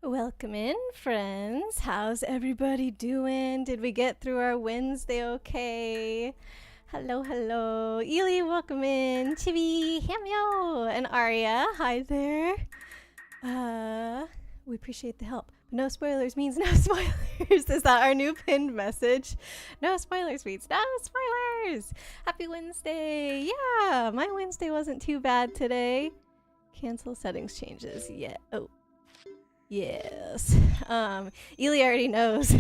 Welcome in, friends. How's everybody doing? Did we get through our Wednesday okay? Hello, hello. Ely, welcome in. Chibi, Hamyo, and Arya. Hi there. We appreciate the help. No spoilers means no spoilers. Is that our new pinned message? No spoilers means no spoilers. Happy Wednesday. Yeah, my Wednesday wasn't too bad today. Cancel settings changes. Yeah. Oh. Yes. Ely already knows.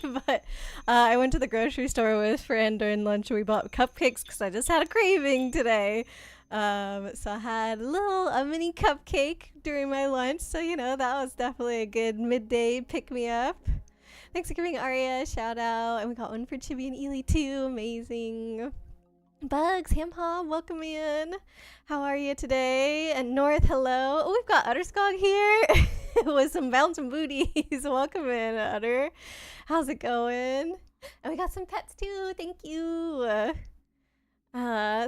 But I went to the grocery store with a friend during lunch and we bought cupcakes because I just had a craving today. So I had a mini cupcake during my lunch. So, you know, that was definitely a good midday pick-me-up. Thanks for giving Arya a shout out. And we got one for Chibi and Ely too. Amazing. Bugs, Ham welcome in. How are you today? And North, hello. Oh, we've got Utterskog here with some bouncing booties. Welcome in, Utter. How's it going? And we got some pets too. Thank you.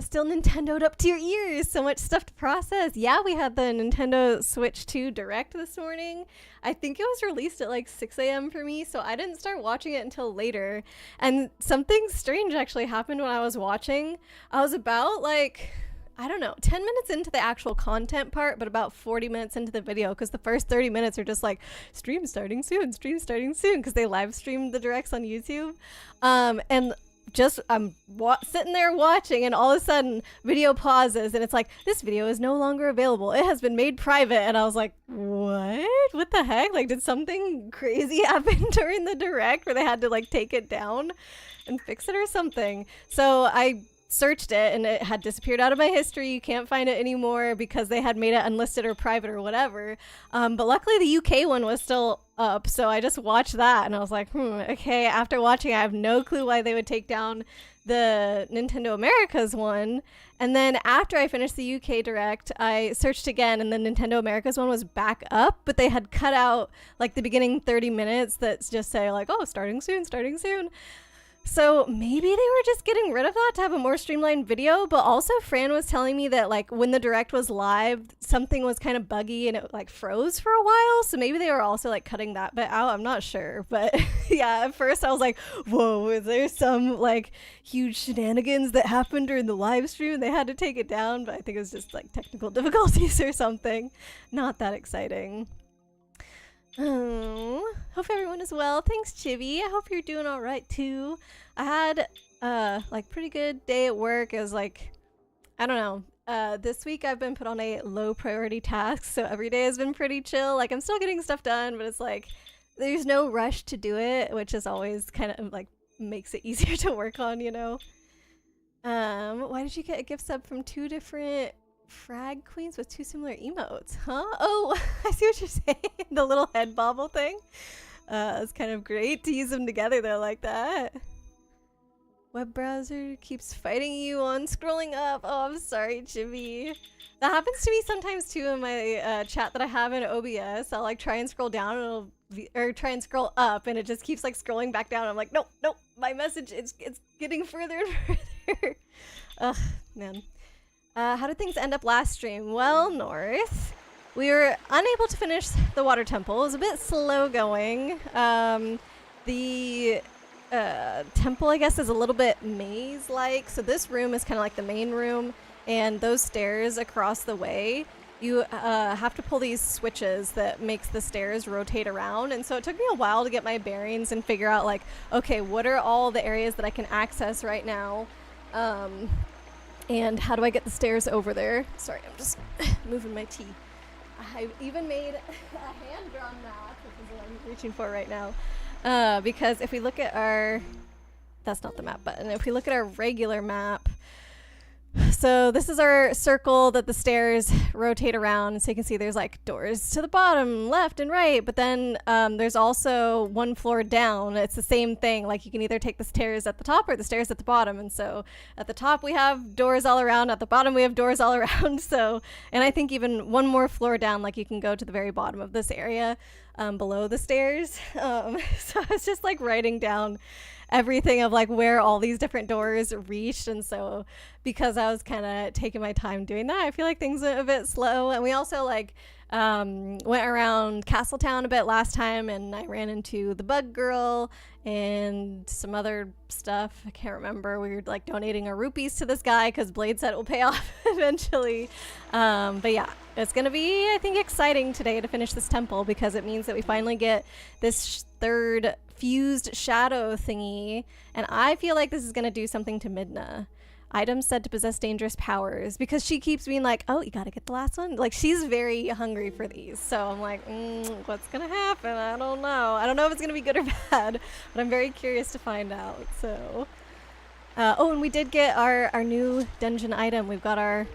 Still Nintendo'd up to your ears. So much stuff to process. Yeah, we had the Nintendo Switch 2 Direct this morning. I think it was released at like 6 a.m. for me, so I didn't start watching it until later. And something strange actually happened when I was watching. I was about like, I don't know, 10 minutes into the actual content part, but about 40 minutes into the video, because the first 30 minutes are just like, stream starting soon, because they live streamed the directs on YouTube. And just I'm sitting there watching and all of a sudden video pauses and it's like, this video is no longer available, it has been made private. And I was like, what the heck, like did something crazy happen during the direct where they had to like take it down and fix it or something? So I searched it and it had disappeared out of my history. You can't find it anymore because they had made it unlisted or private or whatever. But luckily the UK one was still up, so I just watched that and I was like, okay. After watching, I have no clue why they would take down the Nintendo Americas one. And then after I finished the UK Direct, I searched again and the Nintendo Americas one was back up, but they had cut out like the beginning 30 minutes that just say like, oh, starting soon. So maybe they were just getting rid of that to have a more streamlined video, but also Fran was telling me that like when the direct was live, something was kind of buggy and it like froze for a while. So maybe they were also like cutting that bit out. I'm not sure, but yeah, at first I was like, whoa, is there some like huge shenanigans that happened during the live stream? They had to take it down, but I think it was just like technical difficulties or something. Not that exciting. Oh, hope everyone is well. Thanks, Chibi. I hope you're doing all right too. I had like pretty good day at work. It was like, I don't know. This week I've been put on a low priority task, so every day has been pretty chill. Like I'm still getting stuff done, but it's like there's no rush to do it, which is always kind of like makes it easier to work on, you know. Why did you get a gift sub from two different frag queens with two similar emotes, huh? Oh, I see what you're saying. The little head bobble thing. It's kind of great to use them together though, like that. Web browser keeps fighting you on scrolling up. Oh, I'm sorry, Jimmy. That happens to me sometimes too in my chat that I have in OBS. I'll like try and scroll down and it'll be, or try and scroll up and it just keeps like scrolling back down. I'm like, nope, my message, it's getting further and further. Ugh, man. How did things end up last stream? Well, North, we were unable to finish the water temple. It was a bit slow going. The temple, I guess, is a little bit maze-like. So this room is kind of like the main room, and those stairs across the way, you have to pull these switches that makes the stairs rotate around. And so it took me a while to get my bearings and figure out like, okay, what are all the areas that I can access right now? And how do I get the stairs over there? Sorry, I'm just moving my tea. I even made a hand-drawn map, which is what I'm reaching for right now. Because if we look at our... That's not the map button. If we look at our regular map... So this is our circle that the stairs rotate around. So you can see there's like doors to the bottom, left and right. But then there's also one floor down. It's the same thing. Like you can either take the stairs at the top or the stairs at the bottom. And so at the top we have doors all around. At the bottom we have doors all around. So, and I think even one more floor down, like you can go to the very bottom of this area below the stairs. So I was just like writing down everything of like where all these different doors reached. And so because I was kind of taking my time doing that, I feel like things went a bit slow. And we also like Went around Castletown a bit last time, and I ran into the Bug Girl and some other stuff. I can't remember. We were like donating our rupees to this guy because Blade said it will pay off eventually. But yeah, it's gonna be, I think, exciting today to finish this temple because it means that we finally get this third fused shadow thingy, and I feel like this is gonna do something to Midna. Items said to possess dangerous powers, because she keeps being like, oh, you gotta get the last one. Like, she's very hungry for these. So I'm like, what's gonna happen? I don't know. I don't know if it's gonna be good or bad, but I'm very curious to find out. So, oh, and we did get our new dungeon item. We've got our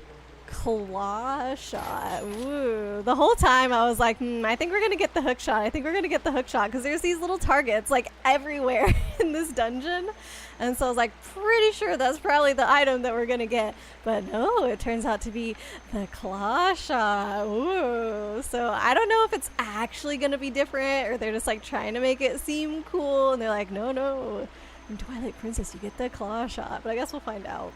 clawshot. Ooh. The whole time I was like, I think we're gonna get the hook shot. I think we're gonna get the hook shot, because there's these little targets like everywhere in this dungeon. And so I was like, pretty sure that's probably the item that we're gonna get. But no, it turns out to be the clawshot. Ooh. So I don't know if it's actually gonna be different, or they're just like trying to make it seem cool. And they're like, no. In Twilight Princess, you get the clawshot. But I guess we'll find out.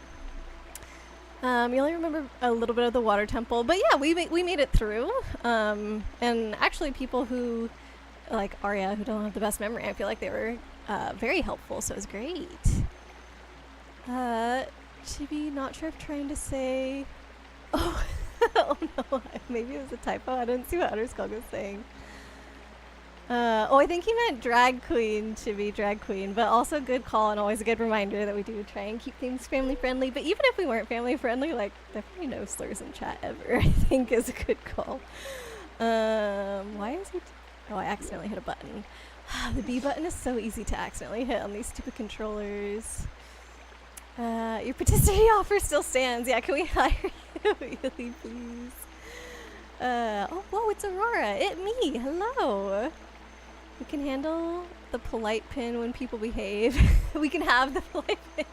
You only remember a little bit of the water temple. But yeah, we made it through. And actually people who, like Arya, who don't have the best memory, I feel like they were very helpful, so it was great. Chibi, not sure if trying to say... Oh, oh no, maybe it was a typo. I didn't see what Utterskull was saying. Oh, I think he meant drag queen, Chibi, drag queen, but also good call and always a good reminder that we do try and keep things family friendly. But even if we weren't family friendly, like, definitely no slurs in chat ever, I think is a good call. Why is he... Oh, I accidentally hit a button. The B button is so easy to accidentally hit on these stupid controllers. Your participation offer still stands. Yeah, can we hire you? Really, please? Oh, whoa, it's Aurora. It me. Hello. We can handle the polite pin when people behave. We can have the polite pin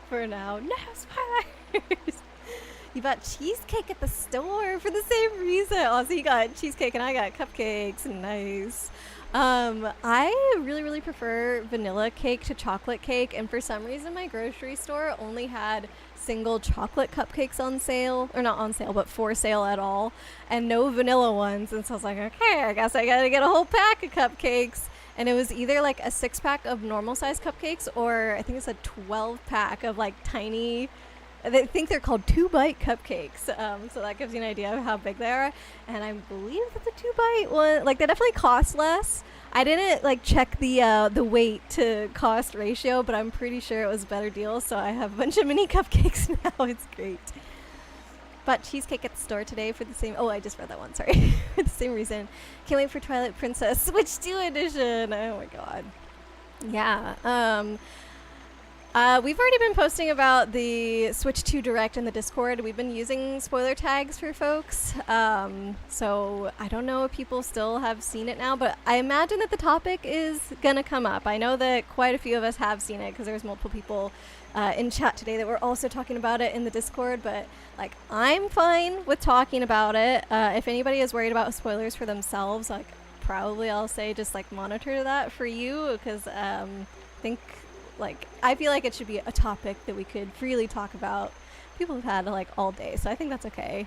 for now. No spoilers. You bought cheesecake at the store for the same reason. Oh, so you got cheesecake and I got cupcakes. Nice. I really prefer vanilla cake to chocolate cake, and for some reason my grocery store only had single chocolate cupcakes on sale, or not on sale, but for sale at all, and no vanilla ones. And so I was like, okay, I guess I gotta get a whole pack of cupcakes. And it was either like a 6-pack of normal size cupcakes, or I think it's a 12-pack of like tiny, I think they're called 2-bite cupcakes. So that gives you an idea of how big they are. And I believe that the 2-bite one, like, they definitely cost less. I didn't like check the weight to cost ratio, but I'm pretty sure it was a better deal. So I have a bunch of mini cupcakes now. It's great. Bought cheesecake at the store today for the same... Oh, I just read that one. Sorry. For the same reason. Can't wait for Twilight Princess Switch 2 edition. Oh my god. Yeah. We've already been posting about the Switch 2 Direct in the Discord. We've been using spoiler tags for folks. So I don't know if people still have seen it now, but I imagine that the topic is gonna come up. I know that quite a few of us have seen it because there's multiple people in chat today that were also talking about it in the Discord, but like, I'm fine with talking about it. If anybody is worried about spoilers for themselves, like, probably I'll say just like monitor that for you, because I feel like it should be a topic that we could freely talk about. People have had like all day, so I think that's okay.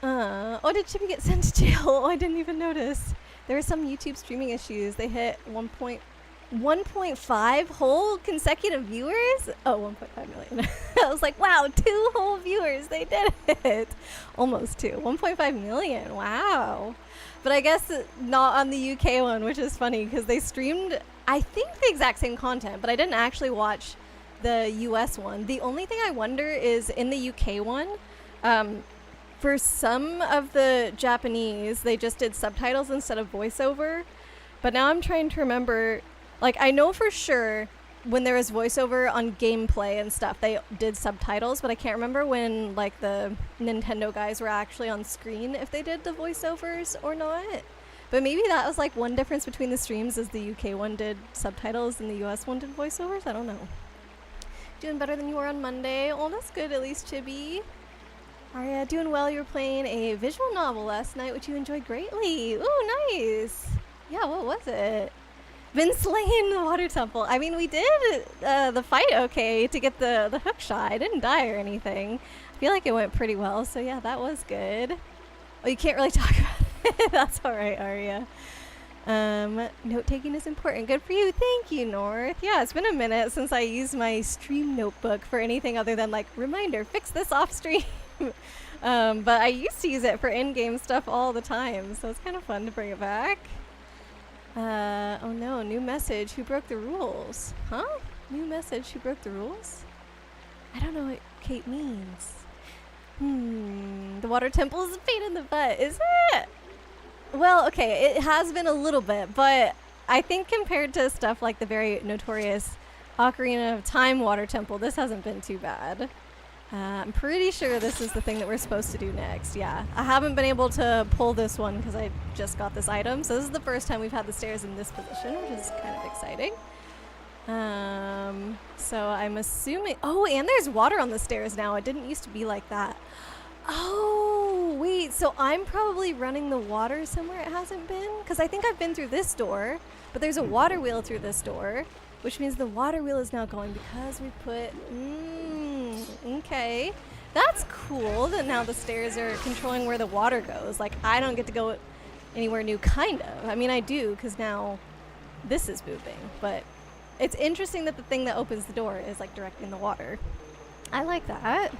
Oh, did Chippy get sent to jail? Oh, I didn't even notice. There were some YouTube streaming issues. They hit 1.5 whole consecutive viewers? Oh, 1.5 million. I was like, wow, 2 whole viewers. They did it. Almost 2. 1.5 million. Wow. But I guess not on the UK one, which is funny because they streamed, I think, the exact same content, but I didn't actually watch the US one. The only thing I wonder is in the UK one, for some of the Japanese, they just did subtitles instead of voiceover. But now I'm trying to remember, like, I know for sure when there was voiceover on gameplay and stuff, they did subtitles, but I can't remember when, like, the Nintendo guys were actually on screen, if they did the voiceovers or not. But maybe that was, like, one difference between the streams, is the UK one did subtitles and the US one did voiceovers. I don't know. Doing better than you were on Monday. Oh, that's good, at least, Chibi. Arya, doing well. You were playing a visual novel last night, which you enjoyed greatly. Ooh, nice. Yeah, what was it? Been slaying the water temple. I mean, we did the fight okay to get the hook shot. I didn't die or anything. I feel like it went pretty well, so yeah, that was good. Oh, you can't really talk about it. That's alright, Arya. Note-taking is important. Good for you. Thank you, North. Yeah, it's been a minute since I used my stream notebook for anything other than, like, reminder, fix this off stream. But I used to use it for in-game stuff all the time, so it's kind of fun to bring it back. Oh no, new message. Who broke the rules? Huh? New message. Who broke the rules? I don't know what Kate means. The water temple is a pain in the butt, is it? Well, okay, it has been a little bit, but I think compared to stuff like the very notorious Ocarina of Time water temple, this hasn't been too bad. I'm pretty sure this is the thing that we're supposed to do next, yeah. I haven't been able to pull this one because I just got this item, so this is the first time we've had the stairs in this position, which is kind of exciting. So I'm assuming... Oh, and there's water on the stairs now. It didn't used to be like that. Oh, wait, so I'm probably running the water somewhere it hasn't been? Because I think I've been through this door, but there's a water wheel through this door, which means the water wheel is now going because we put... okay. That's cool that now the stairs are controlling where the water goes. Like, I don't get to go anywhere new, kind of. I mean, I do, because now this is moving, but it's interesting that the thing that opens the door is, like, directing the water. I like that.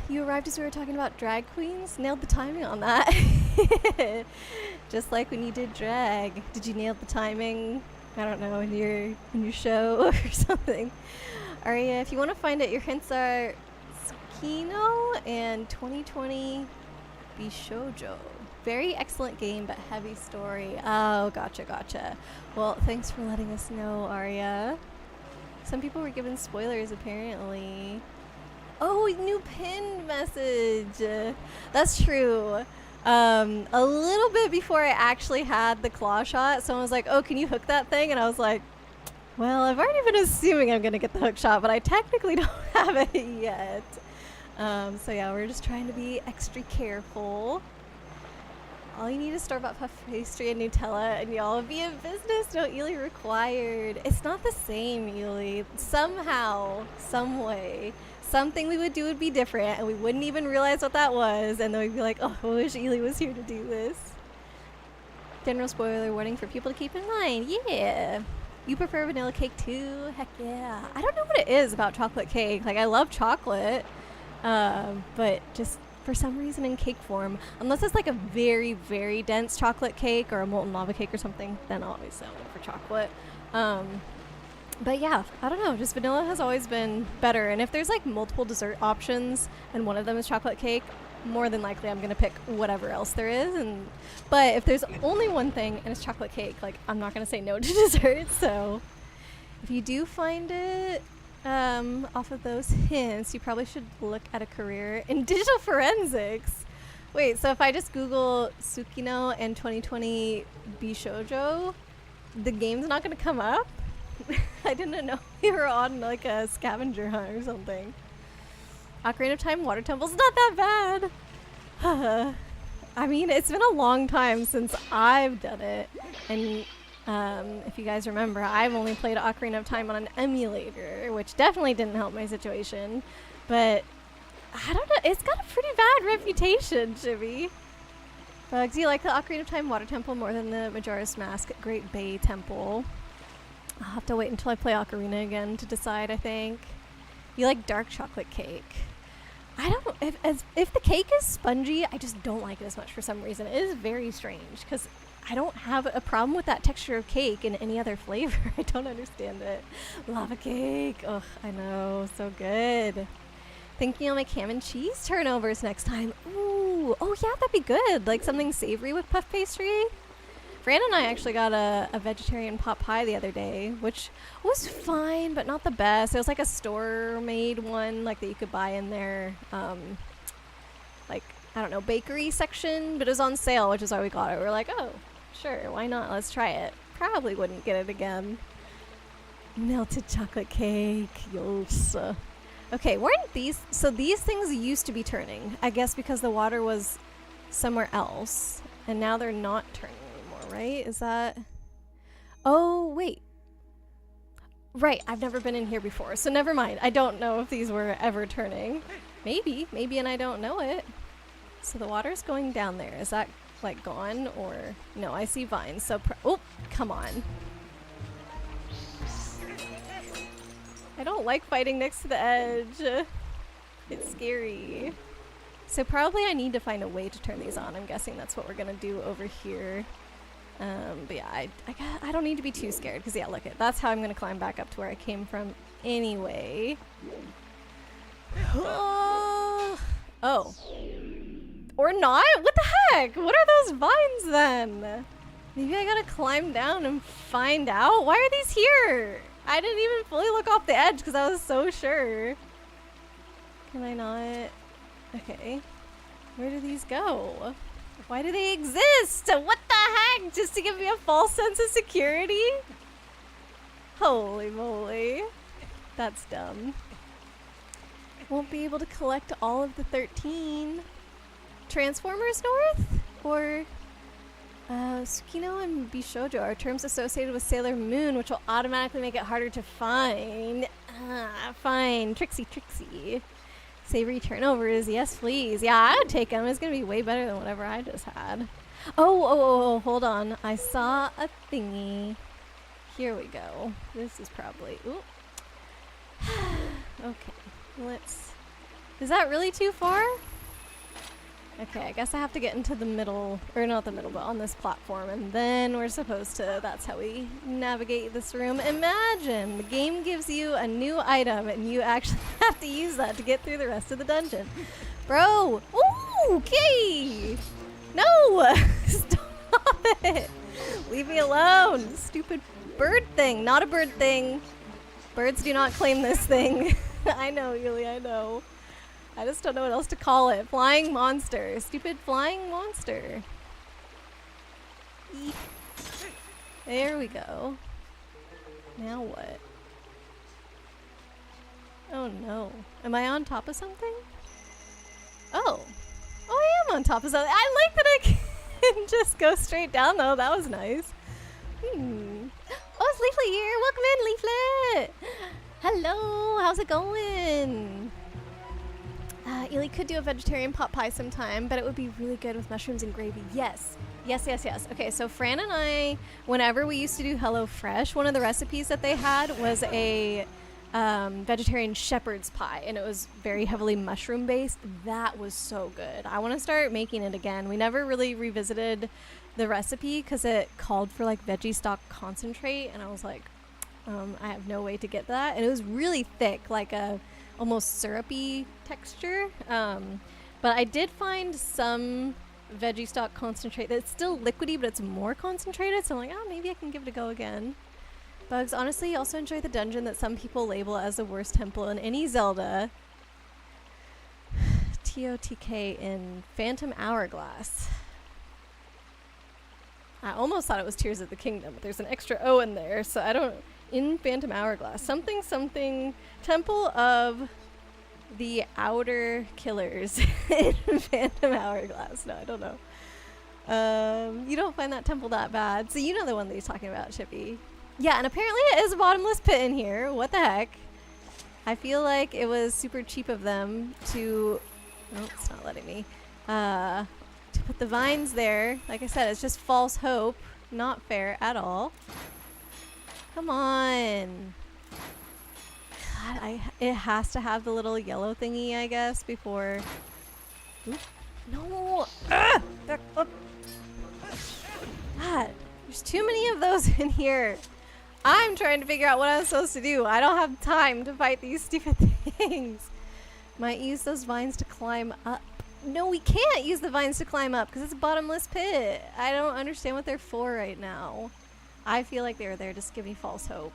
You arrived as we were talking about drag queens. Nailed the timing on that. Just like when you did drag. Did you nail the timing? I don't know, in your show or something. Arya, if you want to find it, your hints are Tsukino and 2020 Bishojo. Very excellent game, but heavy story. Oh, gotcha. Well, thanks for letting us know, Arya. Some people were given spoilers, apparently. Oh, new pinned message. That's true. A little bit before I actually had the claw shot, someone was like, oh, can you hook that thing? And I was like, well, I've already been assuming I'm going to get the hook shot, but I technically don't have it yet. So yeah, we're just trying to be extra careful. All you need is store-bought puff pastry and Nutella, and y'all will be in business. No Ely required. It's not the same, Ely. Somehow, some way, something we would do would be different, and we wouldn't even realize what that was, and then we'd be like, oh, I wish Ely was here to do this. General spoiler warning for people to keep in mind. Yeah. You prefer vanilla cake too? Heck yeah. I don't know what it is about chocolate cake. Like, I love chocolate, but just for some reason in cake form, unless it's like a very, very dense chocolate cake or a molten lava cake or something, then I'll always settle for chocolate. But yeah, I don't know, just vanilla has always been better. And if there's like multiple dessert options and one of them is chocolate cake, more than likely I'm gonna pick whatever else there is. But if there's only one thing and it's chocolate cake, like, I'm not gonna say no to dessert. So if you do find it off of those hints, you probably should look at a career in digital forensics. Wait, so if I just Google Tsukino and 2020 Bishojo, the game's not gonna come up? I didn't know we were on like a scavenger hunt or something. Ocarina of Time water temple's not that bad. I mean, it's been a long time since I've done it, and if you guys remember, I've only played Ocarina of Time on an emulator, which definitely didn't help my situation. But I don't know, it's got a pretty bad reputation, Chibi. Bugs, you like the Ocarina of Time water temple more than the Majora's Mask Great Bay Temple? I'll have to wait until I play Ocarina again to decide, I think. You like dark chocolate cake. I don't, if the cake is spongy, I just don't like it as much for some reason. It is very strange, because I don't have a problem with that texture of cake in any other flavor. I don't understand it. Lava cake. Ugh, I know. So good. Thinking I'll make ham and cheese turnovers next time. Ooh. Oh, yeah, that'd be good. Like something savory with puff pastry. Fran and I actually got a vegetarian pot pie the other day, which was fine, but not the best. It was like a store-made one, like that you could buy in their, like, I don't know, bakery section, but it was on sale, which is why we got it. We were like, oh, sure, why not? Let's try it. Probably wouldn't get it again. Melted chocolate cake, yes. Okay, weren't these, so these things used to be turning, I guess because the water was somewhere else, and now they're not turning. Right? Is that... Oh, wait. Right, I've never been in here before, so never mind. I don't know if these were ever turning. Maybe and I don't know it. So the water's going down there. Is that like gone or no? I see vines. So oh, come on. I don't like fighting next to the edge. It's scary. So probably I need to find a way to turn these on. I'm guessing that's what we're gonna do over here. But yeah, I don't need to be too scared because yeah, look, that's how I'm gonna climb back up to where I came from anyway. Oh, or not? What the heck? What are those vines then? Maybe I gotta climb down and find out. Why are these here? I didn't even fully look off the edge because I was so sure. Can I not? Okay. Where do these go? Why do they exist? What the heck? Just to give me a false sense of security? Holy moly. That's dumb. Won't be able to collect all of the 13. Transformers North? Or Tsukino and Bishojo are terms associated with Sailor Moon, which will automatically make it harder to find. Fine. Trixie. Savory turnovers, yes please. Yeah, I would take them. It's gonna be way better than whatever I just had. Oh, hold on. I saw a thingy. Here we go. This is probably, ooh. Okay, is that really too far? Okay, I guess I have to get into the middle, or not the middle, but on this platform, and then we're supposed to, that's how we navigate this room. Imagine, the game gives you a new item, and you actually have to use that to get through the rest of the dungeon. Bro! Ooh, okay! No! Stop it! Leave me alone! Stupid bird thing, not a bird thing. Birds do not claim this thing. I know, Yuli, I know. I just don't know what else to call it. Flying monster. Stupid flying monster. Eep. There we go. Now what? Oh no. Am I on top of something? Oh. Oh, I am on top of something. I like that I can just go straight down though. That was nice. Oh, it's Leaflet here. Welcome in, Leaflet. Hello. How's it going? Ely could do a vegetarian pot pie sometime, but it would be really good with mushrooms and gravy. Yes. Okay, so Fran and I, whenever we used to do HelloFresh, one of the recipes that they had was a vegetarian shepherd's pie, and it was very heavily mushroom based. That was so good. I want to start making it again. We never really revisited the recipe because it called for like veggie stock concentrate, and I was like, I have no way to get that. And it was really thick, like a almost syrupy texture. But I did find some veggie stock concentrate that's still liquidy, but it's more concentrated. So I'm like, oh, maybe I can give it a go again. Bugs, honestly, also enjoy the dungeon that some people label as the worst temple in any Zelda. TOTK in Phantom Hourglass. I almost thought it was Tears of the Kingdom, but there's an extra O in there, so I don't... In Phantom Hourglass. Something... Temple of the Outer Killers in Phantom Hourglass. No, I don't know. You don't find that temple that bad. So you know the one that he's talking about, Chippy. Yeah, and apparently it is a bottomless pit in here. What the heck? I feel like it was super cheap of them to... Oh, it's not letting me. To put the vines there. Like I said, it's just false hope. Not fair at all. Come on. God, it has to have the little yellow thingy, I guess, before... Oop. No! Ah! God, there's too many of those in here. I'm trying to figure out what I'm supposed to do. I don't have time to fight these stupid things. Might use those vines to climb up. No, we can't use the vines to climb up because it's a bottomless pit. I don't understand what they're for right now. I feel like they were there just to give me false hope.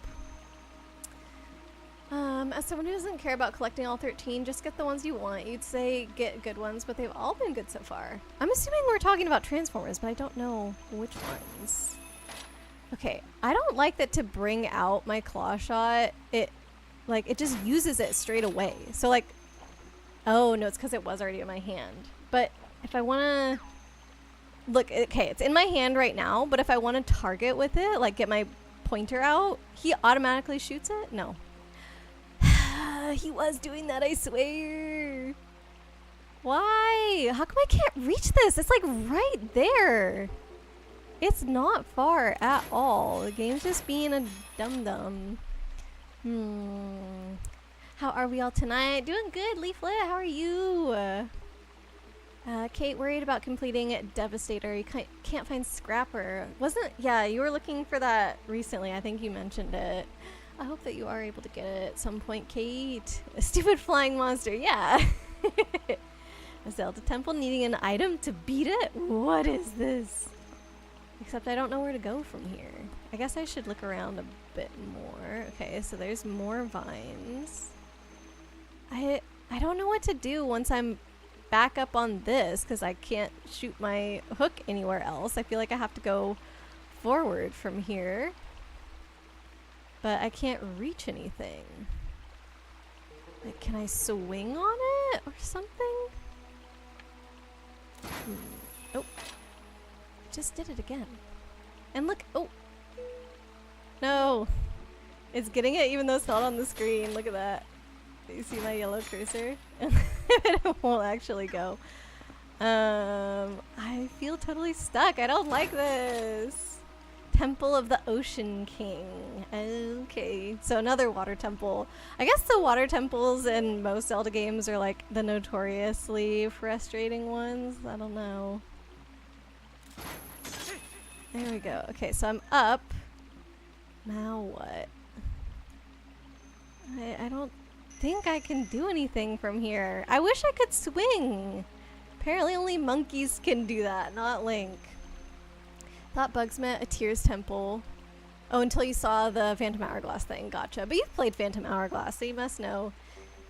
As someone who doesn't care about collecting all 13, just get the ones you want. You'd say get good ones, but they've all been good so far. I'm assuming we're talking about Transformers, but I don't know which ones. Okay, I don't like that to bring out my clawshot, it just uses it straight away. So like, oh no, it's because it was already in my hand. But if I want to... Look, okay, it's in my hand right now, but if I want to target with it, like get my pointer out, he automatically shoots it? No. He was doing that, I swear. Why? How come I can't reach this? It's like right there. It's not far at all. The game's just being a dum-dum. How are we all tonight? Doing good, Leaflet. How are you? Kate, worried about completing Devastator. You can't find Scrapper. Yeah, you were looking for that recently. I think you mentioned it. I hope that you are able to get it at some point, Kate. A stupid flying monster. Yeah. A Zelda temple needing an item to beat it? What is this? Except I don't know where to go from here. I guess I should look around a bit more. Okay, so there's more vines. I don't know what to do once I'm back up on this because I can't shoot my hook anywhere else. I feel like I have to go forward from here. But I can't reach anything. Like, can I swing on it or something? Oh. Just did it again. And look, oh. No. It's getting it even though it's not on the screen. Look at that. You see my yellow cursor? It won't actually go. I feel totally stuck. I don't like this. Temple of the Ocean King. Okay, so another water temple. I guess the water temples in most Zelda games are like the notoriously frustrating ones. I don't know. There we go. Okay, so I'm up. Now what? I don't think I can do anything from here. I wish I could swing. Apparently only monkeys can do that, not Link. Thought bugs meant a Tears Temple. Oh, until you saw the Phantom Hourglass thing. Gotcha. But you've played Phantom Hourglass, so you must know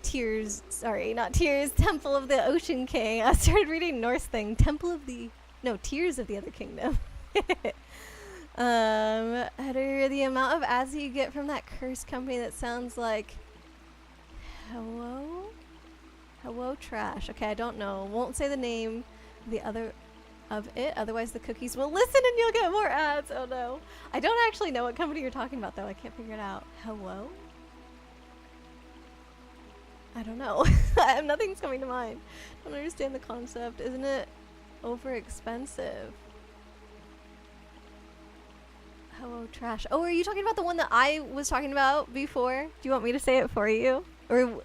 Tears. Sorry, not Tears. Temple of the Ocean King. I started reading Norse thing. Temple of the... No, Tears of the Other Kingdom. Header, the amount of ads you get from that cursed company that sounds like... Hello? Hello Trash. Okay, I don't know. Won't say the name of it, otherwise the cookies will listen and you'll get more ads. Oh no. I don't actually know what company you're talking about though. I can't figure it out. Hello? I don't know. Nothing's coming to mind. I don't understand the concept. Isn't it over expensive? Hello Trash. Oh, are you talking about the one that I was talking about before? Do you want me to say it for you? Or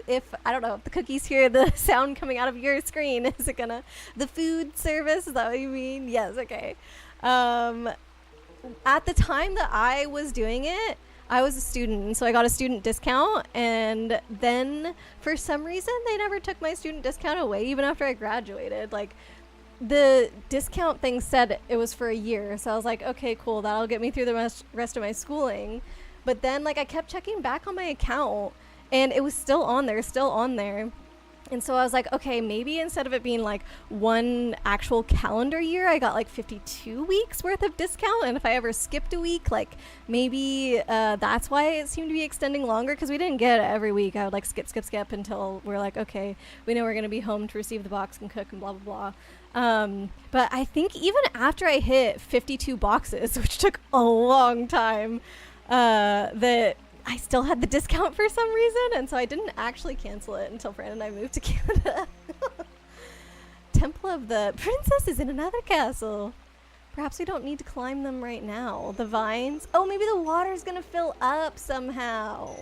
if, I don't know, if the cookies hear the sound coming out of your screen, is it gonna... The food service, is that what you mean? Yes, okay. At the time that I was doing it, I was a student, so I got a student discount, and then for some reason they never took my student discount away even after I graduated. Like, the discount thing said it was for a year, so I was like, okay, cool, that'll get me through the rest of my schooling. But then, like, I kept checking back on my account, and it was still on there. And so I was like, okay, maybe instead of it being like one actual calendar year, I got like 52 weeks worth of discount. And if I ever skipped a week, like maybe that's why it seemed to be extending longer, because we didn't get it every week. I would like skip until we're like, okay, we know we're going to be home to receive the box and cook and blah, blah, blah. But I think even after I hit 52 boxes, which took a long time, that I still had the discount for some reason, and so I didn't actually cancel it until Fran and I moved to Canada. Temple of the Princess is in another castle. Perhaps we don't need to climb them right now. The vines. Oh, maybe the water's gonna fill up somehow.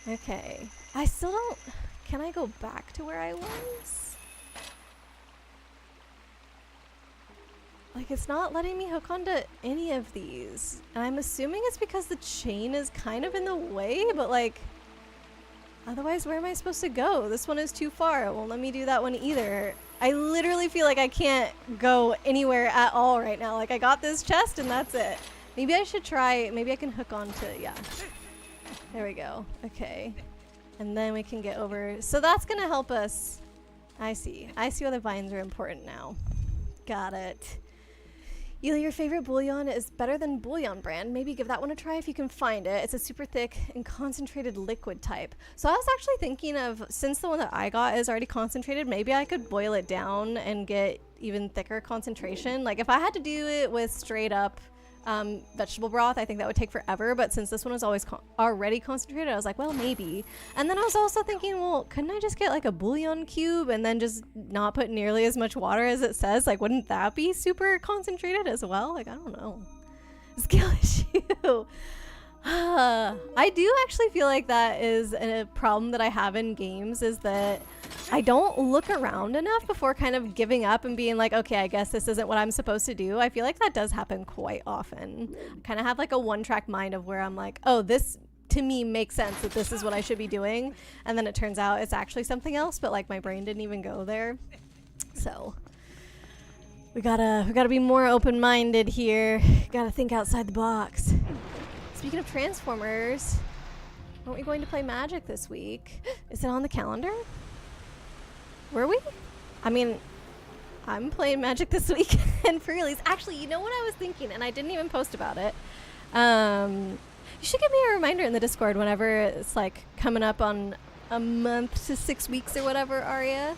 Okay. I still don't... Can I go back to where I was? Like, it's not letting me hook onto any of these. And I'm assuming it's because the chain is kind of in the way, but like, otherwise where am I supposed to go? This one is too far. It won't let me do that one either. I literally feel like I can't go anywhere at all right now. Like, I got this chest and that's it. Maybe I should try, maybe I can hook onto, yeah. There we go. Okay. And then we can get over. So that's gonna help us. I see. I see why the vines are important now. Got it. Either your favorite bouillon is better than bouillon brand. Maybe give that one a try if you can find it. It's a super thick and concentrated liquid type. So I was actually thinking of, since the one that I got is already concentrated, maybe I could boil it down and get even thicker concentration. Like if I had to do it with straight up vegetable broth. I think that would take forever, but since this one was always already concentrated, I was like, well, maybe. And then I was also thinking, well, couldn't I just get like a bouillon cube and then just not put nearly as much water as it says? Like, wouldn't that be super concentrated as well? Like, I don't know. Skill issue. I do actually feel like that is a problem that I have in games, is that I don't look around enough before kind of giving up and being like, okay, I guess this isn't what I'm supposed to do. I feel like that does happen quite often. I kind of have like a one-track mind of where I'm like, oh, this to me makes sense that this is what I should be doing, and then it turns out it's actually something else, but like my brain didn't even go there. So we gotta be more open-minded here. Gotta think outside the box. Speaking of Transformers, aren't we going to play Magic this week? Is it on the calendar? Were we? I mean, I'm playing Magic this week and pre-release. Actually, you know what I was thinking, and I didn't even post about it. You should give me a reminder in the Discord whenever it's like coming up on a month to 6 weeks or whatever, Aria.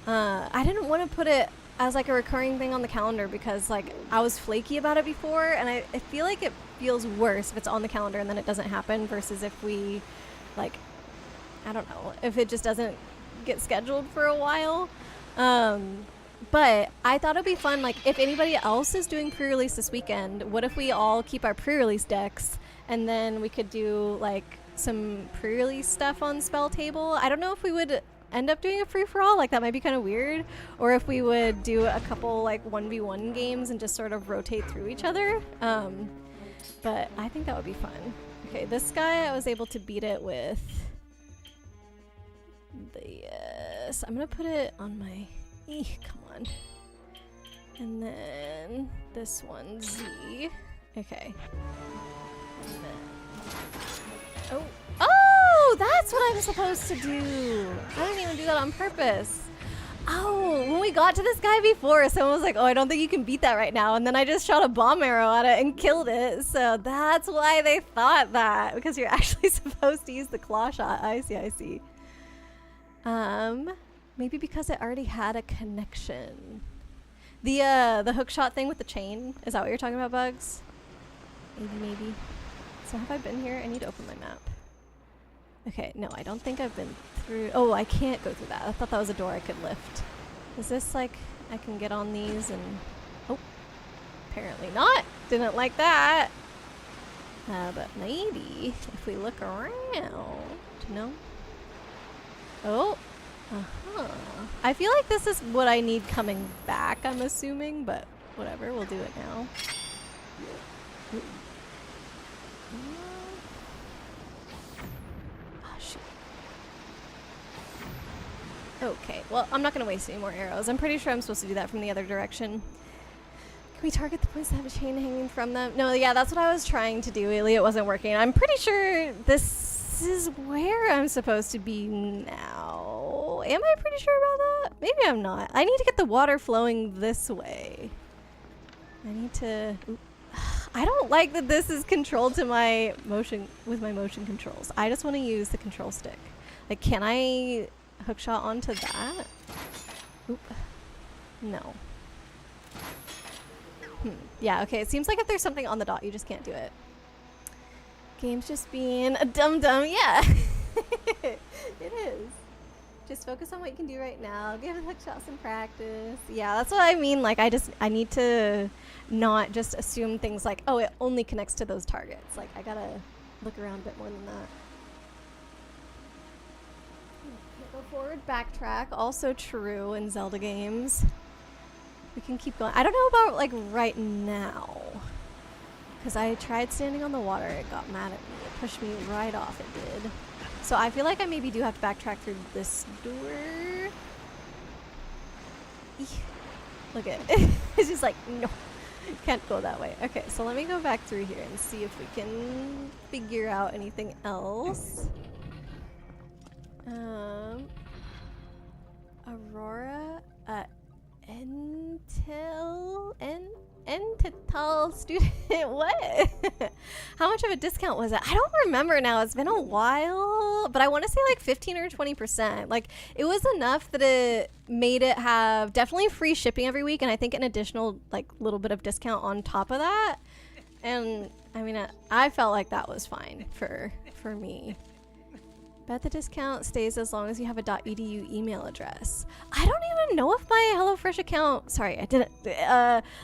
I didn't want to put it as like a recurring thing on the calendar because like I was flaky about it before, and I feel like it feels worse if it's on the calendar and then it doesn't happen versus if we like, I don't know, if it just doesn't get scheduled for a while. But I thought it'd be fun, like if anybody else is doing pre-release this weekend, what if we all keep our pre-release decks and then we could do like some pre-release stuff on Spell Table. I don't know if we would end up doing a free-for-all, like that might be kind of weird, or if we would do a couple like 1v1 games and just sort of rotate through each other. But I think that would be fun. Okay, this guy I was able to beat it with this. I'm gonna put it on my come on. And then this one Z. Okay. And then, oh, that's what I'm supposed to do. I didn't even do that on purpose. Oh, when we got to this guy before, someone was like, oh, I don't think you can beat that right now. And then I just shot a bomb arrow at it and killed it. So that's why they thought that, because you're actually supposed to use the claw shot. I see. Maybe because it already had a connection. The hook shot thing with the chain, is that what you're talking about, Bugs? Maybe. So have I been here? I need to open my map. Okay, no, I don't think I've been through. Oh, I can't go through that. I thought that was a door I could lift. Is this like I can get on these and... Oh, apparently not. Didn't like that. But maybe if we look around, no? Oh, I feel like this is what I need coming back, I'm assuming, but whatever, we'll do it now. Okay, well, I'm not going to waste any more arrows. I'm pretty sure I'm supposed to do that from the other direction. Can we target the points that have a chain hanging from them? No, yeah, that's what I was trying to do, Ely. It wasn't working. I'm pretty sure this is where I'm supposed to be now. Am I pretty sure about that? Maybe I'm not. I need to get the water flowing this way. I need to... Oop. I don't like that this is controlled to my motion, with my motion controls. I just want to use the control stick. Like, can I... hookshot onto that? Oop. No. Yeah, okay, it seems like if there's something on the dot, you just can't do it. Game's just being a dum-dum. Yeah. It is. Just focus on what you can do right now. Give a hookshot some practice. Yeah, that's what I mean. Like, I need to not just assume things like, oh, it only connects to those targets. Like, I gotta look around a bit more than that. Forward backtrack, also true in Zelda games. We can keep going. I don't know about like right now, because I tried standing on the water. It got mad at me. It pushed me right off. It did. So I feel like I maybe do have to backtrack through this door. Eek. Look at it. It's just like, no, can't go that way. Okay, so let me go back through here and see if we can figure out anything else. Aurora, Entital student, what? How much of a discount was it? I don't remember now, it's been a while, but I want to say like 15 or 20%. Like, it was enough that it made it have definitely free shipping every week, and I think an additional like little bit of discount on top of that. And I mean, I felt like that was fine for me. Bet the discount stays as long as you have a .edu email address. I don't even know if my HelloFresh account, sorry, I didn't,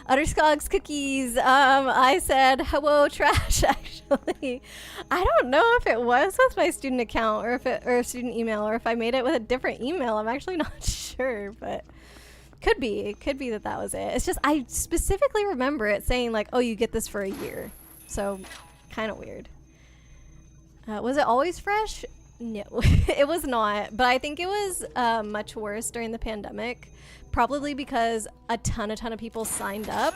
Utterscogs cookies, I said hello trash, actually. I don't know if it was with my student account or student email, or if I made it with a different email. I'm actually not sure, but could be. It could be that was it. It's just, I specifically remember it saying like, oh, you get this for a year. So, kind of weird. Was it always fresh? No, it was not, but I think it was much worse during the pandemic, probably because a ton of people signed up,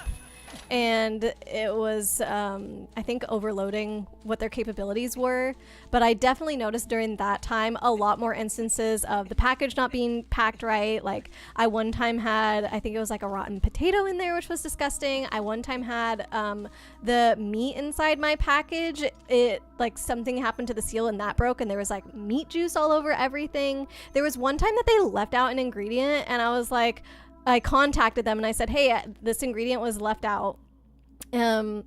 and it was I think overloading what their capabilities were. But I definitely noticed during that time a lot more instances of the package not being packed right. Like I one time had, I think it was like a rotten potato in there, which was disgusting. I one time had the meat inside my package, it like something happened to the seal and that broke, and there was like meat juice all over everything. There was one time that they left out an ingredient, and I was like, I contacted them and I said, hey, this ingredient was left out. It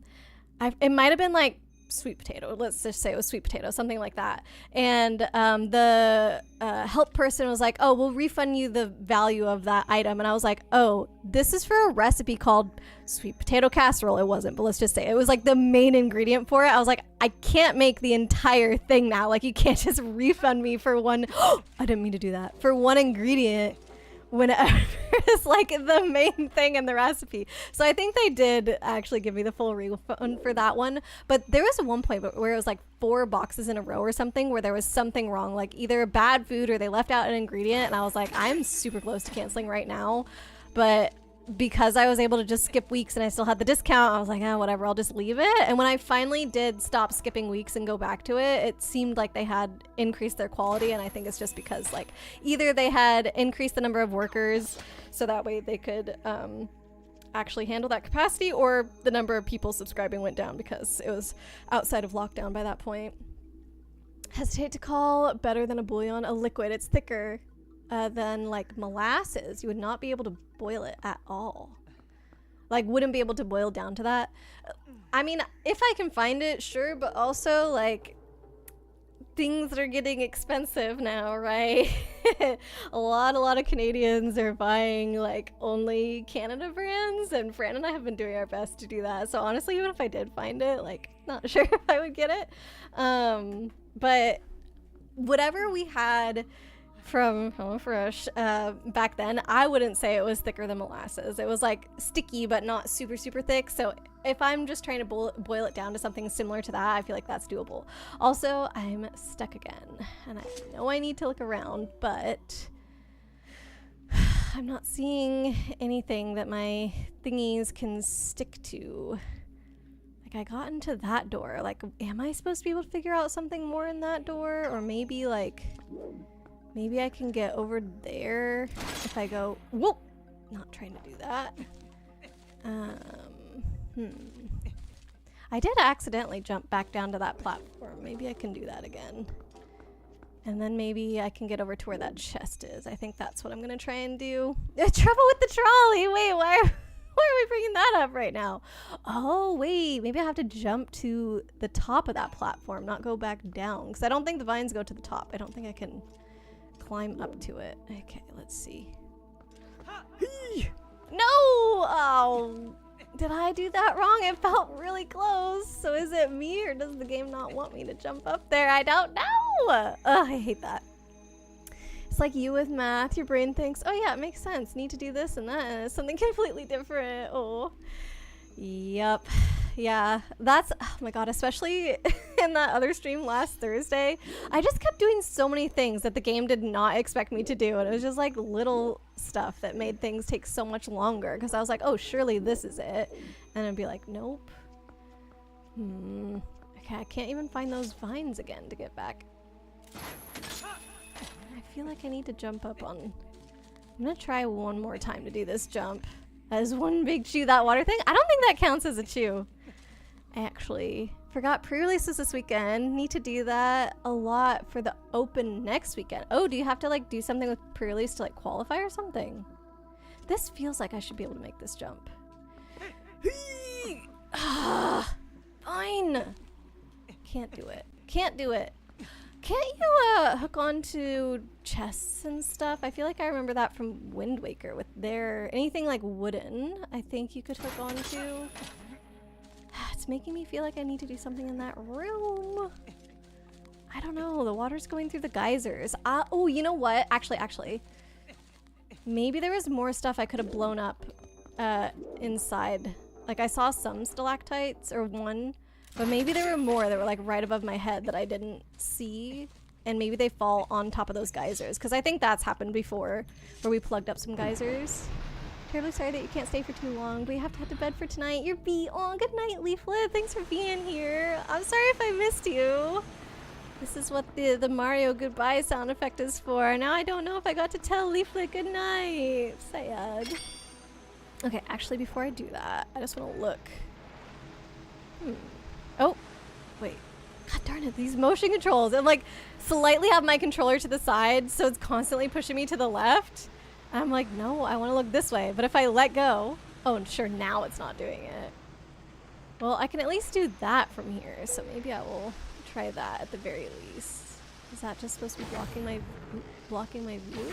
might have been like sweet potato. Let's just say it was sweet potato, something like that. And the help person was like, oh, we'll refund you the value of that item. And I was like, oh, this is for a recipe called sweet potato casserole. It wasn't, but let's just say it was like the main ingredient for it. I was like, I can't make the entire thing now. Like, you can't just refund me for one. I didn't mean to do that. For one ingredient, whenever it's like the main thing in the recipe. So I think they did actually give me the full refund for that one. But there was one point where it was like 4 boxes in a row or something where there was something wrong, like either bad food or they left out an ingredient. And I was like, I'm super close to canceling right now. But because I was able to just skip weeks and I still had the discount, I was like, whatever, I'll just leave it. And when I finally did stop skipping weeks and go back to it, it seemed like they had increased their quality. And I think it's just because like either they had increased the number of workers so that way they could actually handle that capacity, or the number of people subscribing went down because it was outside of lockdown by that point. Hesitate to call better than a bouillon a liquid. It's thicker than like molasses. You would not be able to boil it at all. Like, wouldn't be able to boil down to that. I mean, if I can find it, sure, but also like things are getting expensive now, right? a lot of Canadians are buying like only Canada brands, and Fran and I have been doing our best to do that. So honestly, even if I did find it, like, not sure if I would get it. But whatever we had from HelloFresh back then, I wouldn't say it was thicker than molasses. It was like sticky but not super thick. So if I'm just trying to boil it down to something similar to that, I feel like that's doable. Also, I'm stuck again, and I know I need to look around, but I'm not seeing anything that my thingies can stick to. Like, I got into that door. Like, am I supposed to be able to figure out something more in that door? Or maybe like, maybe I can get over there if I go, whoa, not trying to do that. I did accidentally jump back down to that platform. Maybe I can do that again. And then maybe I can get over to where that chest is. I think that's what I'm gonna try and do. Trouble with the trolley! Wait, why are we bringing that up right now? Oh, wait, maybe I have to jump to the top of that platform, not go back down. Because I don't think the vines go to the top. I don't think I can climb up to it. Okay, let's see. No! Oh, did I do that wrong? It felt really close. So is it me, or does the game not want me to jump up there? I don't know. I hate that. It's like you with math. Your brain thinks, oh yeah, it makes sense. Need to do this and that, and it's something completely different. Oh, yep. Yeah, that's, oh my god, especially in that other stream last Thursday, I just kept doing so many things that the game did not expect me to do, and it was just like little stuff that made things take so much longer, because I was like, oh, surely this is it, and I'd be like, nope. Okay, I can't even find those vines again to get back. I feel like I need to jump up on, I'm gonna try one more time to do this jump. That is one big chew, that water thing. I don't think that counts as a chew. I actually forgot pre-releases this weekend. Need to do that a lot for the open next weekend. Oh, do you have to like do something with pre-release to like qualify or something? This feels like I should be able to make this jump. Fine. Can't do it. Can't do it. Can't you hook onto chests and stuff? I feel like I remember that from Wind Waker with anything like wooden. I think you could hook onto. It's making me feel like I need to do something in that room. I don't know. The water's going through the geysers. Oh, you know what? Actually. Maybe there was more stuff I could have blown up inside. Like I saw some stalactites or one. But maybe there were more that were like right above my head that I didn't see. And maybe they fall on top of those geysers. Because I think that's happened before where we plugged up some geysers. Terribly sorry that you can't stay for too long. But you have to head to bed for tonight. You're beat. Oh, good night, Leaflet. Thanks for being here. I'm sorry if I missed you. This is what the Mario goodbye sound effect is for. Now I don't know if I got to tell Leaflet good night. Sad. Okay, actually before I do that, I just want to look. Oh, wait. God darn it, these motion controls. I'm like slightly have my controller to the side, so it's constantly pushing me to the left. And I'm like, no, I want to look this way. But if I let go, oh, and sure, now it's not doing it. Well, I can at least do that from here, so maybe I will try that at the very least. Is that just supposed to be blocking my view?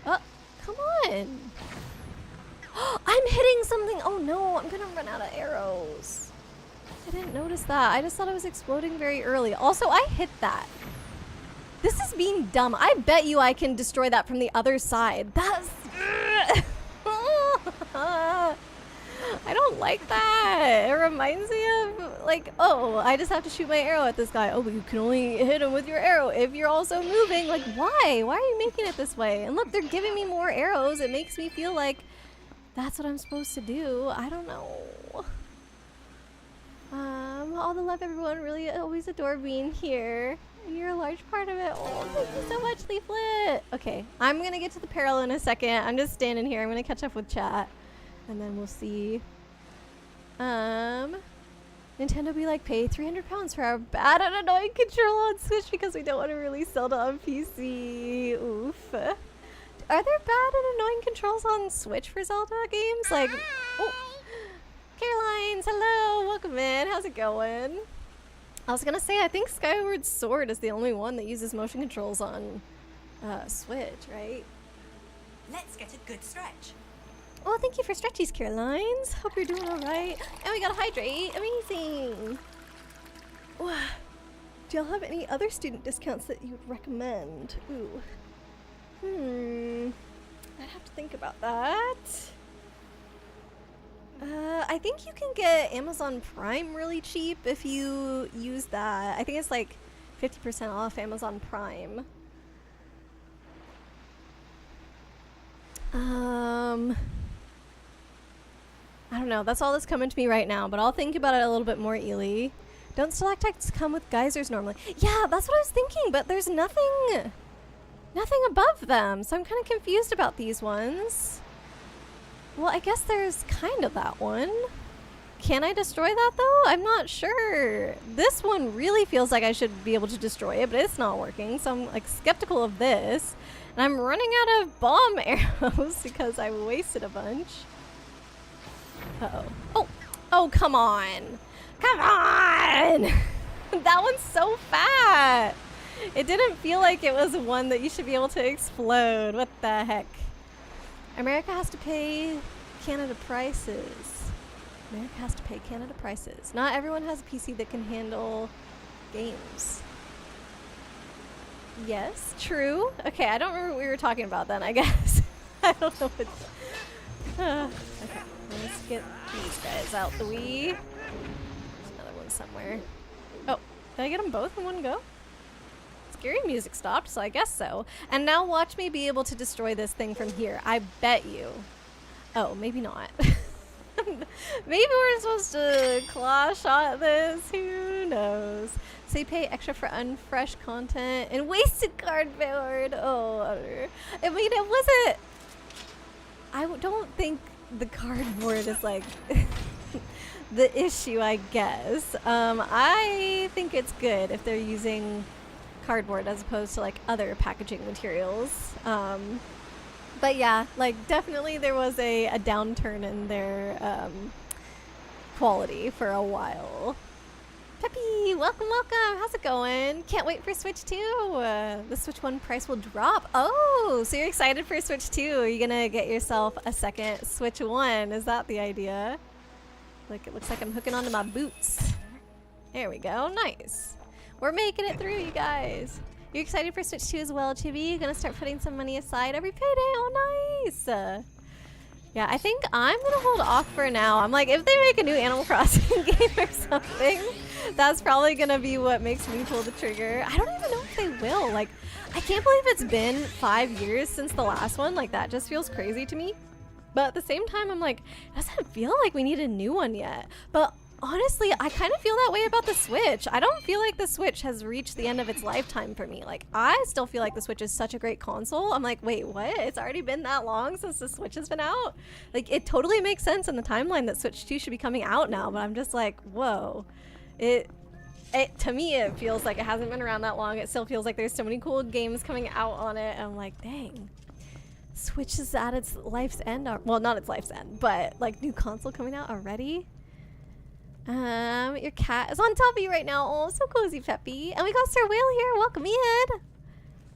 Oh, come on. I'm hitting something. Oh no, I'm gonna run out of arrows. I didn't notice that. I just thought it was exploding very early. Also, I hit that. This is being dumb. I bet you I can destroy that from the other side. That's... I don't like that. It reminds me of, like, oh, I just have to shoot my arrow at this guy. Oh, but you can only hit him with your arrow if you're also moving. Like, why? Why are you making it this way? And look, they're giving me more arrows. It makes me feel like that's what I'm supposed to do. I don't know. All the love, everyone. Really always adore being here. And you're a large part of it. Oh, thank you so much, Leaflet. Okay, I'm going to get to the peril in a second. I'm just standing here. I'm going to catch up with chat. And then we'll see. Nintendo be like, pay £300 for our bad and annoying control on Switch because we don't want to release Zelda on PC. Oof. Are there bad and annoying controls on Switch for Zelda games? Like, oh, Carolines, hello, welcome in. How's it going? I was gonna say, I think Skyward Sword is the only one that uses motion controls on Switch, right? Let's get a good stretch. Oh, thank you for stretchies, Carolines. Hope you're doing all right. And we gotta hydrate. Amazing. Wow. Do y'all have any other student discounts that you would recommend? Ooh. I'd have to think about that. I think you can get Amazon Prime really cheap if you use that. I think it's like 50% off Amazon Prime. I don't know. That's all that's coming to me right now, but I'll think about it a little bit more, Ely. Don't stalactites come with geysers normally? Yeah, that's what I was thinking, but there's nothing above them, so I'm kind of confused about these ones. Well, I guess there's kind of that one. Can I destroy that, though? I'm not sure. This one really feels like I should be able to destroy it, but it's not working, so I'm, like, skeptical of this. And I'm running out of bomb arrows because I wasted a bunch. Uh-oh. Oh! Oh, come on! Come on! That one's so fat! It didn't feel like it was one that you should be able to explode. What the heck? America has to pay Canada prices. America has to pay Canada prices. Not everyone has a PC that can handle games. Yes, true. Okay, I don't remember what we were talking about then, I guess. I don't know what... okay, let's get these guys out the way. There's another one somewhere. Oh, did I get them both in one go? Scary music stopped, so I guess so. And now watch me be able to destroy this thing from here. I bet you. Oh, maybe not. Maybe we're supposed to claw shot this. Who knows? So you pay extra for unfresh content and wasted cardboard. Oh, I mean, it wasn't... I don't think the cardboard is like the issue, I guess. I think it's good if they're using cardboard as opposed to like other packaging materials. But yeah, like definitely there was a downturn in their quality for a while. Peppy, welcome, welcome. How's it going? Can't wait for Switch 2. The Switch 1 price will drop. Oh, so you're excited for Switch 2. Are you gonna get yourself a second Switch 1? Is that the idea? Like, it looks like I'm hooking onto my boots. There we go, nice. We're making it through, you guys. You're excited for Switch 2 as well, Chibi? You're gonna start putting some money aside every payday? Oh, nice. Yeah, I think I'm gonna hold off for now. I'm like, if they make a new Animal Crossing game or something, that's probably gonna be what makes me pull the trigger. I don't even know if they will. Like, I can't believe it's been 5 years since the last one. Like, that just feels crazy to me. But at the same time, I'm like, it doesn't feel like we need a new one yet. But honestly, I kind of feel that way about the Switch. I don't feel like the Switch has reached the end of its lifetime for me. Like, I still feel like the Switch is such a great console. I'm like, wait, what? It's already been that long since the Switch has been out? Like, it totally makes sense in the timeline that Switch 2 should be coming out now, but I'm just like, whoa. To me, it feels like it hasn't been around that long. It still feels like there's so many cool games coming out on it. And I'm like, dang. Switch is at its life's end. Well, not its life's end, but like new console coming out already. Your cat is on top of you right now. Oh, so cozy, Peppy. And we got Sir Whale here. Welcome in.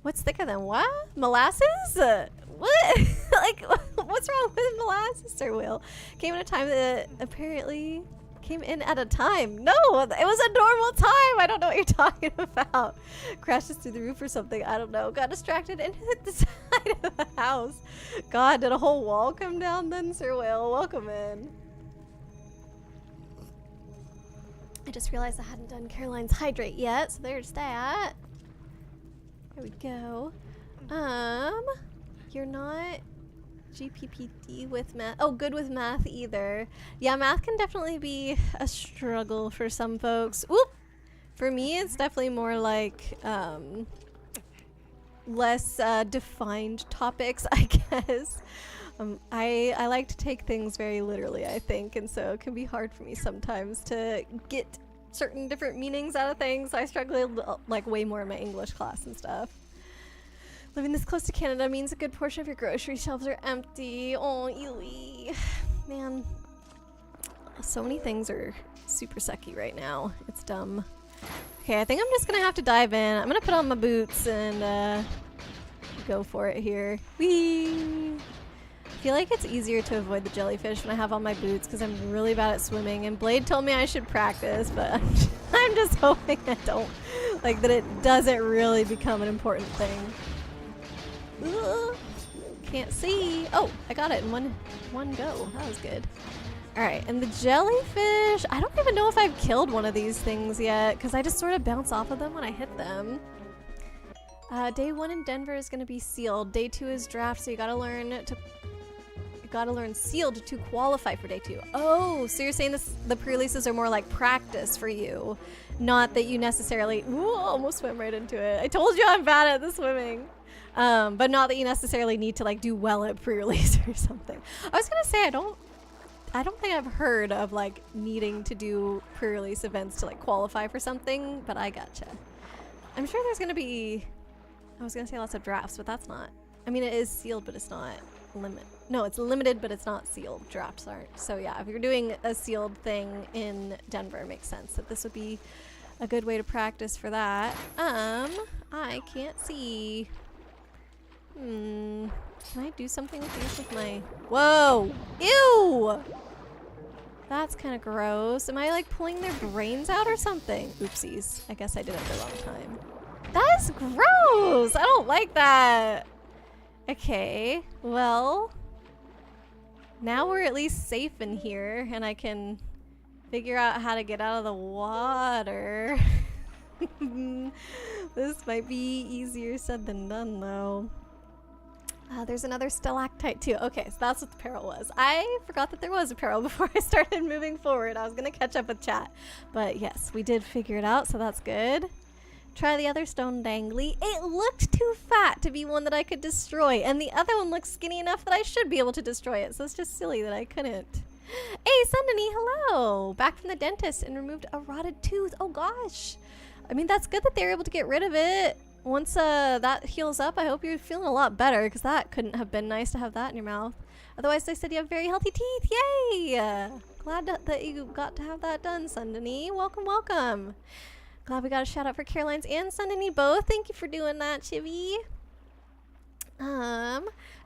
What's thicker than what? Molasses? What? Like, what's wrong with molasses, Sir Whale? Came at a time that apparently came in at a time. No, it was a normal time. I don't know what you're talking about. Crashes through the roof or something. I don't know. Got distracted and hit the side of the house. God, did a whole wall come down then, Sir Whale? Welcome in. I just realized I hadn't done Caroline's Hydrate yet, so there's that. There we go. You're not GPPD with math. Oh, good with math either. Yeah, math can definitely be a struggle for some folks. Oop! For me, it's definitely more like less defined topics, I guess. I like to take things very literally, I think, and so it can be hard for me sometimes to get certain different meanings out of things. I struggle like way more in my English class and stuff. Living this close to Canada means a good portion of your grocery shelves are empty. Oh, ewy. Man, so many things are super sucky right now. It's dumb. Okay, I think I'm just gonna have to dive in. I'm gonna put on my boots and go for it here. Whee! I feel like it's easier to avoid the jellyfish when I have on my boots because I'm really bad at swimming, and Blade told me I should practice, but I'm just hoping I don't, like, that it doesn't really become an important thing. Ugh, can't see. Oh, I got it in one go. That was good. Alright, and the jellyfish, I don't even know if I've killed one of these things yet because I just sort of bounce off of them when I hit them. Day 1 in Denver is going to be sealed. Day 2 is draft, so you gotta learn sealed to qualify for day 2. Oh, so you're saying the pre-releases are more like practice for you, not that you necessarily... Ooh, almost swam right into it. I told you I'm bad at the swimming. But not that you necessarily need to like do well at pre-release or something. I was gonna say I don't think I've heard of like needing to do pre-release events to like qualify for something, but I gotcha. I'm sure there's gonna be... I was gonna say lots of drafts, but that's not... I mean, it is sealed, but it's not limit. No, it's limited, but it's not sealed. Drafts aren't. So yeah, if you're doing a sealed thing in Denver, it makes sense that this would be a good way to practice for that. I can't see. Can I do something with these with my... Whoa! Ew! That's kind of gross. Am I like pulling their brains out or something? Oopsies. I guess I did it at the wrong time. That's gross! I don't like that! Okay, well... Now we're at least safe in here, and I can figure out how to get out of the water. This might be easier said than done, though. There's another stalactite, too. Okay, so that's what the peril was. I forgot that there was a peril before I started moving forward. I was going to catch up with chat. But yes, we did figure it out, so that's good. Try the other stone dangly. It looked too fat to be one that I could destroy, and the other one looks skinny enough that I should be able to destroy it, so it's just silly that I couldn't. Hey, Sundany, hello! Back from the dentist and removed a rotted tooth. Oh gosh. I mean, that's good that they were able to get rid of it. once that heals up, I hope you're feeling a lot better, because that couldn't have been nice to have that in your mouth. Otherwise, they said you have very healthy teeth. Yay! Glad that you got to have that done, Sundany. Welcome, welcome. Glad we got a shout out for Caroline's and Sundany both. Thank you for doing that, Chivy.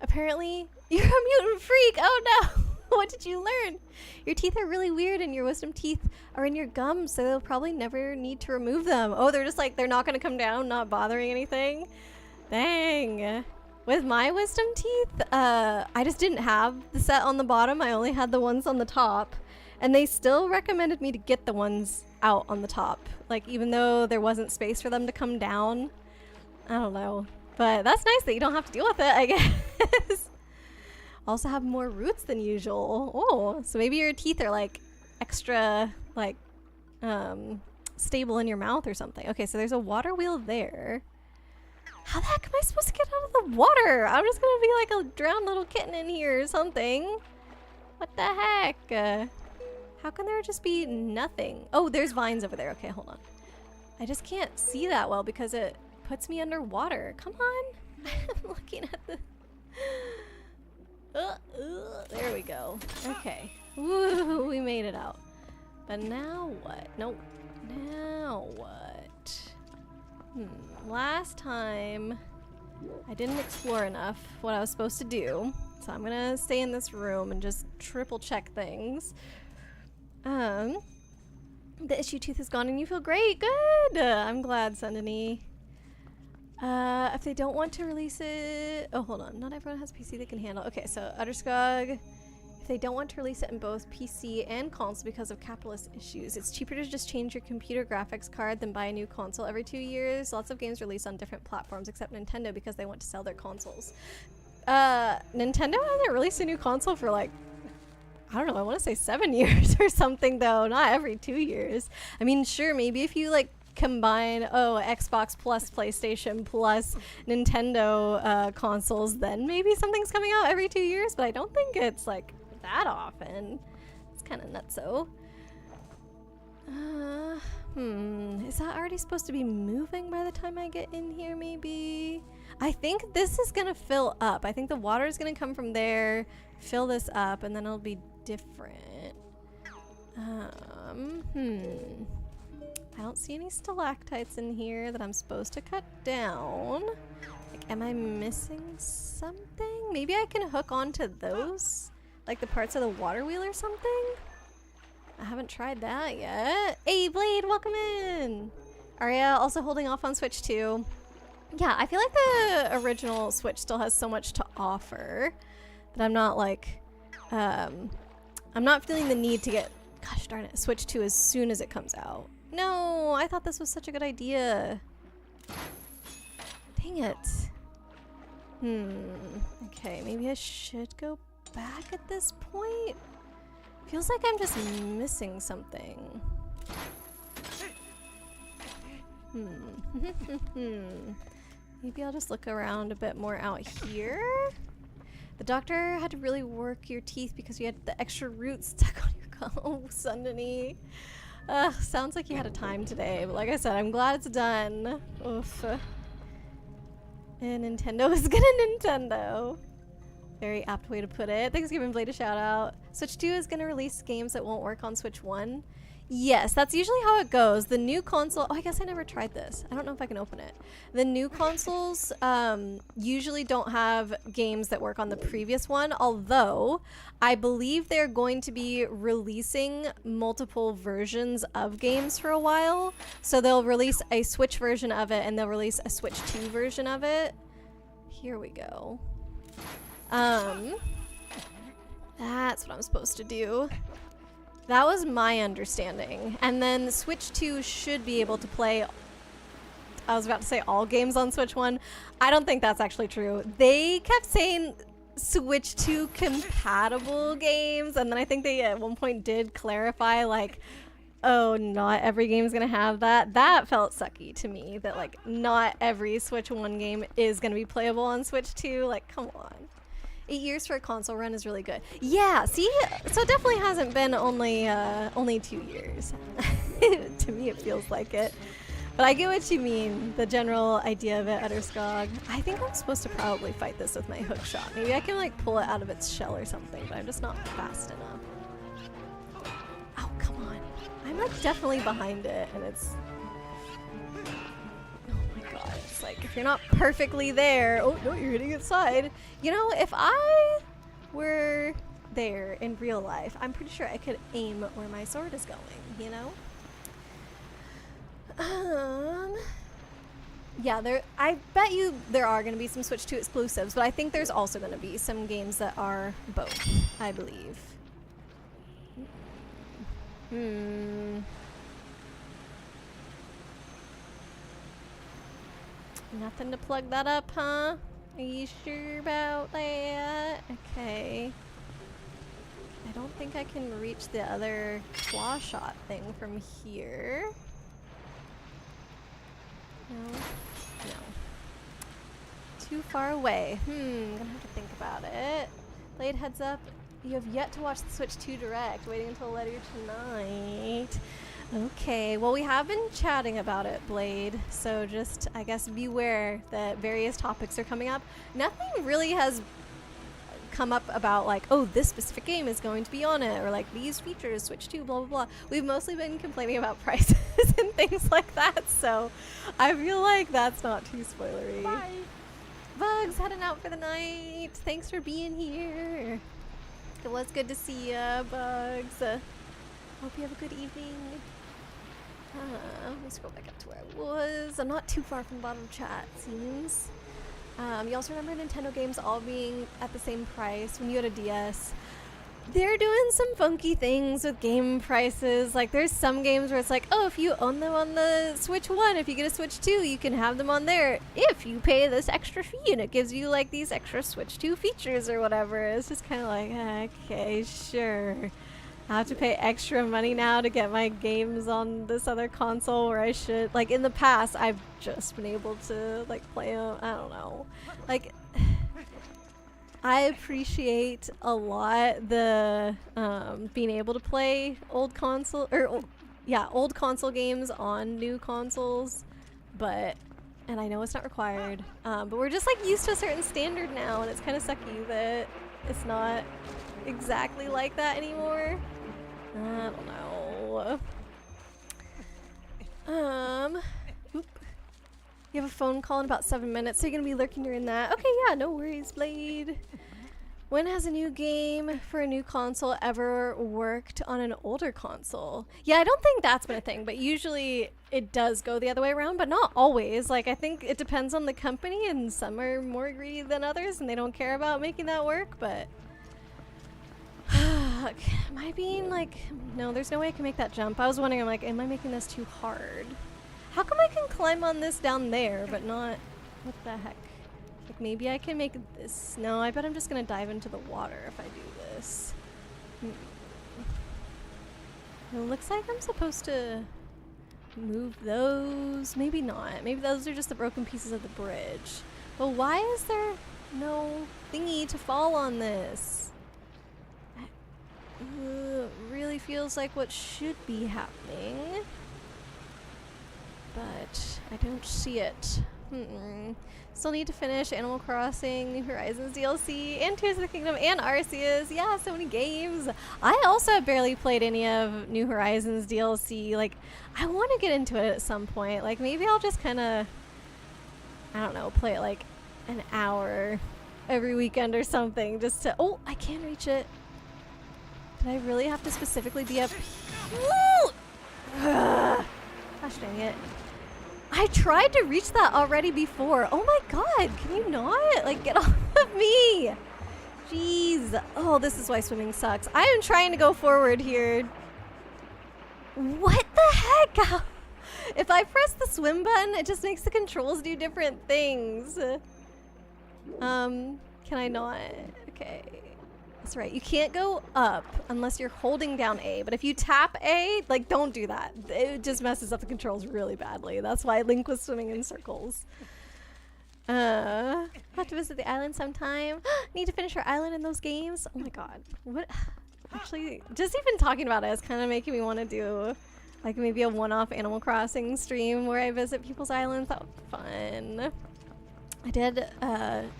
Apparently you're a mutant freak. Oh no. What did you learn? Your teeth are really weird and your wisdom teeth are in your gums, so they'll probably never need to remove them. Oh, they're just like, they're not going to come down, not bothering anything. Dang. With my wisdom teeth, I just didn't have the set on the bottom. I only had the ones on the top, and they still recommended me to get the ones out on the top. Like, even though there wasn't space for them to come down. I don't know. But that's nice that you don't have to deal with it, I guess. Also have more roots than usual. Oh, so maybe your teeth are like extra like stable in your mouth or something. Okay, so there's a water wheel there. How the heck am I supposed to get out of the water? I'm just gonna be like a drowned little kitten in here or something. What the heck? How can there just be nothing? Oh, there's vines over there. Okay, hold on. I just can't see that well because it puts me underwater. Come on. I'm looking at the... there we go. Okay. Woo, we made it out. But now what? Nope. Now what? Last time I didn't explore enough what I was supposed to do. So I'm gonna stay in this room and just triple check things. The issue tooth is gone and you feel great. Good. I'm glad, Sundany. If they don't want to release it... Oh, hold on. Not everyone has a PC they can handle. Okay, so Utterskog. If they don't want to release it in both PC and console because of capitalist issues, it's cheaper to just change your computer graphics card than buy a new console every 2 years. Lots of games release on different platforms except Nintendo because they want to sell their consoles. Nintendo hasn't released a new console for like... I don't know, I want to say 7 years or something though. Not every 2 years. I mean, sure, maybe if you like combine Xbox plus PlayStation plus Nintendo consoles, then maybe something's coming out every 2 years, but I don't think it's like that often. It's kind of nutso. Is that already supposed to be moving by the time I get in here maybe? I think this is gonna fill up. I think the water is gonna come from there, fill this up, and then it'll be different. I don't see any stalactites in here that I'm supposed to cut down. Like, am I missing something? Maybe I can hook onto those? Like the parts of the water wheel or something? I haven't tried that yet. Hey, Blade, welcome in! Arya also holding off on Switch 2. Yeah, I feel like the original Switch still has so much to offer that I'm not like, I'm not feeling the need to get, gosh darn it, Switch 2 as soon as it comes out. No, I thought this was such a good idea. Dang it. Okay, maybe I should go back at this point. Feels like I'm just missing something. Maybe I'll just look around a bit more out here. The doctor had to really work your teeth because you had the extra roots stuck on your gum. Oh, Sundany. Sounds like you had a time today, but like I said, I'm glad it's done. Oof. And Nintendo is gonna Nintendo. Very apt way to put it. Thanks for giving Blade a shout out. Switch 2 is gonna release games that won't work on Switch 1. Yes, that's usually how it goes. The new console... Oh, I guess I never tried this. I don't know if I can open it. The new consoles usually don't have games that work on the previous one, although I believe they're going to be releasing multiple versions of games for a while. So they'll release a Switch version of it, and they'll release a Switch 2 version of it. Here we go. That's what I'm supposed to do. That was my understanding. And then Switch 2 should be able to play, I was about to say all games on Switch 1. I don't think that's actually true. They kept saying Switch 2 compatible games, and then I think they at one point did clarify like, oh, not every game's gonna have that. That felt sucky to me, that like not every Switch 1 game is gonna be playable on Switch 2. Like, come on. 8 years for a console run is really good. Yeah, see? So it definitely hasn't been only 2 years. To me, it feels like it. But I get what you mean, the general idea of it, Utterskog. I think I'm supposed to probably fight this with my hook shot. Maybe I can like pull it out of its shell or something, but I'm just not fast enough. Oh, come on. I'm like definitely behind it, and it's... Oh my god, it's like if you're not perfectly there... Oh, no, you're hitting its side. You know, if I were there in real life, I'm pretty sure I could aim where my sword is going, you know? Yeah, I bet you there are going to be some Switch 2 exclusives, but I think there's also going to be some games that are both, I believe. Nothing to plug that up, huh? Are you sure about that? Okay. I don't think I can reach the other clawshot thing from here. No. No. Too far away. Gonna have to think about it. Blade, heads up. You have yet to watch the Switch 2 Direct. Waiting until later tonight. Okay, well we have been chatting about it, Blade. So just, I guess, beware that various topics are coming up. Nothing really has come up about like, oh, this specific game is going to be on it, or like these features, Switch 2, blah, blah, blah. We've mostly been complaining about prices and things like that, so I feel like that's not too spoilery. Bye. Bugs, heading out for the night. Thanks for being here. It was good to see ya, Bugs. Hope you have a good evening. Let me scroll back up to where I was. I'm not too far from the bottom of chat, seems. You also remember Nintendo games all being at the same price when you had a DS. They're doing some funky things with game prices. Like there's some games where it's like, oh, if you own them on the Switch 1, if you get a Switch 2, you can have them on there if you pay this extra fee, and it gives you like these extra Switch 2 features or whatever. It's just kind of like, okay, sure. I have to pay extra money now to get my games on this other console where I should, like in the past, I've just been able to like play them. I don't know. Like, I appreciate a lot the being able to play old console games on new consoles, but, and I know it's not required, but we're just like used to a certain standard now, and it's kind of sucky that it's not exactly like that anymore. I don't know. Oop. You have a phone call in about 7 minutes, so you're gonna be lurking during that. Okay, yeah, no worries, Blade. When has a new game for a new console ever worked on an older console? Yeah, I don't think that's been a thing, but usually it does go the other way around, but not always. Like, I think it depends on the company, and some are more greedy than others, and they don't care about making that work, but... Am I being like... No, there's no way I can make that jump. I was wondering, I'm like, am I making this too hard? How come I can climb on this down there, but not... What the heck? Like, maybe I can make this... No, I bet I'm just gonna dive into the water if I do this. It looks like I'm supposed to move those. Maybe not. Maybe those are just the broken pieces of the bridge. But why is there no thingy to fall on this? Really feels like what should be happening, but I don't see it. Still need to finish Animal Crossing, New Horizons DLC, and Tears of the Kingdom, and Arceus. Yeah, so many games. I also have barely played any of New Horizons DLC. Like, I want to get into it at some point. Like, maybe I'll just kind of, I don't know, play it like an hour every weekend or something, just to... Oh, I can reach it. Did I really have to specifically be up? Gosh dang it. I tried to reach that already before. Oh my god, can you not? Like, get off of me. Jeez. Oh, this is why swimming sucks. I am trying to go forward here. What the heck? If I press the swim button, it just makes the controls do different things. Can I not? Okay. That's right. You can't go up unless you're holding down A. But if you tap A, like, don't do that. It just messes up the controls really badly. That's why Link was swimming in circles. I'll have to visit the island sometime. Need to finish our island in those games. Oh my god. What? Actually, just even talking about it is kind of making me want to do Like maybe a one-off Animal Crossing stream where I visit people's islands. That would be fun. I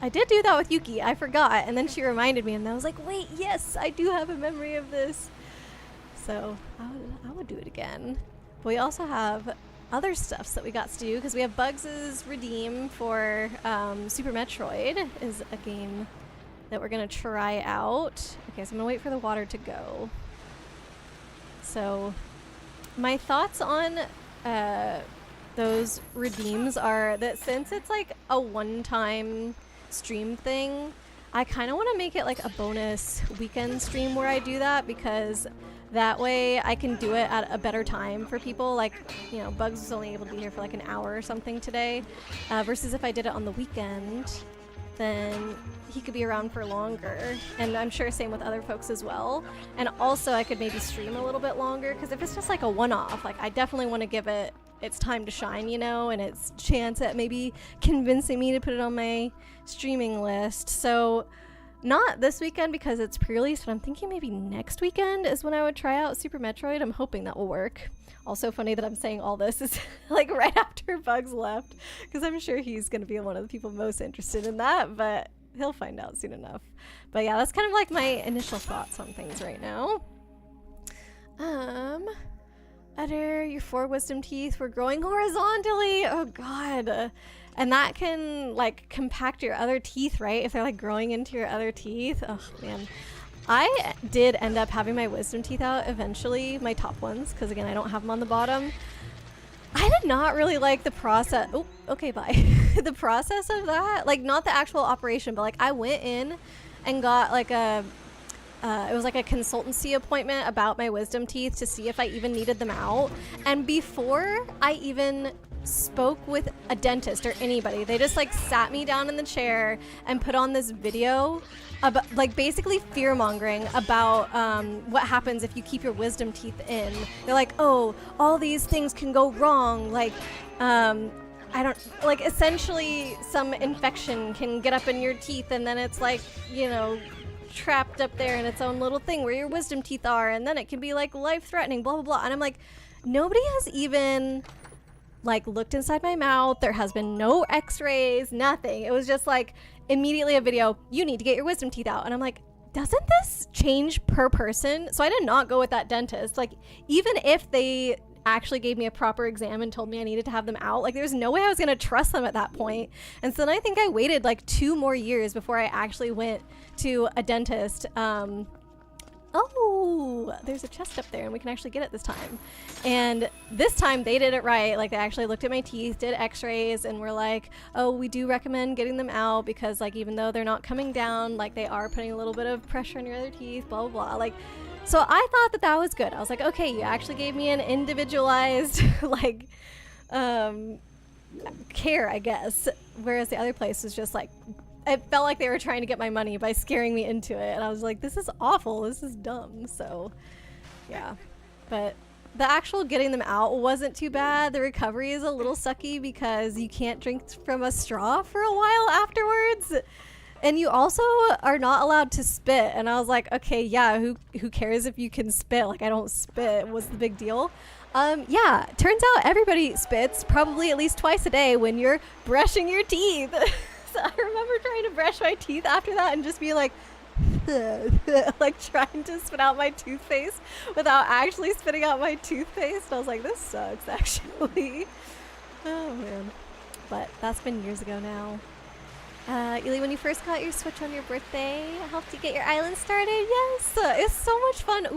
did do that with Yuki. I forgot, and then she reminded me, and I was like, wait, yes, I do have a memory of this. So I would do it again. But we also have other stuffs that we got to do because we have Bugs' Redeem for Super Metroid is a game that we're gonna try out. Okay, so I'm gonna wait for the water to go. So my thoughts on those redeems are that since it's like a one-time stream thing, I kind of want to make it like a bonus weekend stream where I do that, because that way I can do it at a better time for people. Like, you know, Bugs was only able to be here for like an hour or something today, versus if I did it on the weekend, then he could be around for longer. And I'm sure same with other folks as well. And also I could maybe stream a little bit longer, because if it's just like a one-off, like I definitely want to give it its time to shine, you know, and its chance at maybe convincing me to put it on my streaming list. So not this weekend because it's pre-release, but I'm thinking maybe next weekend is when I would try out Super Metroid. I'm hoping that will work. Also funny that I'm saying all this is like right after Bugs left, because I'm sure he's going to be one of the people most interested in that, but he'll find out soon enough. But yeah, that's kind of like my initial thoughts on things right now. Utter, your 4 wisdom teeth were growing horizontally. Oh god. And that can like compact your other teeth, right? If they're like growing into your other teeth. Oh man. I did end up having my wisdom teeth out eventually, my top ones, because again, I don't have them on the bottom. I did not really like the process. Oh, okay, bye. The process of that, like not the actual operation, but like I went in and got like a it was like a consultancy appointment about my wisdom teeth to see if I even needed them out. And before I even spoke with a dentist or anybody, they just like sat me down in the chair and put on this video about like basically fear mongering about what happens if you keep your wisdom teeth in. They're like, oh, all these things can go wrong. Like, I don't, like essentially some infection can get up in your teeth, and then it's like, you know, trapped up there in its own little thing where your wisdom teeth are, and then it can be like life-threatening, blah blah blah. And I'm like, nobody has even like looked inside my mouth. There has been no x-rays, nothing. It was just like immediately a video, you need to get your wisdom teeth out. And I'm like, doesn't this change per person? So I did not go with that dentist. Like, even if they actually gave me a proper exam and told me I needed to have them out, like there's no way I was gonna trust them at that point. And so then I think I waited like 2 more years before I actually went to a dentist. Oh, there's a chest up there and we can actually get it this time. And this time they did it right. Like they actually looked at my teeth, did x-rays, and were like, oh, we do recommend getting them out because like even though they're not coming down, like they are putting a little bit of pressure on your other teeth, blah blah blah. Like, so I thought that that was good. I was like, okay, you actually gave me an individualized like care, I guess. Whereas the other place was just like, it felt like they were trying to get my money by scaring me into it. And I was like, this is awful. This is dumb. So yeah, but the actual getting them out wasn't too bad. The recovery is a little sucky because you can't drink from a straw for a while afterwards. And you also are not allowed to spit. And I was like, okay, yeah, who cares if you can spit? Like, I don't spit. What's the big deal? Yeah, turns out everybody spits probably at least twice a day when you're brushing your teeth. So I remember trying to brush my teeth after that and just be like, like trying to spit out my toothpaste without actually spitting out my toothpaste. I was like, this sucks, actually. Oh, man. But that's been years ago now. Ely, when you first got your Switch on your birthday, helped you get your island started? Yes! It's so much fun,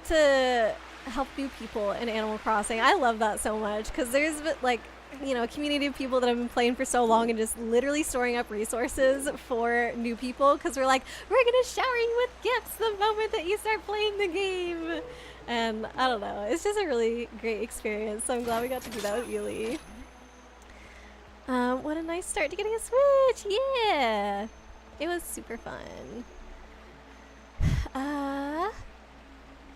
to help new people in Animal Crossing. I love that so much, because there's, like, you know, a community of people that have been playing for so long and just literally storing up resources for new people, because we're like, we're gonna shower you with gifts the moment that you start playing the game. And I don't know, it's just a really great experience, so I'm glad we got to do that with Ely. What a nice start to getting a Switch! Yeah! It was super fun.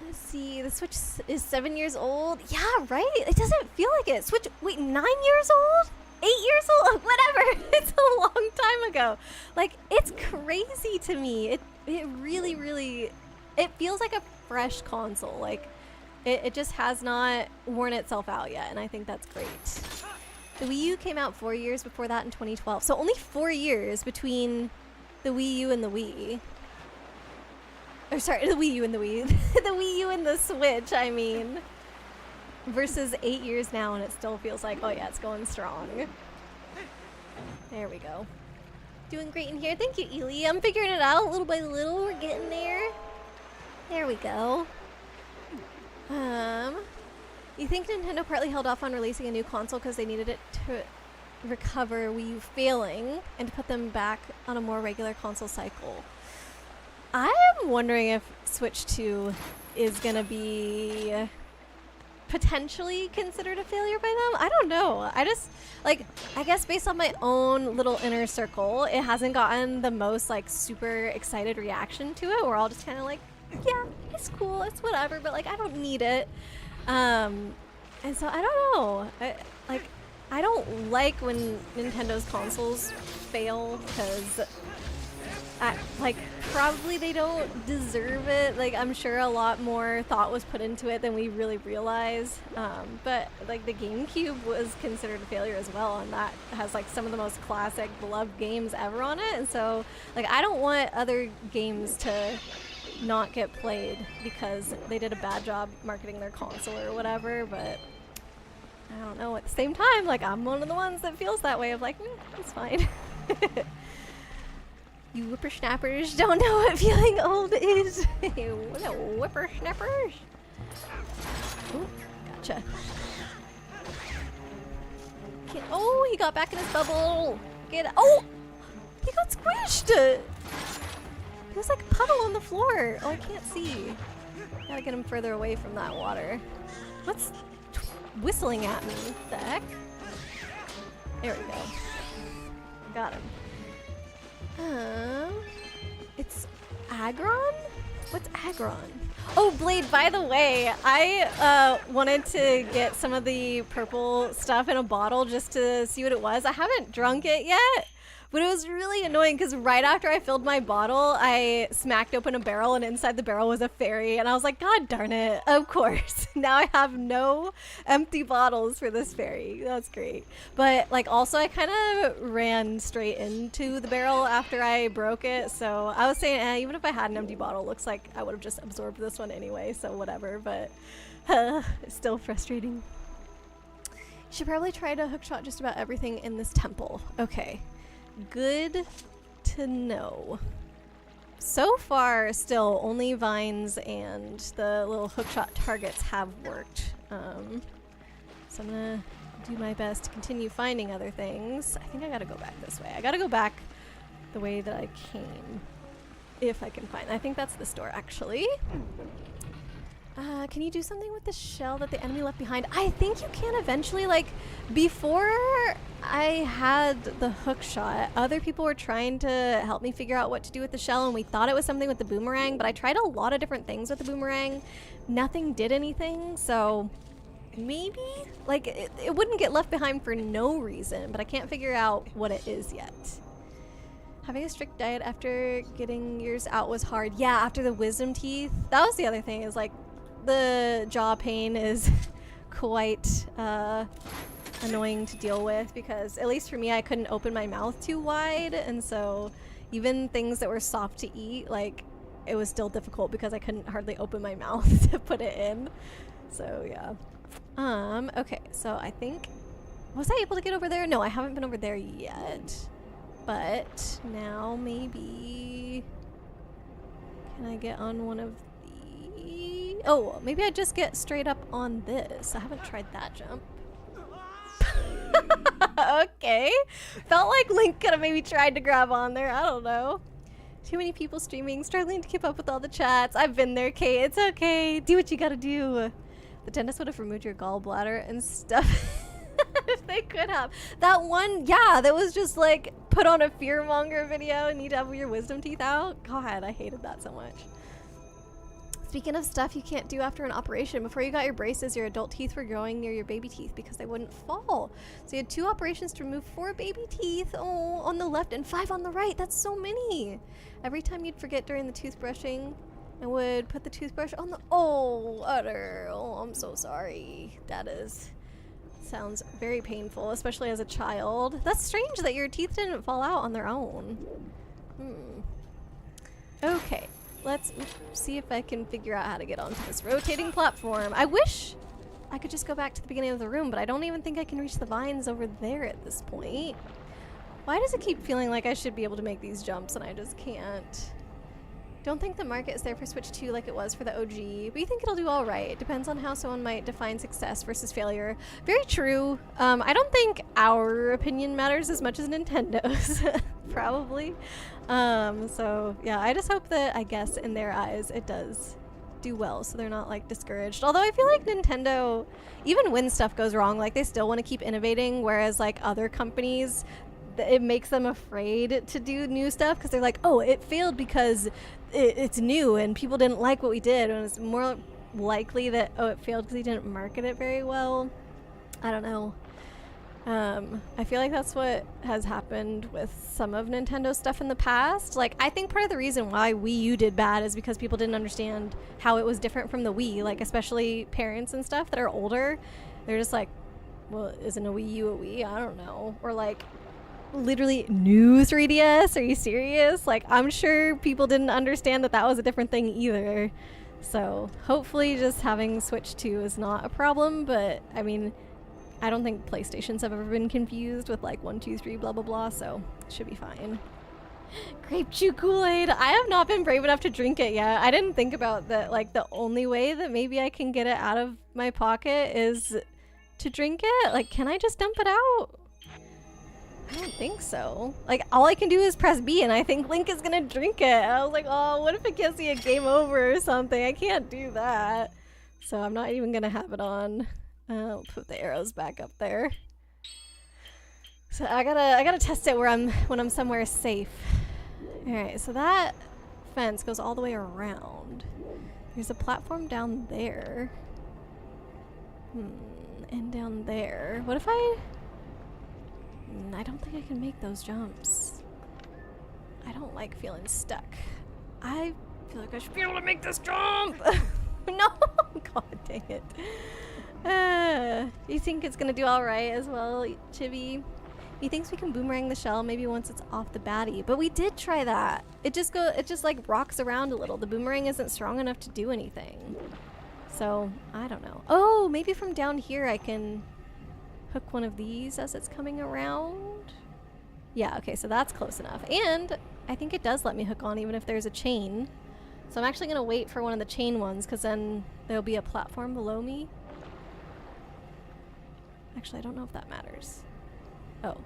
Let's see, the Switch is 7 years old. Yeah, right? It doesn't feel like it. Switch, wait, 9 years old? 8 years old? Whatever. It's a long time ago. Like, it's crazy to me. It really, really, it feels like a fresh console. Like, It just has not worn itself out yet, and I think that's great. The Wii U came out 4 years before that in 2012. So only 4 years between the Wii U and the Wii. Or sorry, the Wii U and the Wii. The Wii U and the Switch, I mean. Versus 8 years now, and it still feels like, oh yeah, it's going strong. There we go. Doing great in here. Thank you, Ely. I'm figuring it out little by little. We're getting there. There we go. You think Nintendo partly held off on releasing a new console because they needed it to recover Wii U failing and to put them back on a more regular console cycle? I am wondering if Switch 2 is going to be potentially considered a failure by them. I don't know. I just, like, I guess based on my own little inner circle, it hasn't gotten the most, like, super excited reaction to it. We're all just kind of like, yeah, it's cool, it's whatever, but, like, I don't need it. And so I don't know. I don't like when Nintendo's consoles fail because, probably they don't deserve it. Like, I'm sure a lot more thought was put into it than we really realize. But, like, the GameCube was considered a failure as well, and that has, like, some of the most classic, beloved games ever on it. And so, like, I don't want other games to not get played because they did a bad job marketing their console or whatever, but I don't know. At the same time, like, I'm one of the ones that feels that way of like, it's fine. You whippersnappers don't know what feeling old is. You whippersnappers. Ooh, gotcha. Oh, he got back in his bubble. Oh, he got squished. There's like a puddle on the floor. Oh, I can't see. Gotta get him further away from that water. What's whistling at me? What the heck? There we go. Got him. It's Agron? What's Agron? Oh, Blade, by the way, I wanted to get some of the purple stuff in a bottle just to see what it was. I haven't drunk it yet, but it was really annoying because right after I filled my bottle, I smacked open a barrel and inside the barrel was a fairy. And I was like, God darn it, of course. Now I have no empty bottles for this fairy. That's great. But like also I kind of ran straight into the barrel after I broke it. So I was saying, even if I had an empty bottle, it looks like I would have just absorbed this one anyway. So whatever, but it's still frustrating. You should probably try to hookshot just about everything in this temple. Okay. Good to know. So far, still, only vines and the little hookshot targets have worked. So I'm gonna do my best to continue finding other things. I think I gotta go back this way. I gotta go back the way that I came. If I can find. I think that's this door, actually. Can you do something with the shell that the enemy left behind? I think you can eventually. Like, before I had the hook shot, other people were trying to help me figure out what to do with the shell, and we thought it was something with the boomerang, but I tried a lot of different things with the boomerang. Nothing did anything, so maybe? Like, it wouldn't get left behind for no reason, but I can't figure out what it is yet. Having a strict diet after getting yours out was hard. Yeah, after the wisdom teeth. That was the other thing, is like, the jaw pain is quite annoying to deal with because, at least for me, I couldn't open my mouth too wide, and so even things that were soft to eat, like, it was still difficult because I couldn't hardly open my mouth to put it in. So yeah. Okay, so I think, was I able to get over there? No, I haven't been over there yet. But now maybe, can I get on one of the, oh, maybe I just get straight up on this. I haven't tried that jump. Okay. Felt like Link could have maybe tried to grab on there. I don't know. Too many people streaming, struggling to keep up with all the chats. I've been there, Kate. It's okay. Do what you gotta do. The dentist would have removed your gallbladder and stuff. If they could have. That one, yeah, that was just like put on a fearmonger video and need to have your wisdom teeth out. God, I hated that so much. Speaking of stuff you can't do after an operation, before you got your braces, your adult teeth were growing near your baby teeth because they wouldn't fall. So you had 2 operations to remove 4 baby teeth, on the left and 5 on the right. That's so many. Every time you'd forget during the toothbrushing, I would put the toothbrush on the— oh, Utter. Oh, I'm so sorry. That sounds very painful, especially as a child. That's strange that your teeth didn't fall out on their own. Okay, let's see if I can figure out how to get onto this rotating platform. I wish I could just go back to the beginning of the room, but I don't even think I can reach the vines over there at this point. Why does it keep feeling like I should be able to make these jumps and I just can't? Don't think the market is there for Switch 2 like it was for the OG, but you think it'll do all right. It depends on how someone might define success versus failure. Very true. I don't think our opinion matters as much as Nintendo's, probably. So yeah, I just hope that, I guess, in their eyes, it does do well, so they're not like discouraged. Although I feel like Nintendo, even when stuff goes wrong, like they still want to keep innovating, whereas like other companies, it makes them afraid to do new stuff because they're like, oh, it failed because it's new and people didn't like what we did, and it's more likely that, oh, it failed because we didn't market it very well. I don't know. I feel like that's what has happened with some of Nintendo's stuff in the past. Like, I think part of the reason why Wii U did bad is because people didn't understand how it was different from the Wii. Like, especially parents and stuff that are older, they're just like, well, isn't a Wii U a Wii? I don't know. Or like, literally new 3DS? Are you serious? Like, I'm sure people didn't understand that that was a different thing either. So hopefully just having Switch 2 is not a problem, but I mean, I don't think PlayStations have ever been confused with like 1, 2, 3, blah, blah, blah, so it should be fine. Grape Chew Kool-Aid. I have not been brave enough to drink it yet. I didn't think about that. Like, the only way that maybe I can get it out of my pocket is to drink it. Like, can I just dump it out? I don't think so. Like, all I can do is press B and I think Link is gonna drink it. And I was like, oh, what if it gives me a game over or something? I can't do that. So I'm not even gonna have it on. I'll put the arrows back up there. So I gotta test it when I'm somewhere safe. Alright, so that fence goes all the way around. There's a platform down there. And down there. What if I don't think I can make those jumps. I don't like feeling stuck. I feel like I should be able to make this jump! No! God dang it. You think it's gonna do alright as well, Chibi? He thinks we can boomerang the shell maybe once it's off the baddie. But we did try that. It just like rocks around a little. The boomerang isn't strong enough to do anything. So, I don't know. Oh, maybe from down here I can hook one of these as it's coming around. Yeah, okay, so that's close enough. And I think it does let me hook on even if there's a chain. So I'm actually gonna wait for one of the chain ones because then there'll be a platform below me. Actually, I don't know if that matters. Oh,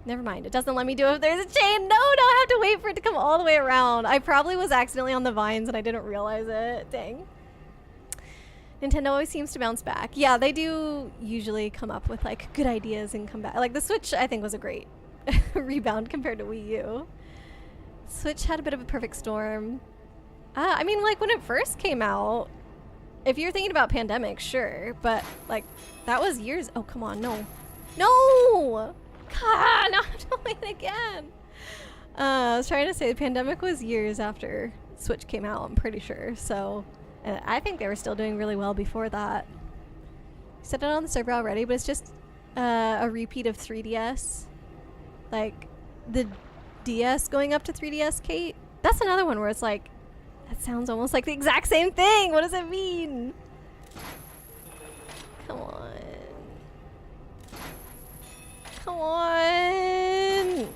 never mind. It doesn't let me do it if there's a chain. No, I have to wait for it to come all the way around. I probably was accidentally on the vines and I didn't realize it. Dang. Nintendo always seems to bounce back. Yeah, they do usually come up with like good ideas and come back. Like the Switch, I think, was a great rebound compared to Wii U. Switch had a bit of a perfect storm. I mean, like when it first came out, if you're thinking about pandemic, sure, but like that was years. Oh, come on, no. God, now I have to wait again. I was trying to say the pandemic was years after Switch came out, I'm pretty sure. So I think they were still doing really well before that. Set it on the server already, but it's just a repeat of 3DS. Like the DS going up to 3DS, Kate. That's another one where it's like, that sounds almost like the exact same thing. What does it mean? Come on. Come on.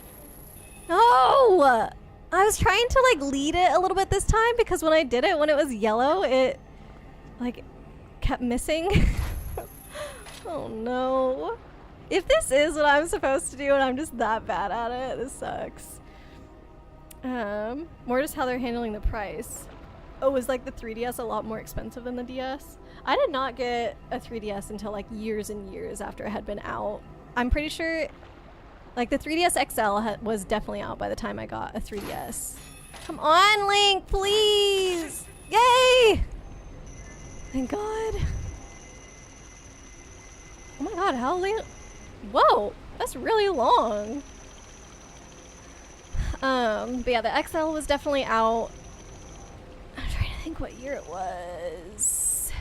No! I was trying to like lead it a little bit this time because when I did it, when it was yellow, it like kept missing. Oh no. If this is what I'm supposed to do and I'm just that bad at it, this sucks. More just how they're handling the price. Oh, is like the 3DS a lot more expensive than the DS? I did not get a 3DS until like years and years after it had been out. I'm pretty sure like the 3DS XL was definitely out by the time I got a 3DS. Come on, Link, please! Yay! Thank God. Oh my God, how late? Whoa, that's really long. But yeah, the XL was definitely out. I'm trying to think what year it was.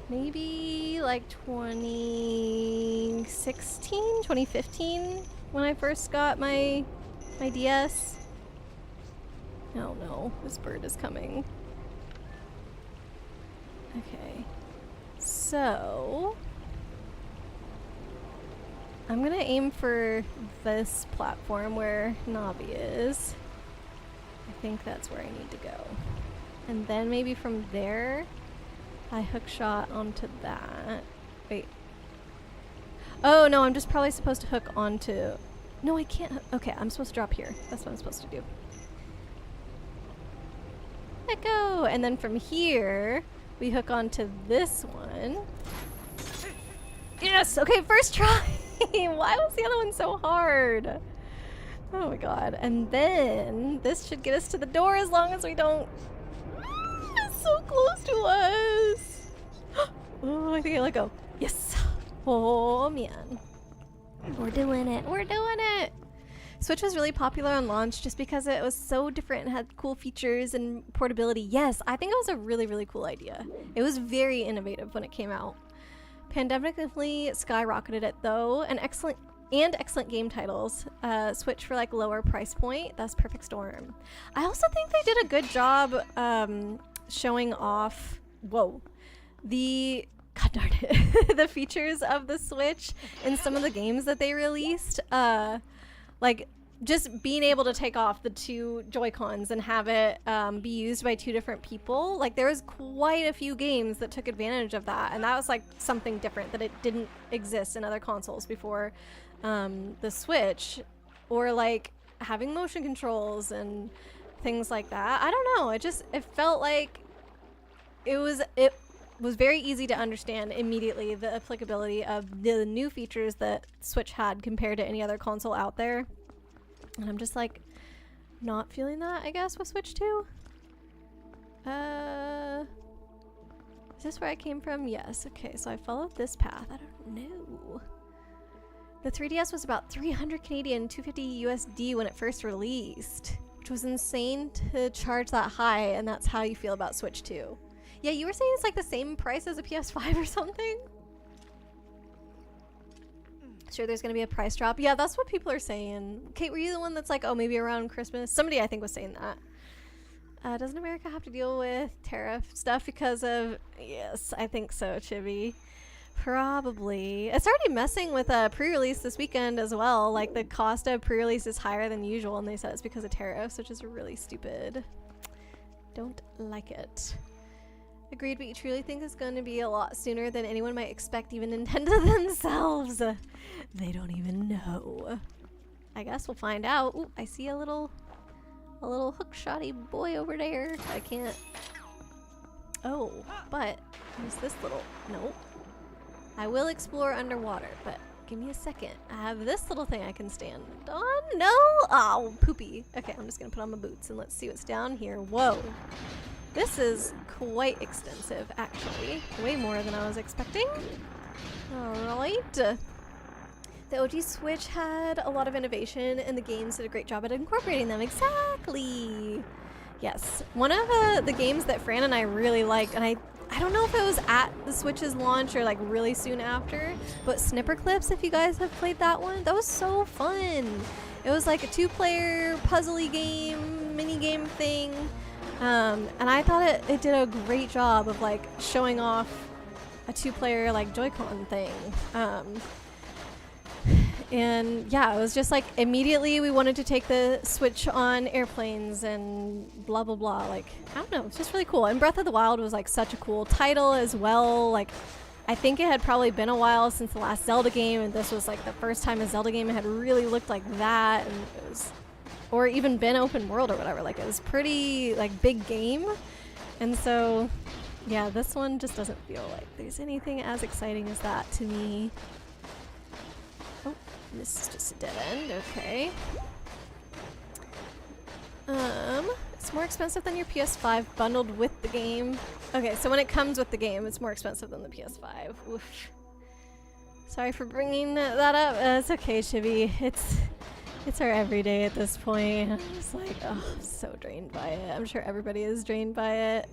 Maybe like 2016, 2015 when I first got my DS. Oh no, this bird is coming. Okay. So I'm gonna aim for this platform where Navi is. I think that's where I need to go. And then maybe from there, I hook shot onto that. Wait. Oh no, I'm just probably supposed to hook onto... No, I can't. Okay, I'm supposed to drop here. That's what I'm supposed to do. Let go! And then from here, we hook onto this one. Yes! Okay, first try! Why was the other one so hard? Oh my god. And then this should get us to the door as long as we don't... It's so close to us! Oh, I think I let go. Yes! Oh man. We're doing it. We're doing it! Switch was really popular on launch just because it was so different and had cool features and portability. Yes, I think it was a really, really cool idea. It was very innovative when it came out. Pandemically skyrocketed it though, and excellent game titles. Switch for like lower price point. That's Perfect Storm. I also think they did a good job showing off. Whoa, God darn it, the features of the Switch in some of the games that they released. Like just being able to take off the two Joy-Cons and have it be used by two different people. Like there was quite a few games that took advantage of that, and that was like something different that it didn't exist in other consoles before the Switch, or like having motion controls and things like that. I don't know, it felt like it was very easy to understand immediately the applicability of the new features that Switch had compared to any other console out there. And I'm just like not feeling that, I guess, with Switch 2. Is this where I came from? Yes. Okay, so I followed this path. I don't know. The 3DS was about 300 Canadian, 250 USD when it first released, which was insane to charge that high, and that's how you feel about Switch 2. Yeah, you were saying it's like the same price as a PS5 or something? Sure, there's gonna be a price drop. Yeah, that's what people are saying. Kate, were you the one that's like, oh, maybe around Christmas? Somebody I think was saying that. Doesn't America have to deal with tariff stuff because of... Yes, I think so, Chibi. Probably. It's already messing with pre-release this weekend as well. Like the cost of pre-release is higher than usual, and they said it's because of tariffs, which is really stupid. Don't like it. Agreed, but you truly think it's going to be a lot sooner than anyone might expect, even Nintendo themselves. They don't even know. I guess we'll find out. Ooh, I see a little hook-shotty boy over there. I can't... Oh, but there's this little... Nope. I will explore underwater, but give me a second. I have this little thing I can stand on. No! Oh, poopy. Okay, I'm just gonna put on my boots and let's see what's down here. Whoa. This is quite extensive, actually. Way more than I was expecting. Alright. The OG Switch had a lot of innovation, and the games did a great job at incorporating them. Exactly! Yes. One of the games that Fran and I really liked, and I don't know if it was at the Switch's launch or like really soon after, but Snipper Clips, if you guys have played that one, that was so fun. It was like a two-player puzzly game, mini-game thing. And I thought it did a great job of like showing off a two-player like Joy-Con thing. And yeah, it was just like immediately we wanted to take the Switch on airplanes and blah blah blah. Like, I don't know, it's just really cool. And Breath of the Wild was like such a cool title as well. Like, I think it had probably been a while since the last Zelda game, and this was like the first time a Zelda game had really looked like that, and it was, or even been open world or whatever. Like, it was pretty like big game. And so yeah, this one just doesn't feel like there's anything as exciting as that to me. Oh, this is just a dead end. Okay. It's more expensive than your PS5 bundled with the game. Okay, so when it comes with the game, it's more expensive than the PS5. Oof. Sorry for bringing that up. It's okay, Chibi. It's our everyday at this point. I'm just like, oh, I'm so drained by it. I'm sure everybody is drained by it.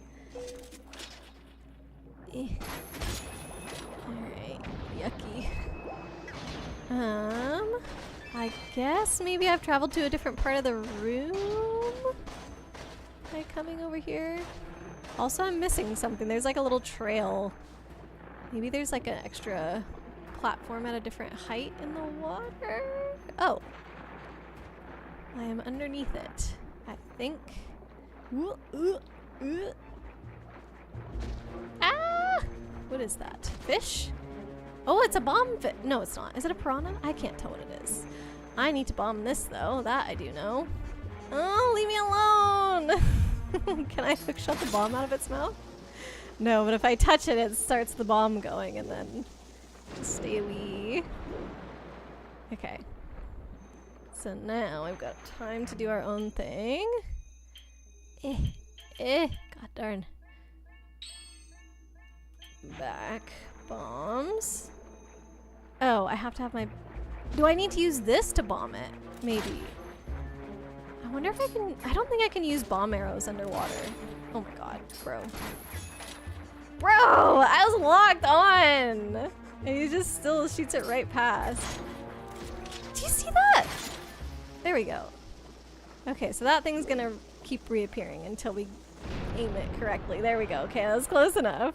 Alright, yucky. I guess maybe I've traveled to a different part of the room by coming over here. Also, I'm missing something. There's like a little trail. Maybe there's like an extra platform at a different height in the water. Oh. I am underneath it, I think. Ah! What is that? Fish? Oh, it's a bomb fish. No, it's not. Is it a piranha? I can't tell what it is. I need to bomb this, though. That I do know. Oh, leave me alone! Can I hookshot the bomb out of its mouth? No, but if I touch it, it starts the bomb going, and then just stay away. Okay. So now I've got time to do our own thing. God darn. Back. Bombs. Oh, I have to have my... Do I need to use this to bomb it? Maybe. I wonder if I can... I don't think I can use bomb arrows underwater. Oh my god, bro. Bro! I was locked on! And he just still shoots it right past. Do you see that? There we go. Okay, so that thing's gonna keep reappearing until we aim it correctly. There we go. Okay, that was close enough.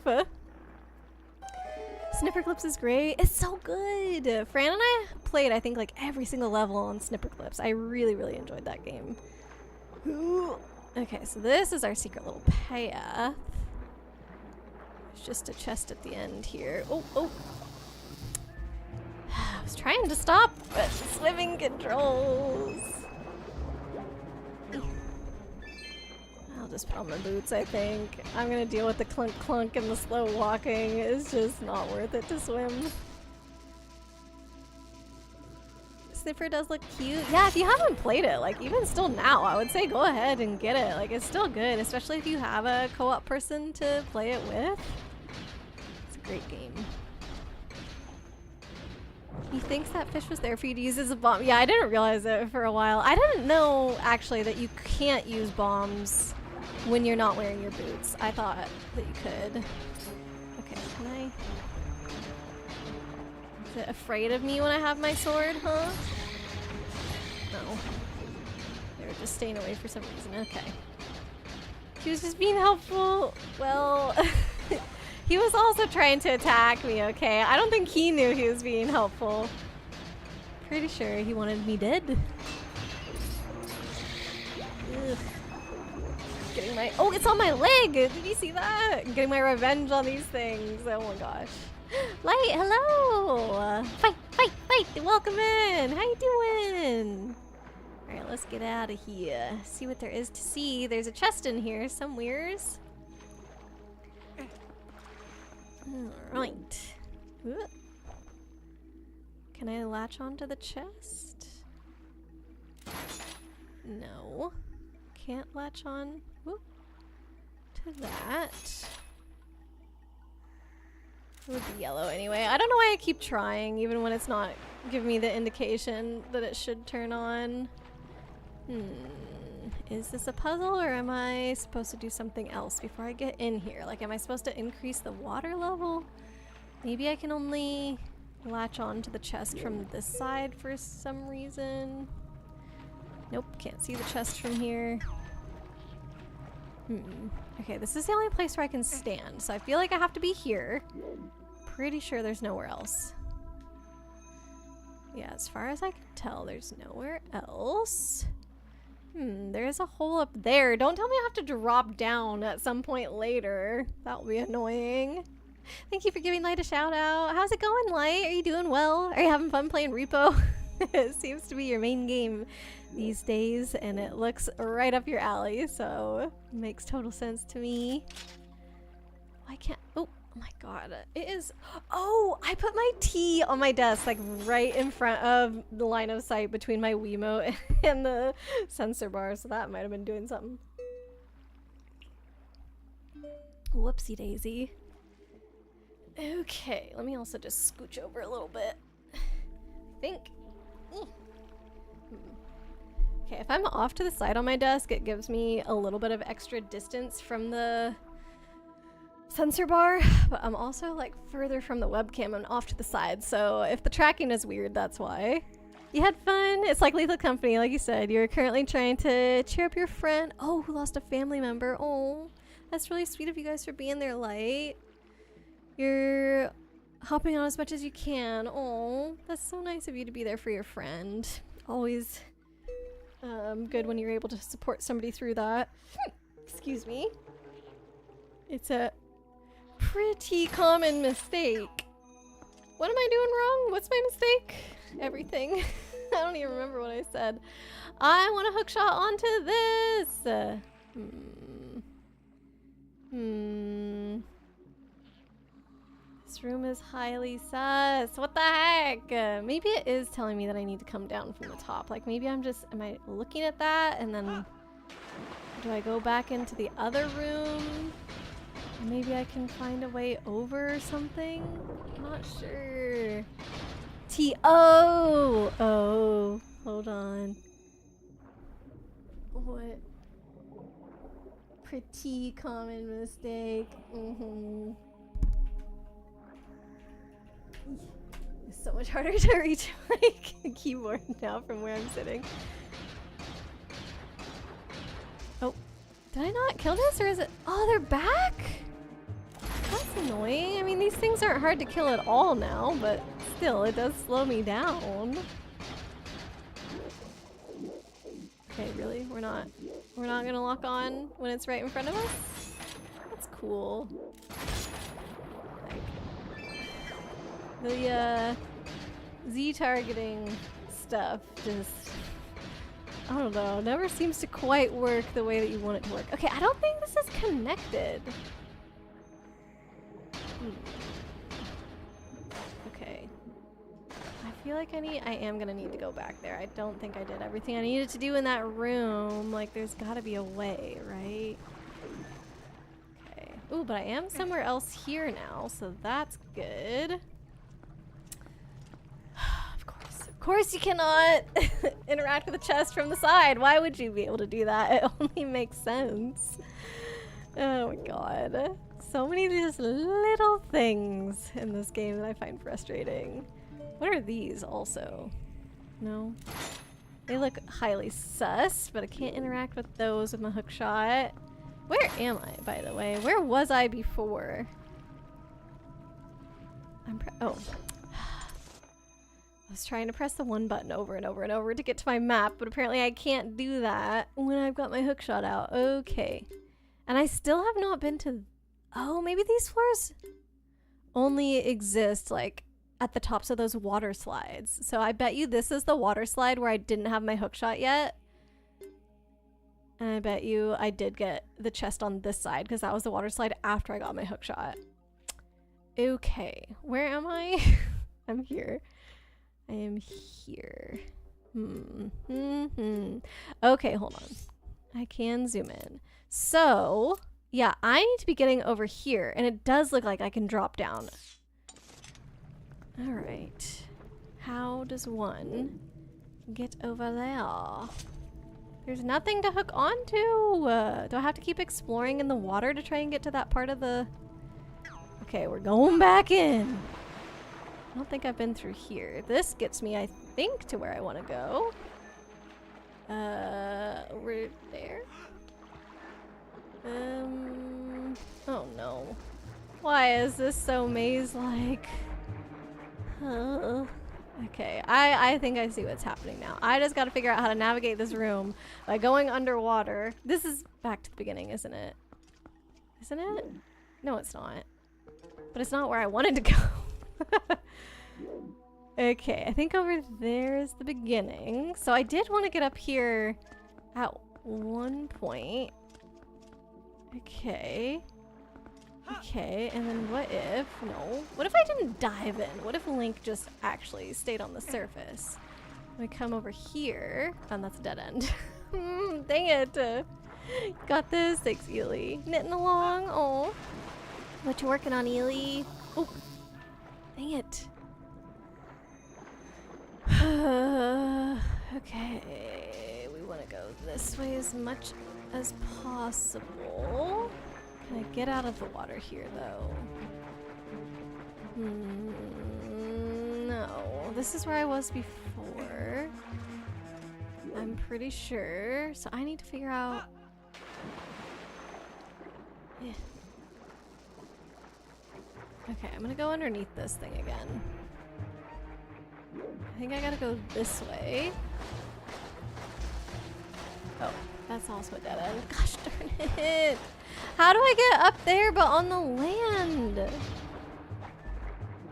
Snipper Clips is great. It's so good. Fran and I played, I think, like every single level on Snipper Clips. I really, really enjoyed that game. Ooh. Okay, so this is our secret little path. There's just a chest at the end here. Oh, oh. I was trying to stop, but swimming controls. I'll just put on my boots, I think. I'm gonna deal with the clunk clunk and the slow walking. It's just not worth it to swim. Snipper does look cute. Yeah, if you haven't played it, like even still now, I would say go ahead and get it. Like it's still good, especially if you have a co-op person to play it with. It's a great game. He thinks that fish was there for you to use as a bomb. Yeah, I didn't realize it for a while. I didn't know, actually, that you can't use bombs when you're not wearing your boots. I thought that you could. Okay, can I... Is it afraid of me when I have my sword, huh? No. They were just staying away for some reason. Okay. He was just being helpful. Well... He was also trying to attack me, okay? I don't think he knew he was being helpful. Pretty sure he wanted me dead. Ugh. Getting my... Oh, it's on my leg! Did you see that? I'm getting my revenge on these things. Oh my gosh. Light, hello! Fight, fight, fight! Welcome in! How you doing? Alright, let's get out of here. See what there is to see. There's a chest in here somewheres. Alright. Can I latch onto the chest? No. Can't latch on to that. It would be yellow anyway. I don't know why I keep trying, even when it's not giving me the indication that it should turn on. Is this a puzzle, or am I supposed to do something else before I get in here? Like, am I supposed to increase the water level? Maybe I can only latch on to the chest from this side for some reason. Nope, can't see the chest from here. Okay, this is the only place where I can stand, so I feel like I have to be here. Pretty sure there's nowhere else. Yeah, as far as I can tell, there's nowhere else. There is a hole up there. Don't tell me I have to drop down at some point later. That will be annoying. Thank you for giving Light a shout out. How's it going, Light? Are you doing well? Are you having fun playing Repo? It seems to be your main game these days, and it looks right up your alley, so it makes total sense to me. Why can't... Oh my god. It is... Oh! I put my T on my desk, like right in front of the line of sight between my Wiimote and the sensor bar, so that might have been doing something. Whoopsie daisy. Okay, let me also just scooch over a little bit. I think... Okay, if I'm off to the side on my desk, it gives me a little bit of extra distance from the sensor bar, but I'm also like further from the webcam and off to the side, so if the tracking is weird, that's why. You had fun? It's like Lethal Company, like you said. You're currently trying to cheer up your friend. Oh, who lost a family member. Oh, that's really sweet of you guys for being there, Light. You're hopping on as much as you can. Oh, that's so nice of you to be there for your friend. Always good when you're able to support somebody through that. Excuse me. It's a pretty common mistake. What am I doing wrong? What's my mistake? Everything. I don't even remember what I said. I want a hookshot onto this. This room is highly sus. What the heck? Maybe it is telling me that I need to come down from the top. Like maybe am I looking at that and then do I go back into the other room? Maybe I can find a way over or something? I'm not sure. Oh, hold on. What? Pretty common mistake. It's so much harder to reach my keyboard now from where I'm sitting. Oh, did I not kill this or is it? Oh, they're back? That's annoying. I mean, these things aren't hard to kill at all now, but still, it does slow me down. Okay, really? We're not gonna lock on when it's right in front of us? That's cool. Like, the Z targeting stuff just, I don't know, never seems to quite work the way that you want it to work. Okay, I don't think this is connected. Okay. I feel like I am gonna need to go back there. I don't think I did everything I needed to do in that room. Like, there's gotta be a way, right? Okay. Ooh, but I am somewhere else here now, so that's good. Of course you cannot interact with the chest from the side. Why would you be able to do that? It only makes sense. Oh my god. So many of these little things in this game that I find frustrating. What are these also? No? They look highly sus, but I can't interact with those with my hook shot. Where am I, by the way? Where was I before? Oh. I was trying to press the one button over and over and over to get to my map, but apparently I can't do that when I've got my hook shot out. Okay. And I still have not been to... Oh, maybe these floors only exist, like, at the tops of those water slides. So I bet you this is the water slide where I didn't have my hook shot yet. And I bet you I did get the chest on this side, because that was the water slide after I got my hook shot. Okay. Where am I? I'm here. I am here. Okay, hold on. I can zoom in. So, yeah, I need to be getting over here, and it does look like I can drop down. All right. How does one get over there? There's nothing to hook onto. Do I have to keep exploring in the water to try and get to that part of the... Okay, we're going back in. I don't think I've been through here. This gets me, I think, to where I want to go. Over there? Oh no. Why is this so maze-like? Okay, I think I see what's happening now. I just gotta figure out how to navigate this room by going underwater. This is back to the beginning, isn't it? Isn't it? No, it's not. But it's not where I wanted to go. Okay, I think over there is the beginning. So I did want to get up here at one point. Okay. Okay, and then what if... No. What if I didn't dive in? What if Link just actually stayed on the surface? We come over here, and that's a dead end. Dang it. Got this. Thanks, Ely. Knitting along. Oh. What you working on, Ely? Oh. Dang it. Okay. We want to go this way as much as possible. Can I get out of the water here, though? No. This is where I was before. I'm pretty sure. So I need to figure out... Yeah. Okay, I'm gonna go underneath this thing again. I think I gotta go this way. Oh, that's also a dead end. Gosh darn it! How do I get up there but on the land?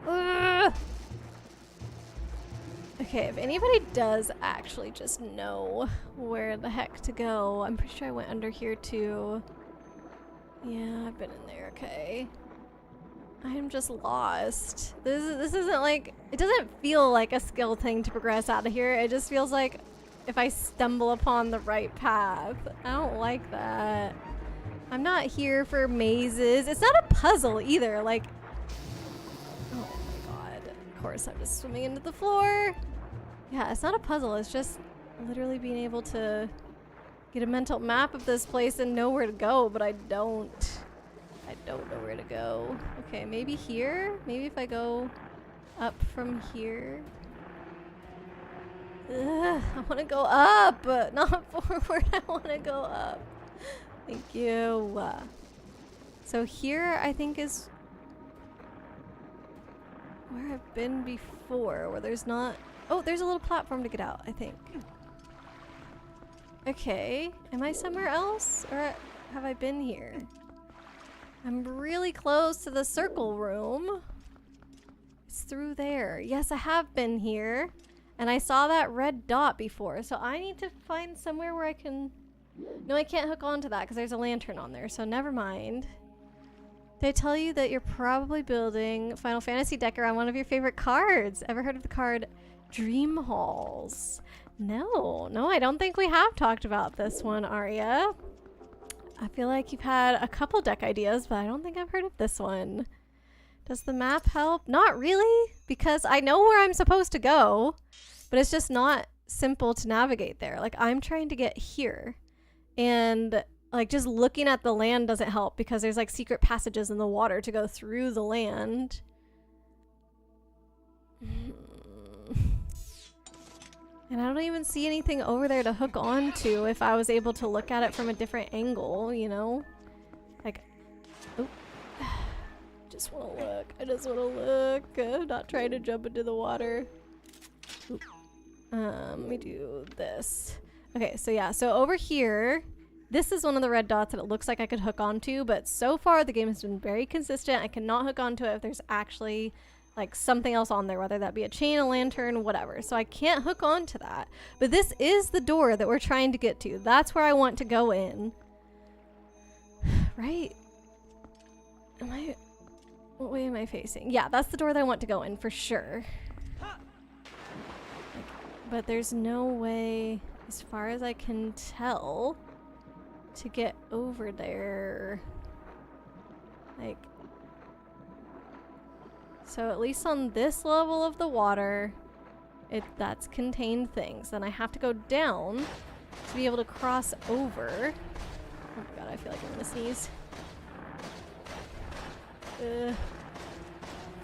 Ugh. Okay, if anybody does actually just know where the heck to go, I'm pretty sure I went under here too. Yeah, I've been in there, okay. I am just lost. This isn't like, it doesn't feel like a skill thing to progress out of here. It just feels like if I stumble upon the right path. I don't like that. I'm not here for mazes. It's not a puzzle either. Like, oh my god. Of course, I'm just swimming into the floor. Yeah, it's not a puzzle. It's just literally being able to get a mental map of this place and know where to go, but I don't know where to go. Okay, maybe here? Maybe if I go up from here. Ugh, I want to go up, but not forward. I want to go up. Thank you. So here, I think, is where I've been before, where there's not... Oh, there's a little platform to get out, I think. Okay, am I somewhere else? Or have I been here? I'm really close to the circle room. It's through there. Yes, I have been here. And I saw that red dot before, so I need to find somewhere where I can... No, I can't hook onto that because there's a lantern on there, so never mind. Did I tell you that you're probably building Final Fantasy deck around one of your favorite cards? Ever heard of the card Dream Halls? No, I don't think we have talked about this one, Arya. I feel like you've had a couple deck ideas, but I don't think I've heard of this one. Does the map help? Not really, because I know where I'm supposed to go, but it's just not simple to navigate there. Like, I'm trying to get here, and like just looking at the land doesn't help because there's like secret passages in the water to go through the land. And I don't even see anything over there to hook onto if I was able to look at it from a different angle, you know? Like, oh. Just want to look. I just want to look. I'm not trying to jump into the water. Oop. Let me do this. Okay, so yeah, so over here, this is one of the red dots that it looks like I could hook onto, but so far the game has been very consistent. I cannot hook onto it if there's actually like something else on there, whether that be a chain, a lantern, whatever. So I can't hook onto that. But this is the door that we're trying to get to. That's where I want to go in. Right? Am I... What way am I facing? Yeah, that's the door that I want to go in for sure. But there's no way, as far as I can tell, to get over there. Like... So at least on this level of the water, that's contained things. Then I have to go down to be able to cross over. Oh my god, I feel like I'm gonna sneeze.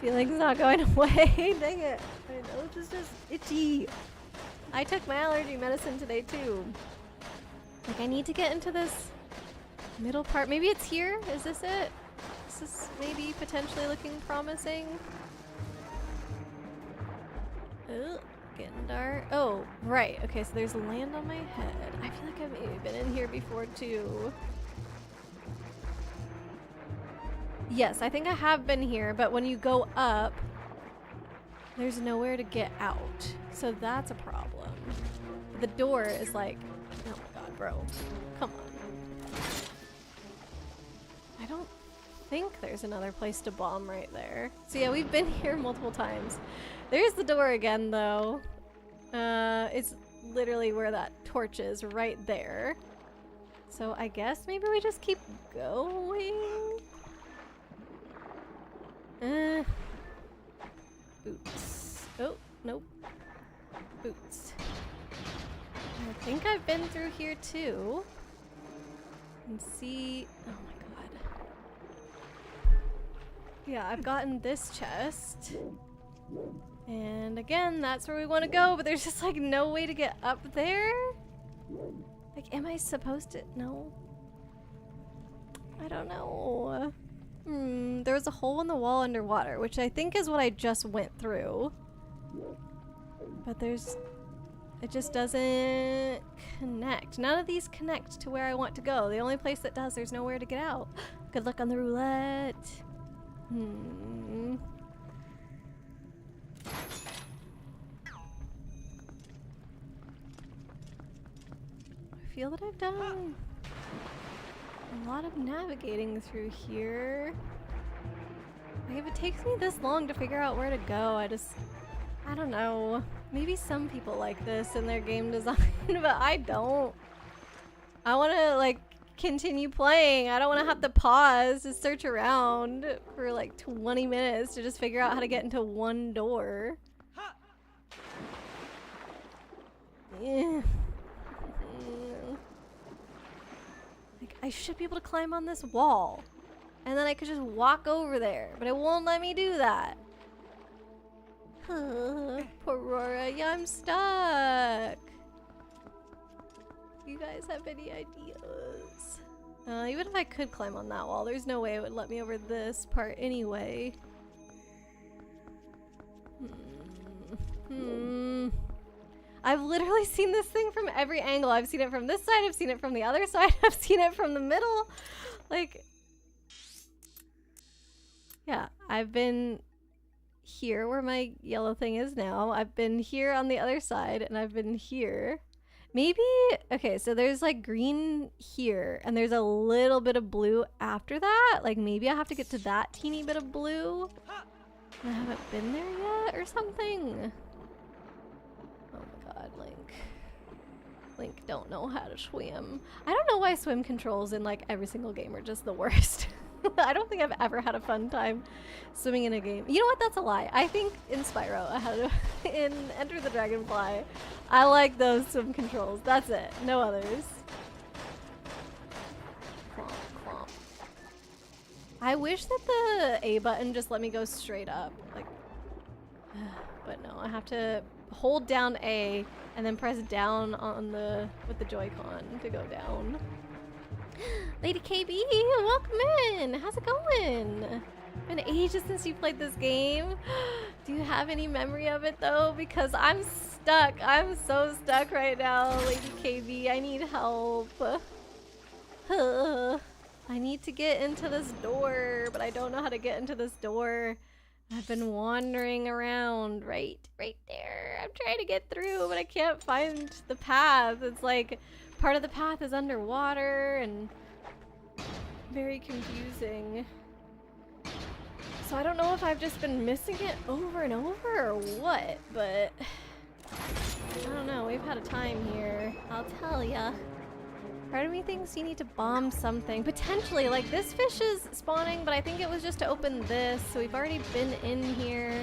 Feeling's not going away. Dang it. My nose is just itchy. I took my allergy medicine today too. Like, I need to get into this middle part. Maybe it's here? Is this it? This is maybe potentially looking promising. Oh, getting dark. Oh, right. Okay, so there's land on my head. I feel like I've maybe been in here before too. Yes, I think I have been here, but when you go up, there's nowhere to get out. So that's a problem. The door is like, oh my god, bro. Come on. I don't think there's another place to bomb right there. So yeah, we've been here multiple times. There's the door again, though. It's literally where that torch is, right there. So I guess maybe we just keep going. Boots. Oh, nope. Boots. I think I've been through here too. And see, oh my god. Yeah, I've gotten this chest. And again, that's where we want to go, but there's just like no way to get up there. Like, am I supposed to? No. I don't know. There was a hole in the wall underwater, which I think is what I just went through. But there's... it just doesn't connect. None of these connect to where I want to go. The only place that does, there's nowhere to get out. Good luck on the roulette. I feel that I've done a lot of navigating through here. Like, if it takes me this long to figure out where to go, I don't know. Maybe some people like this in their game design, but I don't. I want to, like, continue playing. I don't want to have to pause to search around for like 20 minutes to just figure out how to get into one door. Yeah. Like, I should be able to climb on this wall. And then I could just walk over there, but it won't let me do that. Poor Aurora, yeah, I'm stuck. You guys have any ideas? Even if I could climb on that wall, there's no way it would let me over this part anyway. I've literally seen this thing from every angle. I've seen it from this side, I've seen it from the other side, I've seen it from the middle. Like, yeah, I've been here where my yellow thing is now. I've been here on the other side, and I've been here. Maybe, okay, so there's like green here, and there's a little bit of blue after that. Like, maybe I have to get to that teeny bit of blue. And I haven't been there yet or something. Oh my god, Link. Link don't know how to swim. I don't know why swim controls in like every single game are just the worst. I don't think I've ever had a fun time swimming in a game. You know what? That's a lie. I think in Spyro, in Enter the Dragonfly, I like those swim controls. That's it. No others. Clomp, clomp. I wish that the A button just let me go straight up. Like, but no, I have to hold down A and then press down on with the Joy-Con to go down. Lady KB, welcome in. How's it going? Been ages since you played this game. Do you have any memory of it though? Because I'm stuck. I'm so stuck right now, Lady KB. I need help. I need to get into this door, but I don't know how to get into this door. I've been wandering around right there. I'm trying to get through, but I can't find the path. It's like part of the path is underwater and very confusing. So I don't know if I've just been missing it over and over or what, but I don't know. We've had a time here, I'll tell ya. Part of me thinks you need to bomb something. Potentially, like this fish is spawning, but I think it was just to open this, so we've already been in here.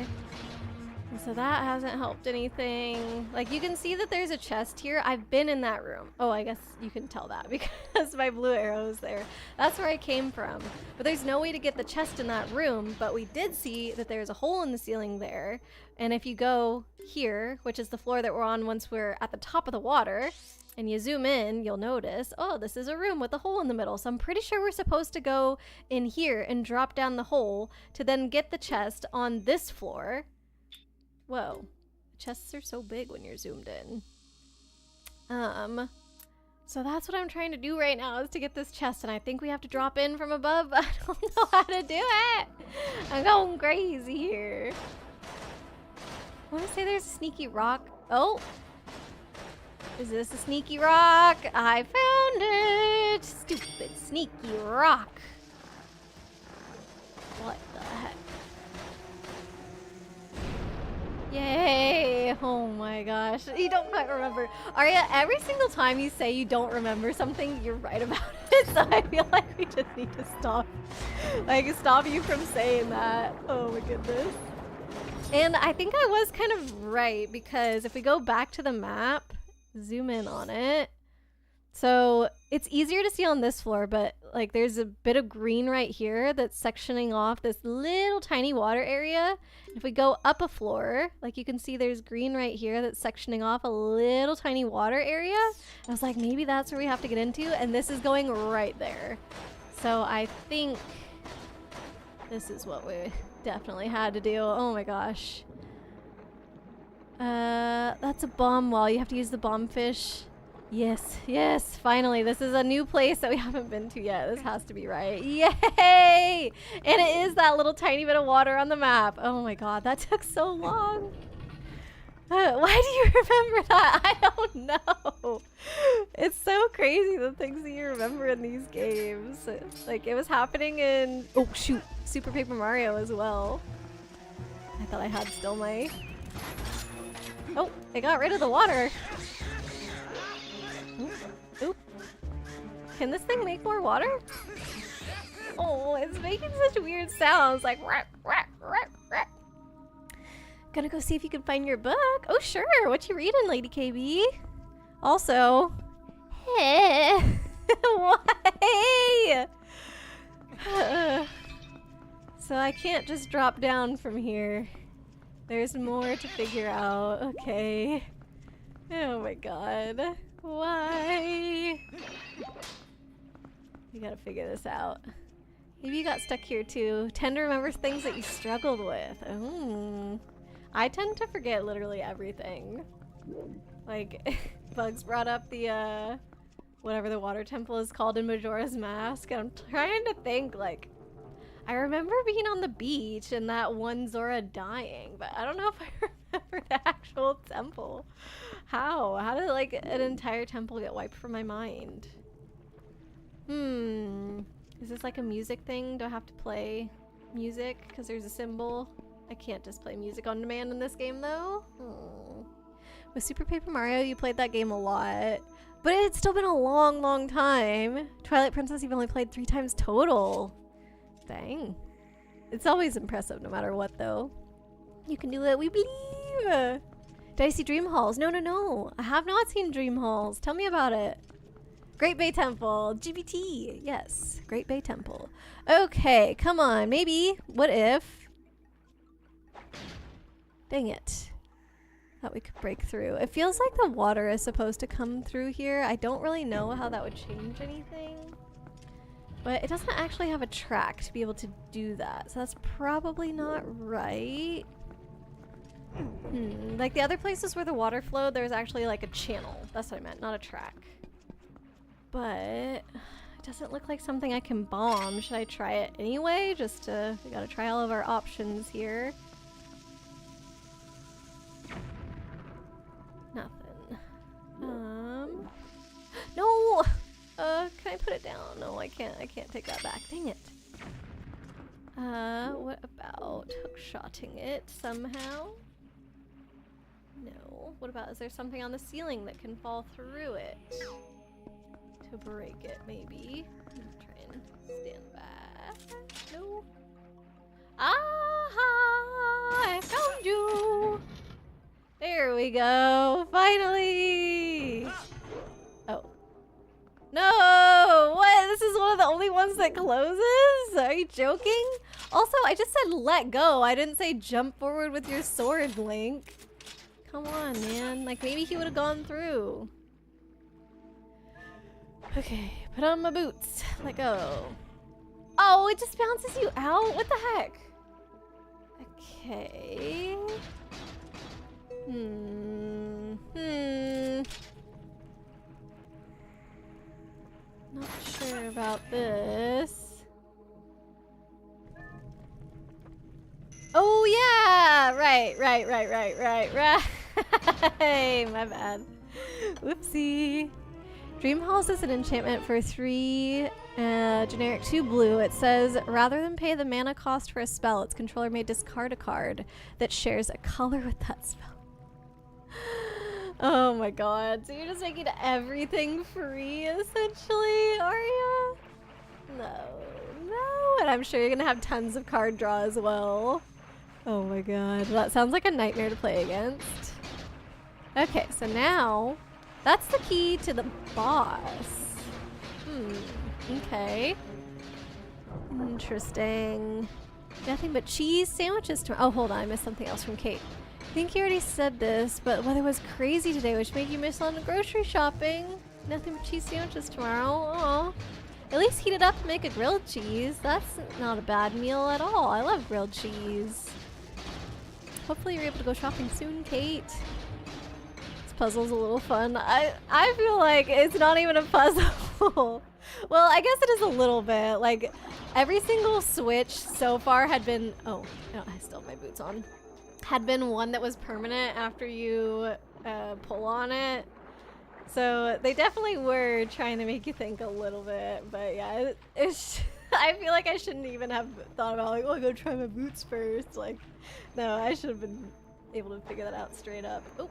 And so that hasn't helped anything. Like, you can see that there's a chest here. I've been in that room. Oh, I guess you can tell that because my blue arrow is there. That's where I came from. But there's no way to get the chest in that room, but we did see that there's a hole in the ceiling there. And if you go here, which is the floor that we're on once we're at the top of the water, and you zoom in, you'll notice, oh, this is a room with a hole in the middle. So I'm pretty sure we're supposed to go in here and drop down the hole to then get the chest on this floor. Whoa, chests are so big when you're zoomed in. So that's what I'm trying to do right now, is to get this chest, and I think we have to drop in from above. I don't know how to do it. I'm going crazy here. I want to say there's a sneaky rock. Oh, is this a sneaky rock? I found it. Stupid sneaky rock. What the heck? Yay! Oh my gosh. You don't quite remember. Arya, every single time you say you don't remember something, you're right about it. So I feel like we just need to stop. Like, stop you from saying that. Oh my goodness. And I think I was kind of right, because if we go back to the map zoom in on it. So it's easier to see on this floor, but like there's a bit of green right here that's sectioning off this little tiny water area. If we go up a floor, like you can see there's green right here that's sectioning off a little tiny water area. I was like, maybe that's where we have to get into, and this is going right there. So I think this is what we definitely had to do. Oh my gosh. That's a bomb wall. You have to use the bomb fish. Yes, yes, finally. This is a new place that we haven't been to yet. This has to be right. Yay! And it is that little tiny bit of water on the map. Oh my god, that took so long. Why do you remember that? I don't know. It's so crazy the things that you remember in these games. Like, it was happening in, oh shoot, Super Paper Mario as well. I thought I had still my... Oh, it got rid of the water. Oop, oop. Can this thing make more water? Oh, it's making such weird sounds, like rap, rap, rap, rap. Gonna go see if you can find your book. Oh, sure. What you reading, Lady KB? Also, hey, why? So I can't just drop down from here. There's more to figure out. Okay. Oh my god. Why? You gotta figure this out. Maybe you got stuck here too. Tend to remember things that you struggled with. Oh. I tend to forget literally everything. Like, Bugs brought up the, whatever the water temple is called in Majora's Mask, and I'm trying to think, like, I remember being on the beach and that one Zora dying, but I don't know if I remember the actual temple. How? How did, like, an entire temple get wiped from my mind? Is this like a music thing? Do I have to play music because there's a symbol? I can't just play music on demand in this game, though. With Super Paper Mario, you played that game a lot. But it's still been a long, long time. Twilight Princess, you've only played 3 times total. Dang. It's always impressive, no matter what, though. You can do it, we believe! Did I see Dream Halls? No, no, no. I have not seen Dream Halls. Tell me about it. Great Bay Temple. GBT. Yes. Great Bay Temple. Okay, come on. Maybe. What if... Dang it. Thought we could break through. It feels like the water is supposed to come through here. I don't really know how that would change anything. But it doesn't actually have a track to be able to do that. So that's probably not right. Like the other places where the water flowed, there's actually like a channel. That's what I meant, not a track. But it doesn't look like something I can bomb. Should I try it anyway? Just to, we gotta try all of our options here. Nothing. No! Can I put it down? No, I can't take that back. Dang it. What about hookshotting it somehow? No. What about, is there something on the ceiling that can fall through it? To break it, maybe. I'm gonna try and stand back. No. Aha! I found you! There we go! Finally! Oh. No! What? This is one of the only ones that closes? Are you joking? Also, I just said let go. I didn't say jump forward with your sword, Link. Come on, man. Like, maybe he would have gone through. Okay, put on my boots. Let go. Oh, it just bounces you out? What the heck? Okay. Not sure about this. Oh yeah! Right. My bad. Whoopsie. Dream Halls is an enchantment for 3 generic 2 blue. It says, rather than pay the mana cost for a spell, its controller may discard a card that shares a color with that spell. Oh my god. So you're just making everything free, essentially, are you? No. And I'm sure you're gonna have tons of card draw as well. Oh my god. That sounds like a nightmare to play against. Okay, so now That's the key to the boss. Okay. Interesting. Nothing but cheese sandwiches to— oh, hold on, I missed something else from Kate. I think you already said this, but weather was crazy today, which made you miss on the grocery shopping. Nothing but cheese sandwiches tomorrow. Aw. At least heat it up and make a grilled cheese. That's not a bad meal at all. I love grilled cheese. Hopefully you're able to go shopping soon, Kate. This puzzle's a little fun. I feel like it's not even a puzzle. Well, I guess it is a little bit. Like, every single switch so far had been— oh, no, I still have my boots on. Had been one that was permanent after you pull on it. So they definitely were trying to make you think a little bit, but yeah, it's I feel like I shouldn't even have thought about like, oh, I gotta try my boots first. Like, no, I should have been able to figure that out straight up. Oh,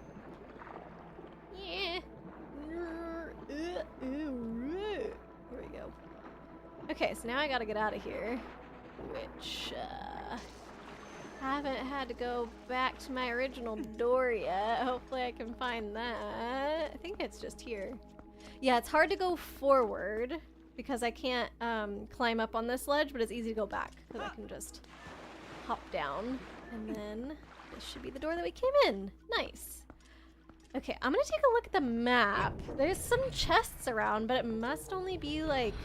yeah. Here we go. Okay, so now I gotta get out of here, which haven't had to go back to my original door yet. Hopefully I can find that. I think it's just here. Yeah, it's hard to go forward because I can't climb up on this ledge, but it's easy to go back because I can just hop down. And then this should be the door that we came in. Nice. Okay, I'm gonna take a look at the map. There's some chests around, but it must only be like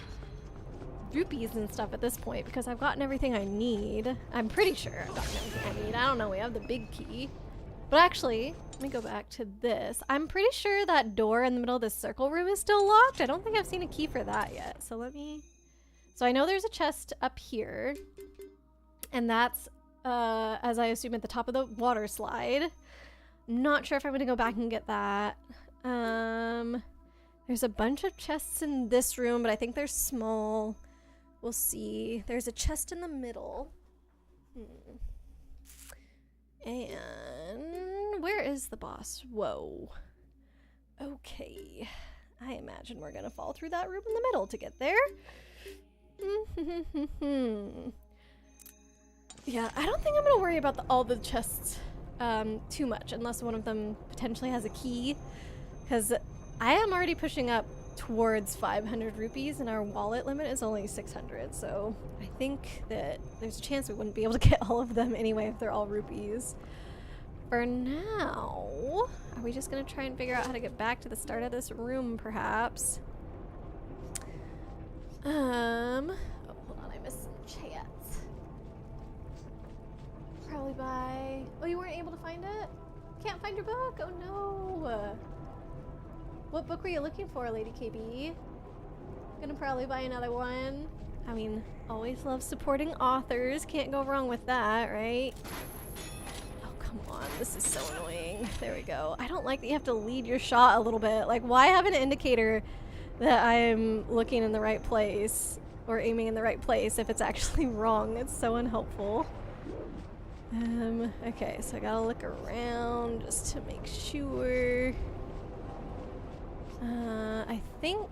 rupees and stuff at this point because I've gotten everything I need. I'm pretty sure I've gotten everything I need. I don't know, we have the big key. But actually, let me go back to this. I'm pretty sure that door in the middle of this circle room is still locked. I don't think I've seen a key for that yet. So let me— so I know there's a chest up here. And that's, as I assume, at the top of the water slide. Not sure if I'm gonna go back and get that. There's a bunch of chests in this room, but I think they're small. We'll see. There's a chest in the middle. And where is the boss? Whoa. Okay. I imagine we're gonna fall through that room in the middle to get there. Yeah, I don't think I'm gonna worry about all the chests too much, unless one of them potentially has a key. Because I am already pushing up towards 500 rupees and our wallet limit is only 600, so I think that there's a chance we wouldn't be able to get all of them anyway if they're all rupees. For now, are we just gonna try and figure out how to get back to the start of this room, perhaps? Oh, hold on, I missed some chats. Probably by— oh, you weren't able to find it? Can't find your book? Oh no! What book were you looking for, Lady KB? Gonna probably buy another one. I mean, always love supporting authors. Can't go wrong with that, right? Oh, come on. This is so annoying. There we go. I don't like that you have to lead your shot a little bit. Like, why have an indicator that I'm looking in the right place or aiming in the right place if it's actually wrong? It's so unhelpful. Okay, so I gotta look around just to make sure. I think—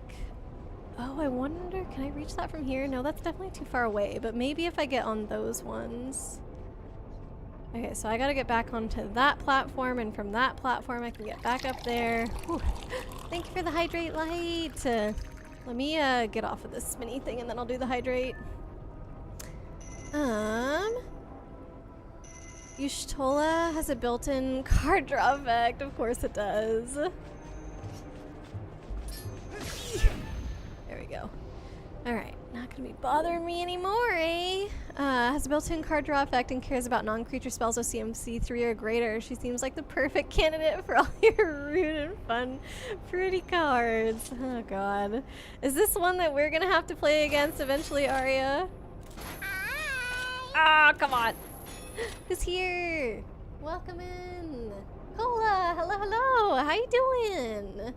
oh, I wonder, can I reach that from here? No, that's definitely too far away, but maybe if I get on those ones. Okay, so I gotta get back onto that platform, and from that platform I can get back up there. Whew. Thank you for the hydrate light. Let me get off of this spinny thing and then I'll do the hydrate. Yushtola has a built-in card draw effect. Of course it does. There we go. Alright, not gonna be bothering me anymore, eh? Has a built-in card draw effect and cares about non-creature spells with CMC 3 or greater. She seems like the perfect candidate for all your rude and fun, pretty cards. Oh god. Is this one that we're gonna have to play against eventually, Arya? Ah, come on! Who's here? Welcome in! Cola! Hello, hello! How you doing?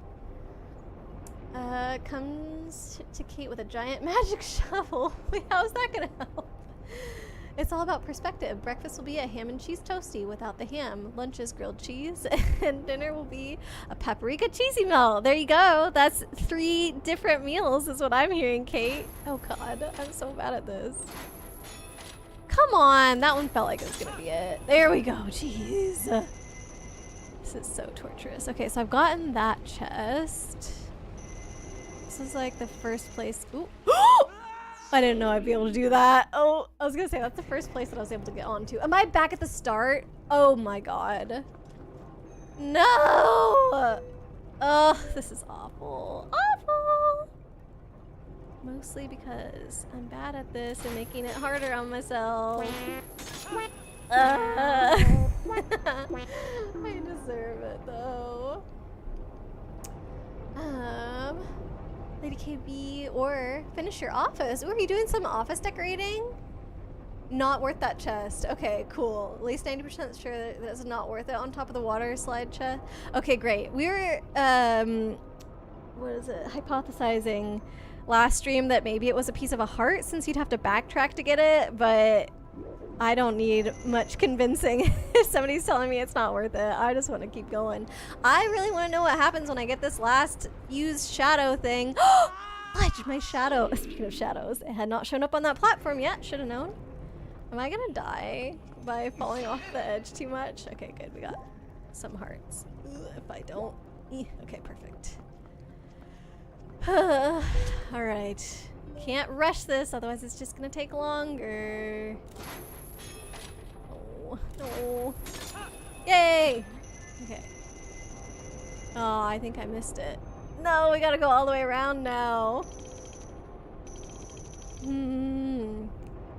Comes to Kate with a giant magic shovel. Wait, how's that gonna help? It's all about perspective. Breakfast will be a ham and cheese toasty without the ham. Lunch is grilled cheese. And dinner will be a paprika cheesy melt. There you go. That's 3 different meals is what I'm hearing, Kate. Oh god, I'm so bad at this. Come on, that one felt like it was gonna be it. There we go, jeez. This This is so torturous. Okay, so I've gotten that chest. This is like the first place. Ooh. I didn't know I'd be able to do that. Oh, I was gonna say that's the first place that I was able to get onto. Am I back at the start? Oh my god. No! Ugh, this is awful. Awful! Mostly because I'm bad at this and making it harder on myself. I deserve it though. Lady KB, or finish your office. Ooh, are you doing some office decorating? Not worth that chest. Okay, cool. At least 90% sure that it's not worth it on top of the water slide chest. Okay, great. We were, what is it? Hypothesizing last stream that maybe it was a piece of a heart since you'd have to backtrack to get it, but I don't need much convincing if somebody's telling me it's not worth it. I just want to keep going. I really want to know what happens when I get this last used shadow thing. Fudge, my shadow. Speaking of shadows, it had not shown up on that platform yet. Should have known. Am I gonna die by falling off the edge too much? Okay, good. We got some hearts. Ugh, if I don't. Okay, perfect. Alright. Can't rush this, otherwise it's just gonna take longer. No. Yay! Okay. Oh, I think I missed it. No, we gotta go all the way around now.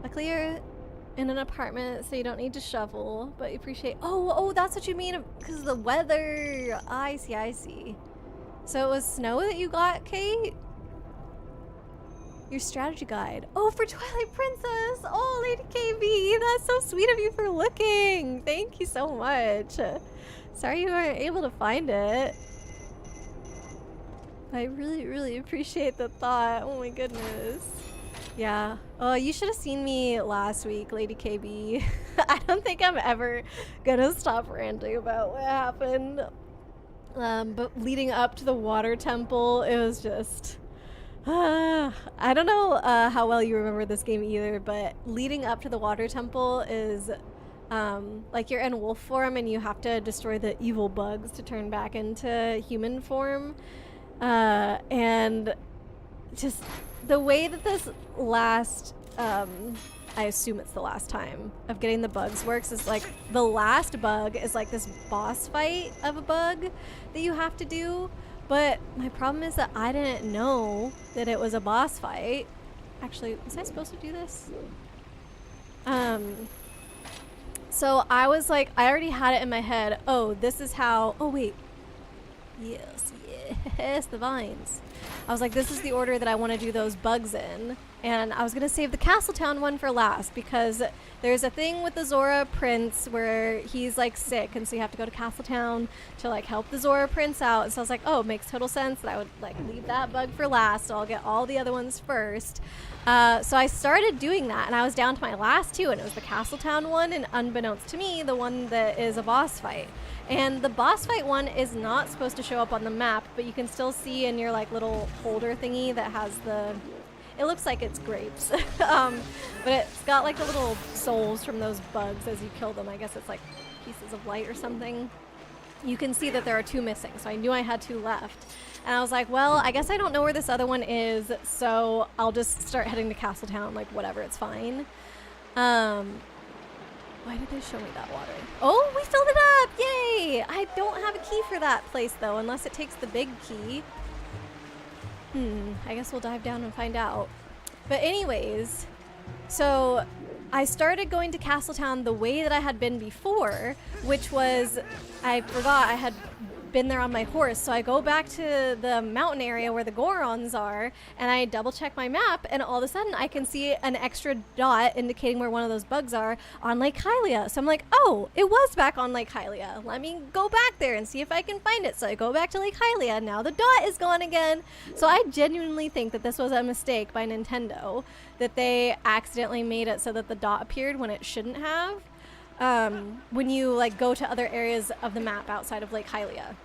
Luckily you're in an apartment, so you don't need to shovel, but you appreciate— Oh, that's what you mean because of the weather. I see. So it was snow that you got, Kate? Your strategy guide. Oh, for Twilight Princess! Oh, Lady KB, that's so sweet of you for looking. Thank you so much. Sorry you weren't able to find it. I really appreciate the thought. Oh my goodness. Yeah. Oh, you should have seen me last week, Lady KB. I don't think I'm ever gonna stop ranting about what happened. But leading up to the water temple, it was just— I don't know how well you remember this game either, but leading up to the water temple is like you're in wolf form and you have to destroy the evil bugs to turn back into human form. And just the way that this last, I assume it's the last time of getting the bugs works is like the last bug is like this boss fight of a bug that you have to do. But my problem is that I didn't know that it was a boss fight. Actually, was I supposed to do this? So I was like, I already had it in my head. Oh, this is how— oh wait. Yes, the vines. I was like, this is the order that I want to do those bugs in. And I was going to save the Castletown one for last because there's a thing with the Zora Prince where he's like sick and so you have to go to Castletown to like help the Zora Prince out. And so I was like, oh, it makes total sense that I would like leave that bug for last. So I'll get all the other ones first. So I started doing that and I was down to my last two and it was the Castletown one and unbeknownst to me, the one that is a boss fight. And the boss fight one is not supposed to show up on the map, but you can still see in your like little holder thingy that has the— it looks like it's grapes. But it's got like the little souls from those bugs as you kill them. I guess it's like pieces of light or something. You can see that there are two missing, so I knew I had two left. And I was like, well, I guess I don't know where this other one is, so I'll just start heading to Castletown, like whatever, it's fine. Why did they show me that water? Oh, we filled it up! Yay! I don't have a key for that place though, unless it takes the big key. I guess we'll dive down and find out. But anyways, so I started going to Castletown the way that I had been before, which was— I forgot I had been there on my horse, so I go back to the mountain area where the Gorons are and I double check my map and all of a sudden I can see an extra dot indicating where one of those bugs are on Lake Hylia. So I'm like, oh, it was back on Lake Hylia. Let me go back there and see if I can find it. So I go back to Lake Hylia. Now the dot is gone again. So I genuinely think that this was a mistake by Nintendo, that they accidentally made it so that the dot appeared when it shouldn't have. When you like go to other areas of the map outside of Lake Hylia.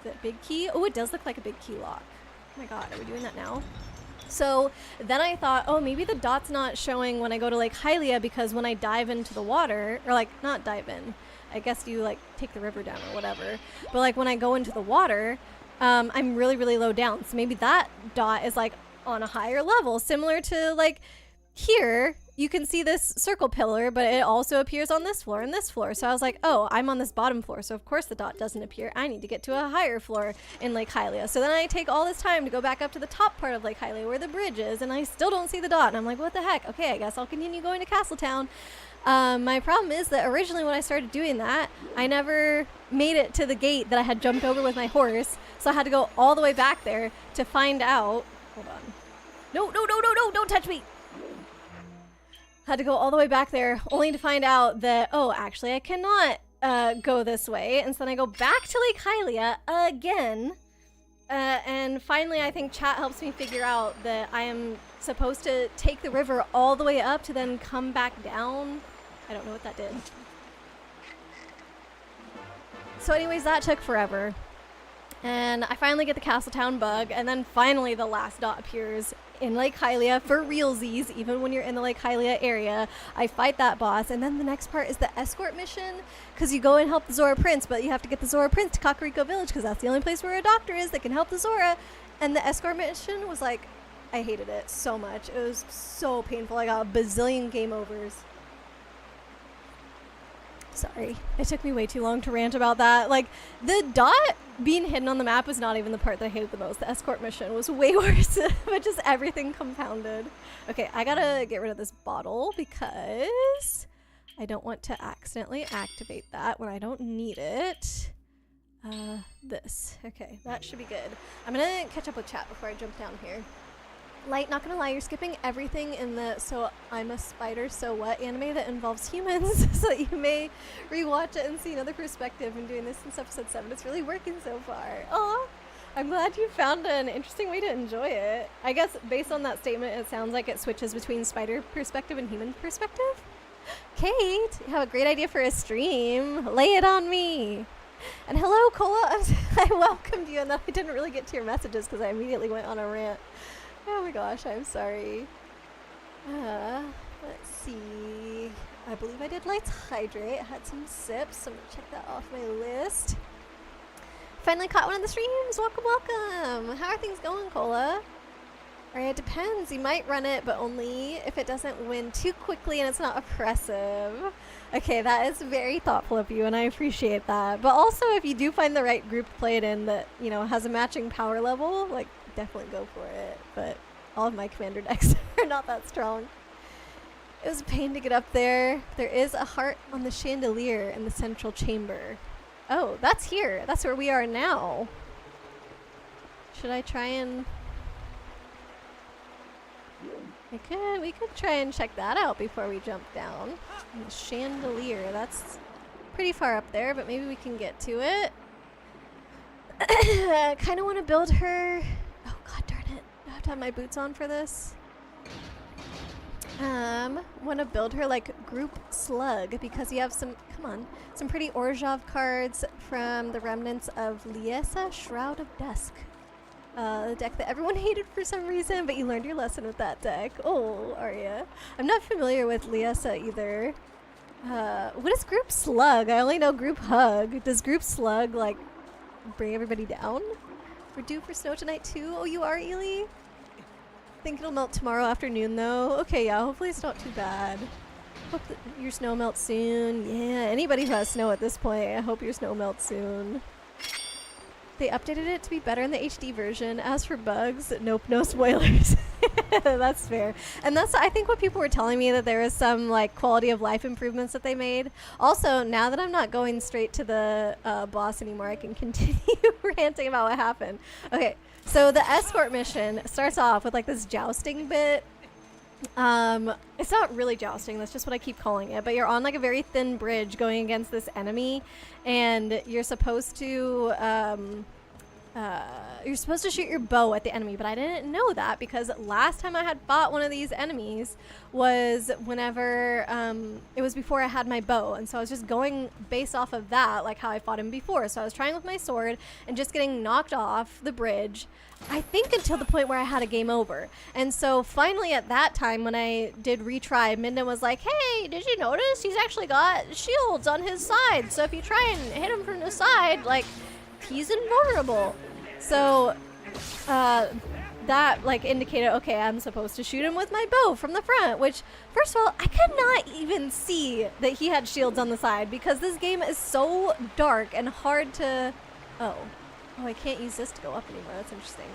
Is it big key? Oh, it does look like a big key lock. Oh my god, are we doing that now? So then I thought, oh, maybe the dot's not showing when I go to Lake Hylia because when I dive into the water, or like not dive in, I guess you like take the river down or whatever. But like when I go into the water, I'm really, really low down. So maybe that dot is like on a higher level, similar to like here. You can see this circle pillar, but it also appears on this floor and this floor. So I was like, oh, I'm on this bottom floor. So of course the dot doesn't appear. I need to get to a higher floor in Lake Hylia. So then I take all this time to go back up to the top part of Lake Hylia where the bridge is, and I still don't see the dot. And I'm like, what the heck? Okay, I guess I'll continue going to Castletown. My problem is that originally when I started doing that, I never made it to the gate that I had jumped over with my horse. So I had to go all the way back there to find out. Hold on. No, no, no, no, no, don't touch me. Had to go all the way back there only to find out that, oh, actually I cannot go this way. And so then I go back to Lake Hylia again. And finally I think chat helps me figure out that I am supposed to take the river all the way up to then come back down. I don't know what that did. So anyways, that took forever. And I finally get the Castletown bug, and then finally the last dot appears in Lake Hylia for realsies, even when you're in the Lake Hylia area. I fight that boss, and then the next part is the escort mission, because you go and help the Zora Prince, but you have to get the Zora Prince to Kakariko Village, because that's the only place where a doctor is that can help the Zora. And the escort mission was like, I hated it so much. It was so painful. I got a bazillion game overs. Sorry, it took me way too long to rant about that. Like, the dot being hidden on the map was not even the part that I hated the most. The escort mission was way worse, but just everything compounded. Okay, I gotta get rid of this bottle because I don't want to accidentally activate that when I don't need it. This. Okay, that should be good. I'm gonna catch up with chat before I jump down here. Light, not gonna lie, you're skipping everything in the So I'm a Spider, So What anime that involves humans, so that you may rewatch it and see another perspective. I'm doing this since episode 7. It's really working so far. Oh, I'm glad you found an interesting way to enjoy it. I guess based on that statement, it sounds like it switches between spider perspective and human perspective. Kate, you have a great idea for a stream. Lay it on me. And hello, Cola. I welcomed you, and then I didn't really get to your messages because I immediately went on a rant. Oh my gosh, I'm sorry. Let's see. I believe I did Light's Hydrate. I had some sips, so I'm gonna check that off my list. Finally caught one of the streams. Welcome, welcome. How are things going, Cola? Alright, it depends. You might run it, but only if it doesn't win too quickly and it's not oppressive. Okay, that is very thoughtful of you, and I appreciate that. But also, if you do find the right group to play it in that, you know, has a matching power level, like, definitely go for it. But all of my commander decks are not that strong. It was a pain to get up there. There is a heart on the chandelier in the central chamber. Oh, that's here. That's where we are now. Should I try and... We could try and check that out before we jump down. And the chandelier, that's pretty far up there, but maybe we can get to it. I kind of want to build her... Oh god darn it. I have to have my boots on for this. Want to build her like group slug because you have some, some pretty Orzhov cards from the remnants of Liesa, Shroud of Dusk. The deck that everyone hated for some reason, but you learned your lesson with that deck. Oh, Arya. I'm not familiar with Liesa either. What is group slug? I only know group hug. Does group slug like bring everybody down? We're due for snow tonight too. Oh, you are, Ely? Think it'll melt tomorrow afternoon though. Okay, yeah, hopefully it's not too bad. Hope that your snow melts soon. Yeah, anybody who has snow at this point, I hope your snow melts soon. They updated it to be better in the HD version. As for bugs, nope, no spoilers. That's fair. And that's, I think, what people were telling me, that there was some like quality of life improvements that they made. Also, now that I'm not going straight to the boss anymore, I can continue ranting about what happened. Okay, so the escort mission starts off with like this jousting bit. It's not really jousting, that's just what I keep calling it, but you're on like a very thin bridge going against this enemy, and you're supposed to you're supposed to shoot your bow at the enemy, but I didn't know that because last time I had fought one of these enemies was whenever it was before I had my bow, and so I was just going based off of that, like how I fought him before. So I was trying with my sword and just getting knocked off the bridge, I think until the point where I had a game over. And so finally at that time when I did retry, Minden was like, hey, did you notice he's actually got shields on his side, so if you try and hit him from the side, like, he's invulnerable. So that like indicated, okay, I'm supposed to shoot him with my bow from the front, which first of all, I could not even see that he had shields on the side because this game is so dark and hard to oh I can't use this to go up anymore. That's interesting.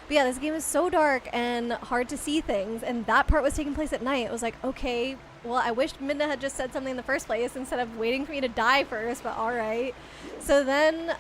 But yeah, this game is so dark and hard to see things, and that part was taking place at night. It was like, okay, well, I wish Minda had just said something in the first place instead of waiting for me to die first, but all right. So then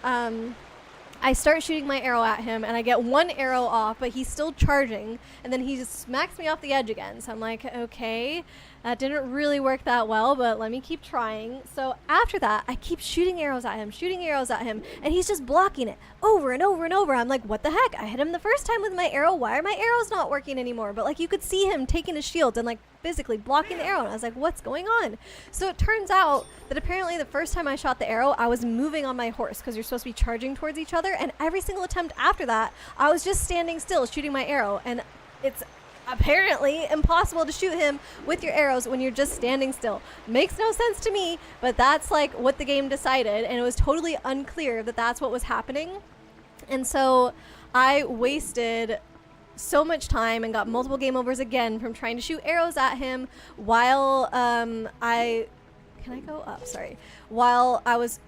I start shooting my arrow at him, and I get one arrow off, but he's still charging, and then he just smacks me off the edge again. So I'm like, okay, that didn't really work that well, but let me keep trying. So after that, I keep shooting arrows at him, and he's just blocking it over and over and over. I'm like, what the heck? I hit him the first time with my arrow. Why are my arrows not working anymore? But like, you could see him taking his shield and like physically blocking the arrow, and I was like, what's going on? So it turns out that apparently the first time I shot the arrow, I was moving on my horse because you're supposed to be charging towards each other, and every single attempt after that, I was just standing still shooting my arrow, and it's apparently impossible to shoot him with your arrows when you're just standing still. Makes no sense to me, but that's like what the game decided, and it was totally unclear that that's what was happening. And so I wasted so much time and got multiple game overs again from trying to shoot arrows at him while while I was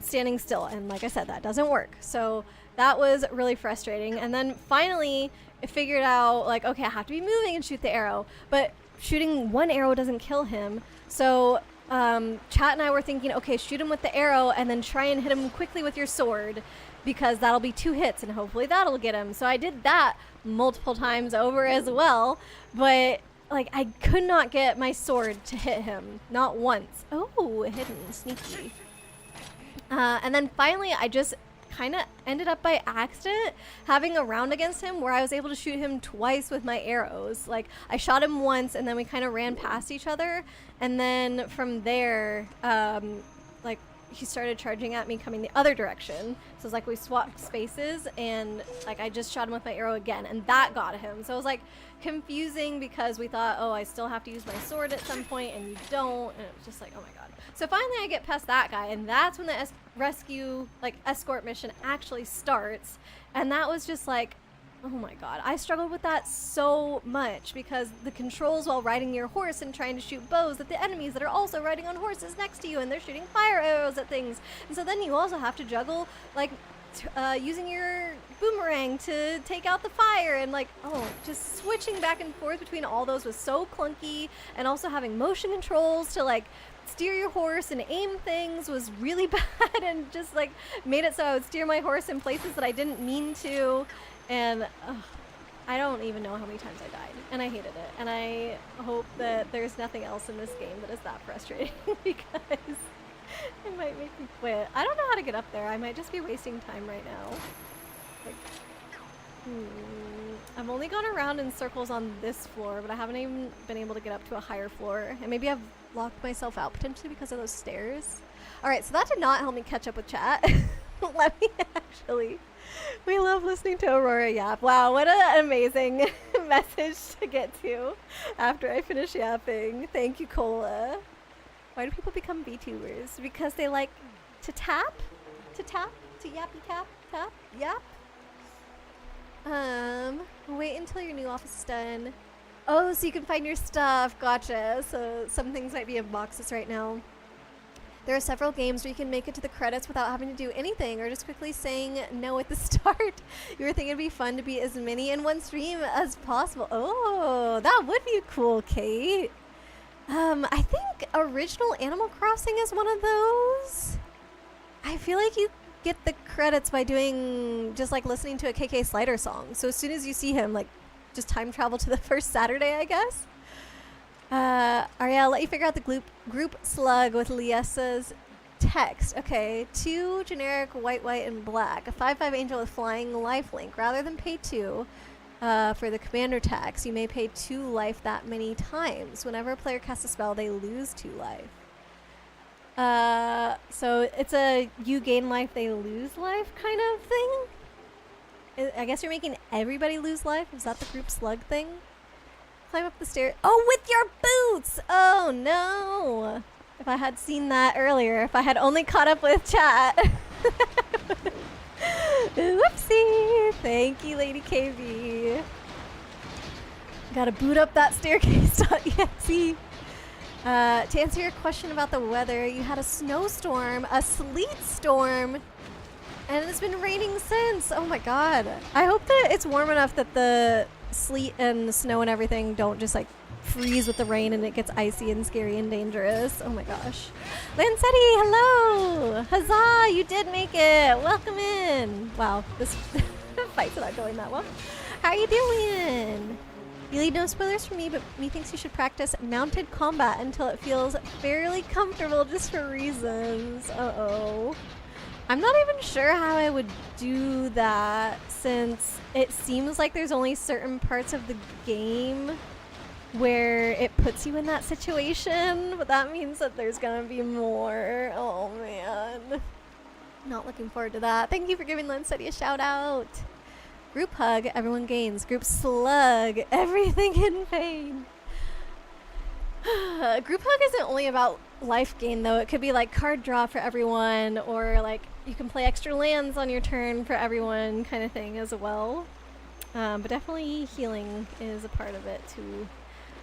standing still, and like I said, that doesn't work. So that was really frustrating. And then finally I figured out, like, okay, I have to be moving and shoot the arrow, but shooting one arrow doesn't kill him. So Chat and I were thinking, okay, shoot him with the arrow and then try and hit him quickly with your sword, because that'll be 2 hits and hopefully that'll get him. So I did that multiple times over as well, but like, I could not get my sword to hit him, not once. Oh, hidden, sneaky. And then finally I just kind of ended up by accident having a round against him where I was able to shoot him twice with my arrows. Like, I shot him once and then we kind of ran past each other, and then from there like, he started charging at me coming the other direction. So it's like we swapped spaces, and like I just shot him with my arrow again, and that got him. So it was like confusing because we thought, oh, I still have to use my sword at some point, and you don't, and it was just like, oh my god. So finally I get past that guy, and that's when the rescue, like, escort mission actually starts, and that was just like, oh my god. I struggled with that so much because the controls while riding your horse and trying to shoot bows at the enemies that are also riding on horses next to you, and they're shooting fire arrows at things. And so then you also have to juggle, like, using your boomerang to take out the fire, and like, oh, just switching back and forth between all those was so clunky, and also having motion controls to like steer your horse and aim things was really bad, and just like made it so I would steer my horse in places that I didn't mean to. And I don't even know how many times I died, and I hated it, and I hope that there's nothing else in this game that is that frustrating because it might make me quit. I don't know how to get up there. I might just be wasting time right now. Like, I've only gone around in circles on this floor, but I haven't even been able to get up to a higher floor, and maybe I've locked myself out potentially because of those stairs. Alright, so that did not help me catch up with chat. Let me actually... We love listening to Aurora yap. Wow, what an amazing message to get to after I finish yapping. Thank you, Cola. Why do people become VTubers? Because they like to tap? To tap? To yappy tap? Tap? Yap? Wait until your new office is done. Oh, so you can find your stuff. Gotcha. So some things might be in boxes right now. There are several games where you can make it to the credits without having to do anything, or just quickly saying no at the start. You were thinking it'd be fun to be as many in one stream as possible. Oh, that would be cool, Kate. I think original Animal Crossing is one of those. I feel like you get the credits by doing just like listening to a KK Slider song. So as soon as you see him, like, just time travel to the first Saturday, I guess. Ariel, let you figure out the group slug with Liesa's text. Okay, 2 generic white, white, and black. A 5/5 angel with flying lifelink. Rather than pay 2 for the commander tax, you may pay 2 life that many times. Whenever a player casts a spell, they lose 2 life. So it's a you gain life, they lose life kind of thing. I guess you're making everybody lose life. Is that the group slug thing? Climb up the stairs. Oh, with your boots! Oh no! If I had seen that earlier, if I had only caught up with chat. Whoopsie! Thank you, Lady KB. Gotta boot up that staircase.exe. To answer your question about the weather, you had a snowstorm, a sleet storm, and it's been raining since. Oh my god. I hope that it's warm enough that the sleet and the snow and everything don't just like freeze with the rain and it gets icy and scary and dangerous. Oh my gosh. Lancetti, hello! Huzzah! You did make it! Welcome in! Wow, this fight's not going that well. How are you doing? You lead no spoilers for me, but methinks you should practice mounted combat until it feels fairly comfortable just for reasons. Uh-oh. I'm not even sure how I would do that, since it seems like there's only certain parts of the game where it puts you in that situation, but that means that there's gonna be more. Oh man. Not looking forward to that. Thank you for giving Lancetti a shout out. Group hug, everyone gains. Group slug, everything in pain. Group hug isn't only about life gain though. It could be like card draw for everyone, or like you can play extra lands on your turn for everyone kind of thing as well. But definitely healing is a part of it too.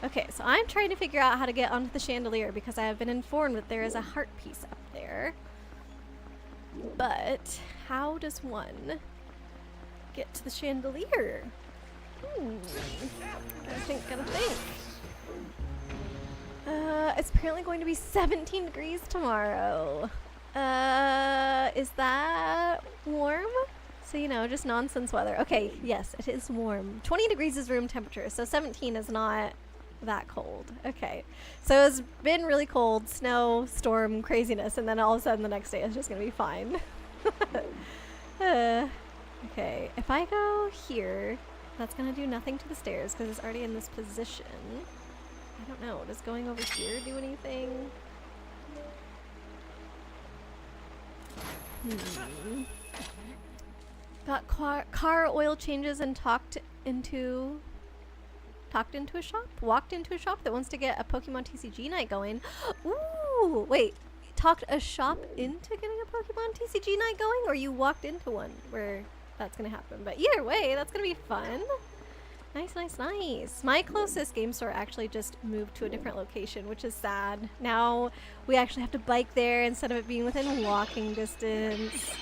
Okay, so I'm trying to figure out how to get onto the chandelier because I have been informed that there is a heart piece up there. But how does one get to the chandelier? Gotta think. It's apparently going to be 17 degrees tomorrow. Is that warm? So, you know, just nonsense weather. Okay, yes, it is warm. 20 degrees is room temperature, so 17 is not that cold. Okay, so it's been really cold, snow, storm, craziness, and then all of a sudden the next day it's just gonna be fine. Okay, if I go here, that's gonna do nothing to the stairs because it's already in this position. I don't know, does going over here do anything? Got car oil changes and walked into a shop that wants to get a Pokemon TCG night going. Ooh, wait, talked a shop into getting a Pokemon TCG night going, or you walked into one where that's gonna happen? But either way, that's gonna be fun. Nice. My closest game store actually just moved to a different location, which is sad. Now we actually have to bike there instead of it being within walking distance.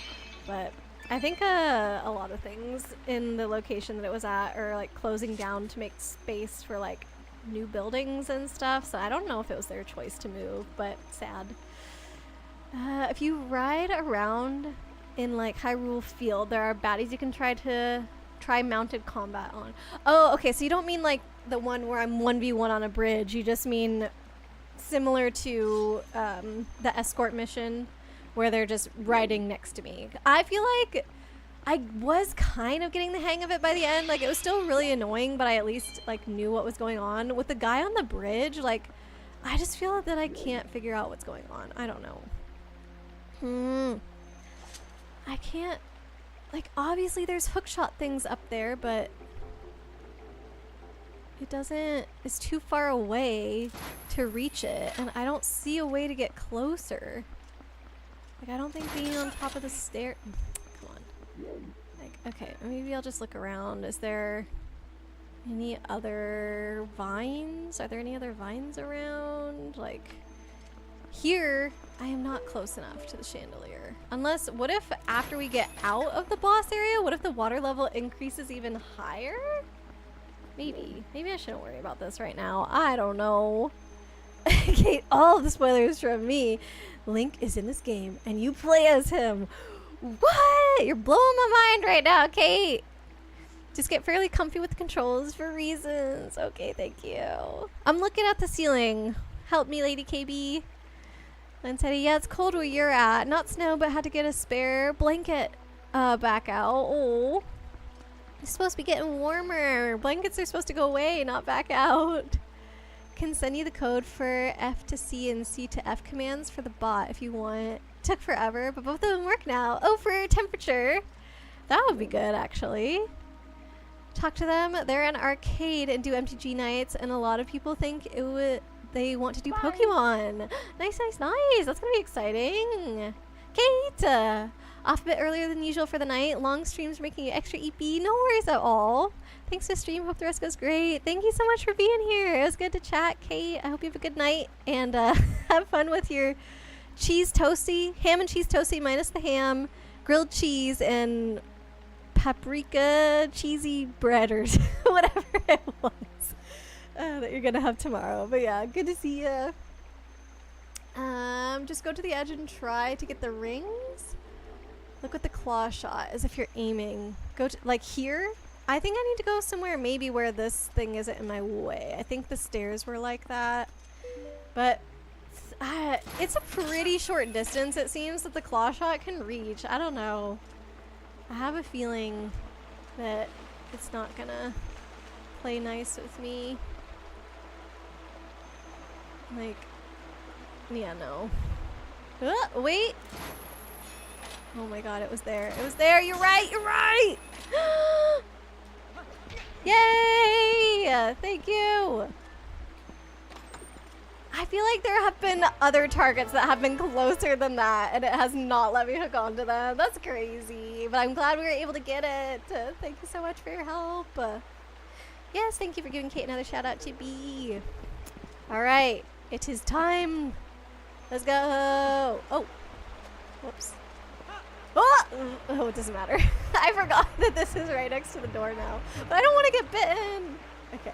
But I think a lot of things in the location that it was at are like closing down to make space for like new buildings and stuff. So I don't know if it was their choice to move, but sad. If you ride around in like Hyrule Field, there are baddies you can try mounted combat on. Oh, okay, so you don't mean like the one where I'm 1v1 on a bridge. You just mean similar to the escort mission where they're just riding next to me. I feel like I was kind of getting the hang of it by the end. Like, it was still really annoying, but I at least like knew what was going on. With the guy on the bridge, like, I just feel that I can't figure out what's going on. I don't know. I can't, like, obviously there's hookshot things up there, but it doesn't, it's too far away to reach it, and I don't see a way to get closer. Like, I don't think being on top of the stair, come on. Like, okay, maybe I'll just look around. Is there any other vines? Are there any other vines around? Like, here, I am not close enough to the chandelier. Unless, what if after we get out of the boss area, what if the water level increases even higher? Maybe. Maybe I shouldn't worry about this right now. I don't know. Kate, all the spoilers from me. Link is in this game, and you play as him. What? You're blowing my mind right now, Kate. Just get fairly comfy with the controls for reasons. Okay, thank you. I'm looking at the ceiling. Help me, Lady KB. Lynn said, yeah, it's cold where you're at. Not snow, but had to get a spare blanket back out. Oh. It's supposed to be getting warmer. Blankets are supposed to go away, not back out. Can send you the code for F to C and C to F commands for the bot if you want. Took forever, but both of them work now. Oh, for temperature. That would be good, actually. Talk to them. They're an arcade and do MTG nights, and a lot of people think it would. They want to do Pokemon. Nice, nice, nice. That's gonna be exciting. Kate, off a bit earlier than usual for the night. Long streams are making you extra EP. No worries at all. Thanks for the stream. Hope the rest goes great. Thank you so much for being here. It was good to chat, Kate. I hope you have a good night and have fun with your cheese toasty, ham and cheese toasty minus the ham, grilled cheese, and paprika cheesy bread or whatever it was that you're gonna have tomorrow. But yeah, good to see you. Just go to the edge and try to get the rings. Look at the claw shot as if you're aiming. Go to like here. I think I need to go somewhere maybe where this thing isn't in my way. I think the stairs were like that, but it's a pretty short distance, it seems, that the claw shot can reach. I don't know. I have a feeling that it's not gonna play nice with me. Like, yeah, no. Wait! Oh my god, it was there. It was there! You're right! You're right! Yay! Thank you! I feel like there have been other targets that have been closer than that, and it has not let me hook onto them. That's crazy, but I'm glad we were able to get it. Thank you so much for your help. Yes, thank you for giving Kate another shout out to B. Alright, it is time. Let's go. Oh, whoops. Oh, it doesn't matter. I forgot that this is right next to the door now, but I don't want to get bitten. Okay.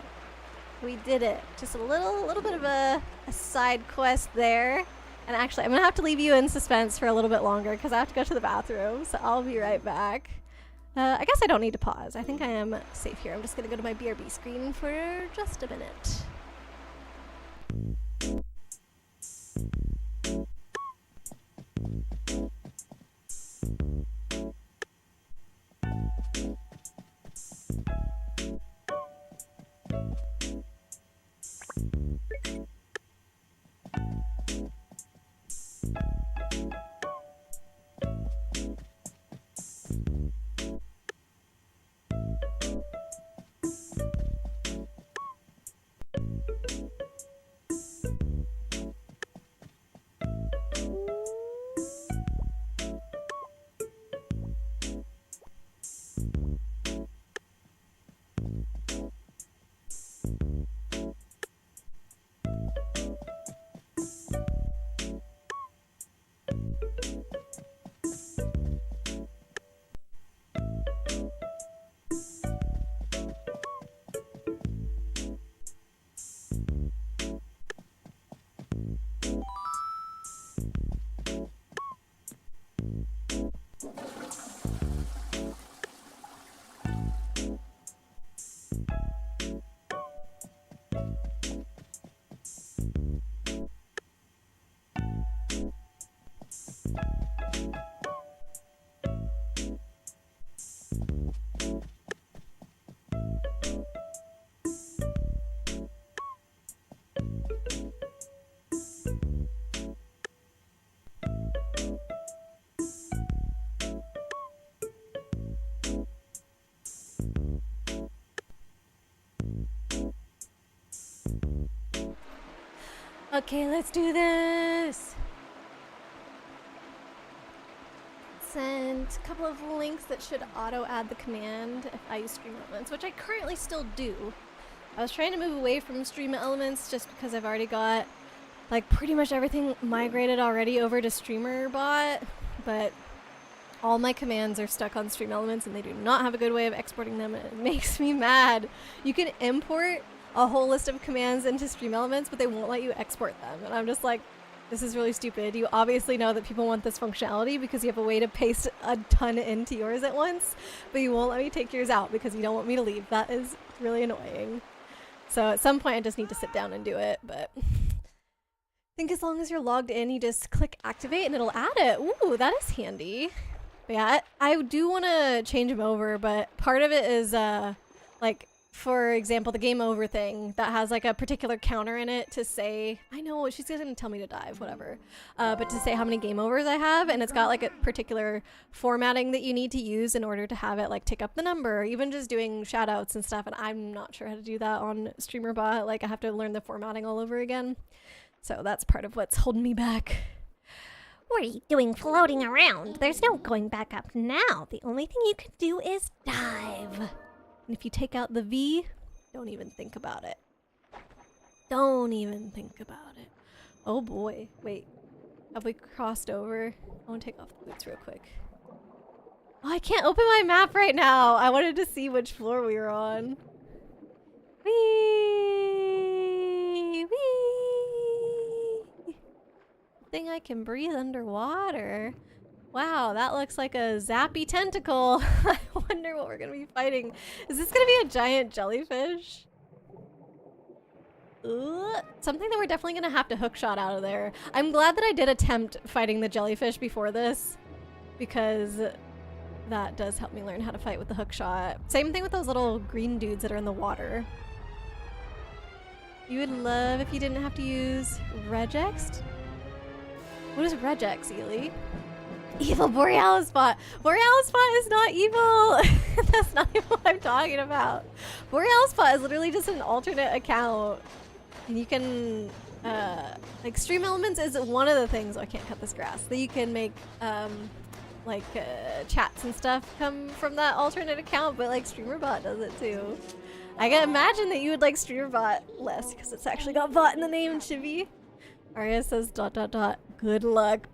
We did it. Just a little bit of a side quest there. And actually, I'm going to have to leave you in suspense for a little bit longer because I have to go to the bathroom. So I'll be right back. I guess I don't need to pause. I think I am safe here. I'm just going to go to my BRB screen for just a minute. Okay, let's do this. Sent a couple of links that should auto add the command if I use Stream Elements, which I currently still do. I was trying to move away from Stream Elements just because I've already got like pretty much everything migrated already over to StreamerBot, but all my commands are stuck on Stream Elements and they do not have a good way of exporting them, and it makes me mad. You can import a whole list of commands into Stream Elements, but they won't let you export them. And I'm just like, this is really stupid. You obviously know that people want this functionality because you have a way to paste a ton into yours at once, but you won't let me take yours out because you don't want me to leave. That is really annoying. So at some point I just need to sit down and do it, but think as long as you're logged in, you just click activate and it'll add it. Ooh, that is handy. But yeah, I do want to change them over, but part of it is like, for example, the game over thing that has like a particular counter in it to say, I know she's gonna tell me to dive, whatever, but to say how many game overs I have, and it's got like a particular formatting that you need to use in order to have it like tick up the number, or even just doing shout outs and stuff, and I'm not sure how to do that on StreamerBot. Like I have to learn the formatting all over again. So that's part of what's holding me back. What are you doing floating around? There's no going back up now. The only thing you can do is dive. And if you take out the V, don't even think about it. Don't even think about it. Oh boy. Wait. Have we crossed over? I want to take off the boots real quick. Oh, I can't open my map right now. I wanted to see which floor we were on. Whee! Whee! Thing I can breathe underwater. Wow, that looks like a zappy tentacle. I wonder what we're gonna be fighting. Is this gonna be a giant jellyfish? Something that we're definitely gonna have to hookshot out of there. I'm glad that I did attempt fighting the jellyfish before this, because that does help me learn how to fight with the hookshot. Same thing with those little green dudes that are in the water. You would love if you didn't have to use regex? What is regex, Ely? Evil Borealis bot. Borealis bot is not evil. That's not even what I'm talking about. Borealis bot is literally just an alternate account. And you can, like Stream Elements is one of the things, oh, I can't cut this grass, that you can make, chats and stuff come from that alternate account, but like StreamerBot does it too. I can imagine that you would like StreamerBot less because it's actually got bot in the name, Chibi. Arya says ... good luck ...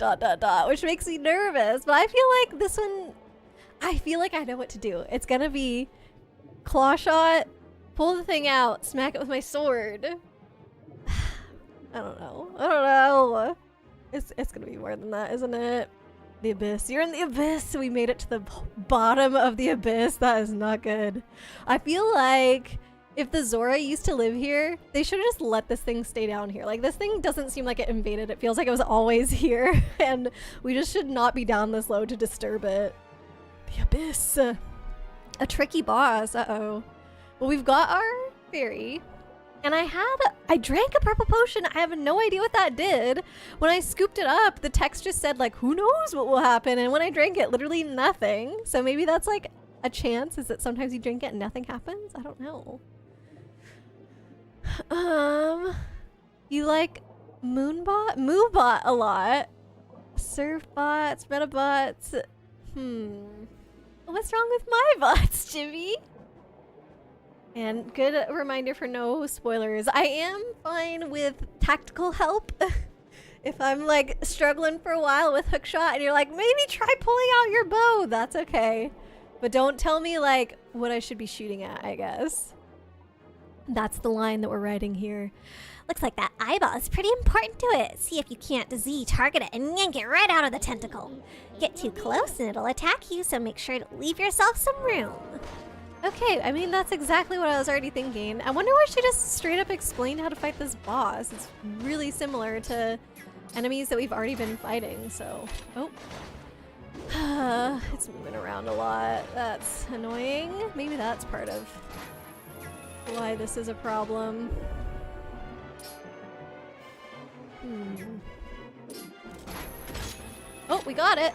which makes me nervous, but I feel like this one, I feel like I know what to do. It's gonna be claw shot, pull the thing out, smack it with my sword. I don't know. It's gonna be more than that, isn't it? The abyss. You're in the abyss. We made it to the bottom of the abyss. That is not good. I feel like if the Zora used to live here, they should have just let this thing stay down here. Like, this thing doesn't seem like it invaded. It feels like it was always here. And we just should not be down this low to disturb it. The abyss. A tricky boss. Uh-oh. Well, we've got our fairy. And I drank a purple potion. I have no idea what that did. When I scooped it up, the text just said, like, who knows what will happen? And when I drank it, literally nothing. So maybe that's, like, a chance, is that sometimes you drink it and nothing happens? I don't know. You like Moobot a lot. Surfbots, Metabots. What's wrong with my bots, Jimmy? And good reminder for no spoilers. I am fine with tactical help. If I'm like struggling for a while with hookshot and you're like, maybe try pulling out your bow, that's okay. But don't tell me like what I should be shooting at, I guess. That's the line that we're writing here. Looks like that eyeball is pretty important to it. See if you can't Z target it and yank it right out of the tentacle. Get too close and it'll attack you, so make sure to leave yourself some room. Okay, I mean, that's exactly what I was already thinking. I wonder why she just straight up explained how to fight this boss. It's really similar to enemies that we've already been fighting, so... Oh. It's moving around a lot. That's annoying. Maybe that's part of why this is a problem. Oh, we got it!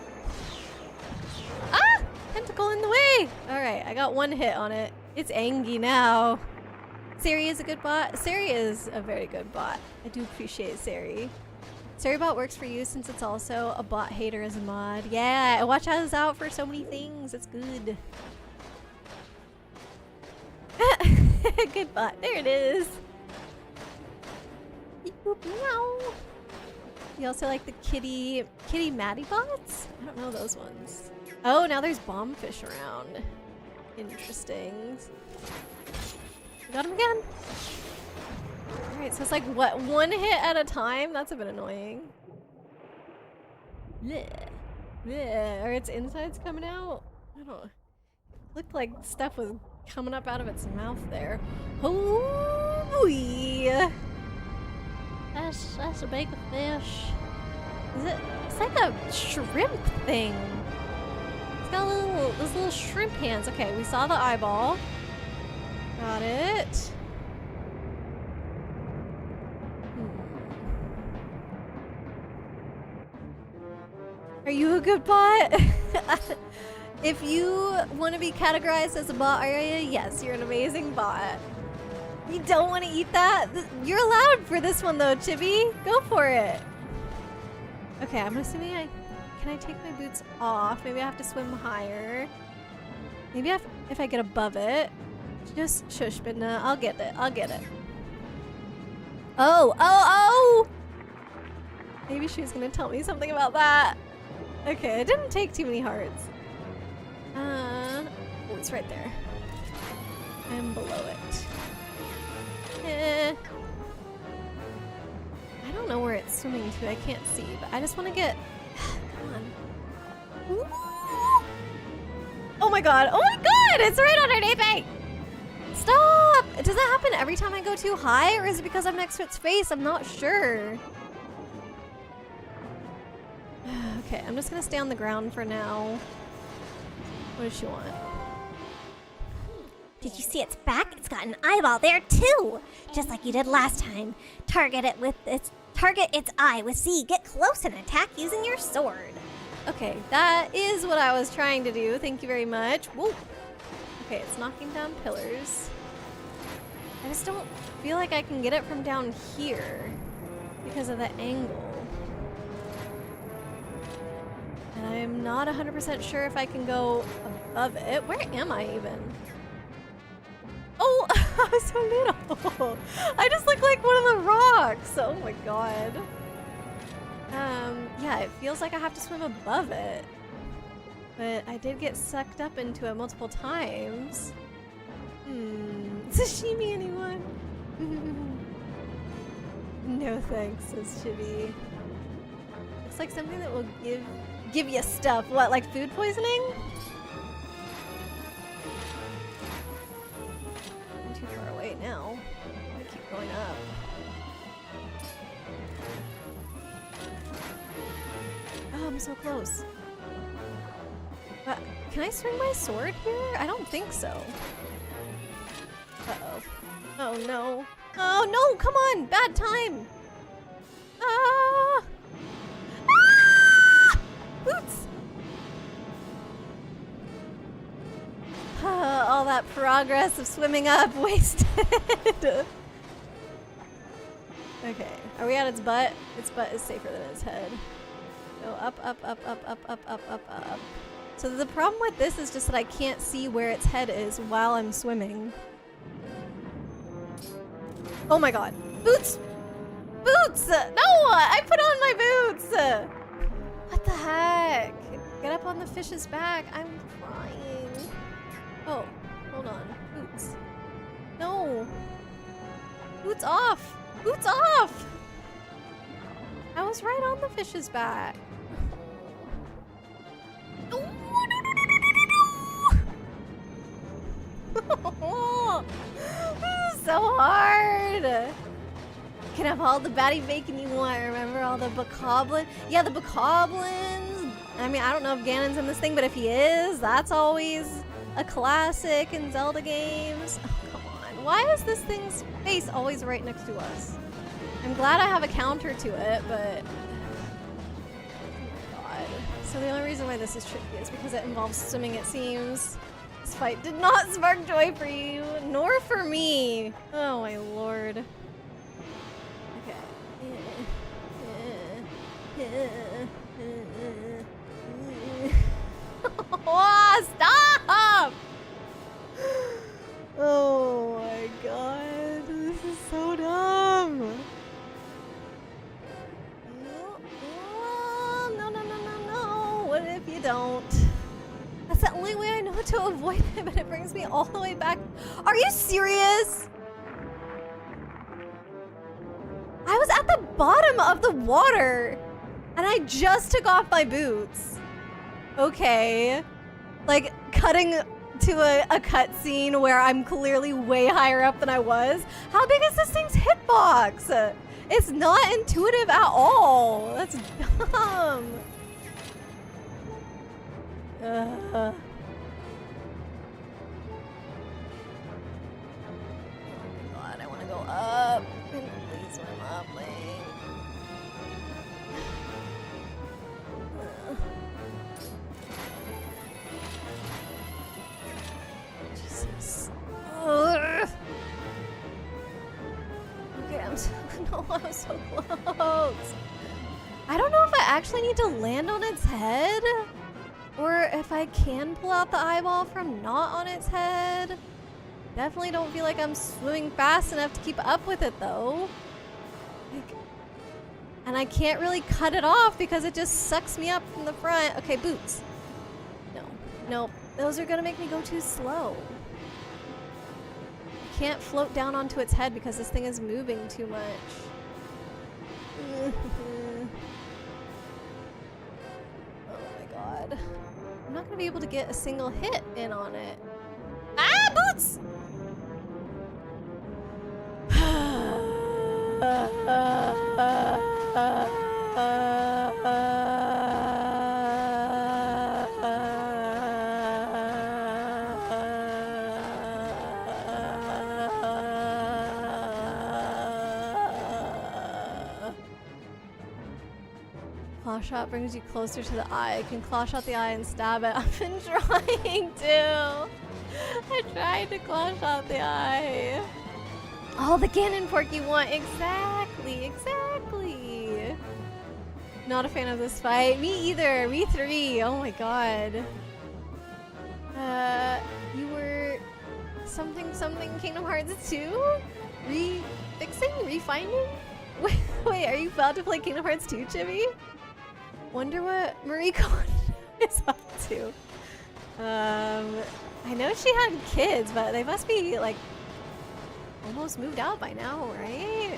Ah! Tentacle in the way! Alright, I got one hit on it. It's Angie now. Sari is a good bot. Sari is a very good bot. I do appreciate Sari. SariBot works for you since it's also a bot hater as a mod. Yeah, watch us out for so many things. It's good. Good bot. There it is. Meow. You also like the kitty Maddie bots? I don't know those ones. Oh, now there's bombfish around. Interesting. Got him again. Alright, so it's like, what, one hit at a time? That's a bit annoying. Blech. Blech. Are its insides coming out? I don't know. Looked like stuff was coming up out of its mouth there. Oh boy! That's a big fish. Is it? It's like a shrimp thing. It's got those little shrimp hands. Okay, we saw the eyeball. Got it. Are you a good bot? If you want to be categorized as a bot area, yes, you're an amazing bot. You don't want to eat that? You're allowed for this one though, Chibi. Go for it. Okay, I'm assuming can I take my boots off? Maybe I have to swim higher. Maybe if I get above it. Just shush, Midna. I'll get it. I'll get it. Oh! Maybe she was gonna tell me something about that. Okay, it didn't take too many hearts. Oh, it's right there. And below it. I don't know where it's swimming to. I can't see, but I just want to get... Come on. Ooh. Oh my god! Oh my god! It's right underneath me! Stop! Does that happen every time I go too high, or is it because I'm next to its face? I'm not sure. Okay, I'm just gonna stay on the ground for now. What does she want? Did you see its back? It's got an eyeball there too! Just like you did last time. Target its eye with Z. Get close and attack using your sword. Okay, that is what I was trying to do. Thank you very much. Whoa. Okay, it's knocking down pillars. I just don't feel like I can get it from down here because of the angle. And I'm not 100% sure if I can go above it. Where am I even? Oh, I was so little. I just look like one of the rocks. Oh my god. Yeah, it feels like I have to swim above it. But I did get sucked up into it multiple times. Sashimi, anyone? No thanks, says Chibi. Looks like something that will give you stuff. What, like food poisoning? I'm too far away now. I keep going up. Oh, I'm so close. But can I swing my sword here? I don't think so. Uh-oh. Oh no. Oh no, come on! Bad time! Ah! Ah! Boots! All that progress of swimming up wasted. Okay, are we at its butt? Its butt is safer than its head. Go up, up, up, up, up, up, up, up, up. So the problem with this is just that I can't see where its head is while I'm swimming. Oh my god. Boots! Boots! No! I put on my boots! What the heck? Get up on the fish's back. I'm crying. Oh, hold on. Boots. No! Boots off! Boots off! I was right on the fish's back. No, no, no, no, no, no. This is so hard. You can have all the baddie bacon you want. Remember all the bokoblin? Yeah, the bokoblins. I mean, I don't know if Ganon's in this thing, but if he is, that's always a classic in Zelda games. Oh, come on. Why is this thing's face always right next to us? I'm glad I have a counter to it, but... Oh my god. So the only reason why this is tricky is because it involves swimming, it seems. This fight did not spark joy for you, nor for me. Oh my lord. Okay. Oh, stop! Oh my god. This is so dumb. No, no, no, no, no. What if you don't? That's the only way I know to avoid it, but it brings me all the way back. Are you serious? I was at the bottom of the water, and I just took off my boots. Okay. Like, cutting to a cutscene where I'm clearly way higher up than I was. How big is this thing's hitbox? It's not intuitive at all. That's dumb. Oh my god, I want to go up. Please swim up, Link. Jesus. Ugh. Okay, I'm so, no, I was so close. I don't know if I actually need to land on its head or if I can pull out the eyeball from not on its head. Definitely don't feel like I'm swimming fast enough to keep up with it though. Like, and I can't really cut it off because it just sucks me up from the front. Okay, boots. No, nope. Those are gonna make me go too slow. I can't float down onto its head because this thing is moving too much. Oh my god. I'm not gonna be able to get a single hit in on it. Ah, boots! Clawshot brings you closer to the eye. You can clawshot the eye and stab it. I've been trying to. I tried to clawshot the eye. Oh, the cannon fork you want. Exactly, exactly. Not a fan of this fight. Me either. Me three. Oh my god. You were something Kingdom Hearts 2? Refixing? Refinding? Wait, are you about to play Kingdom Hearts 2, Chibi? Wonder what Mariko is up to. I know she had kids, but they must be like almost moved out by now, right? I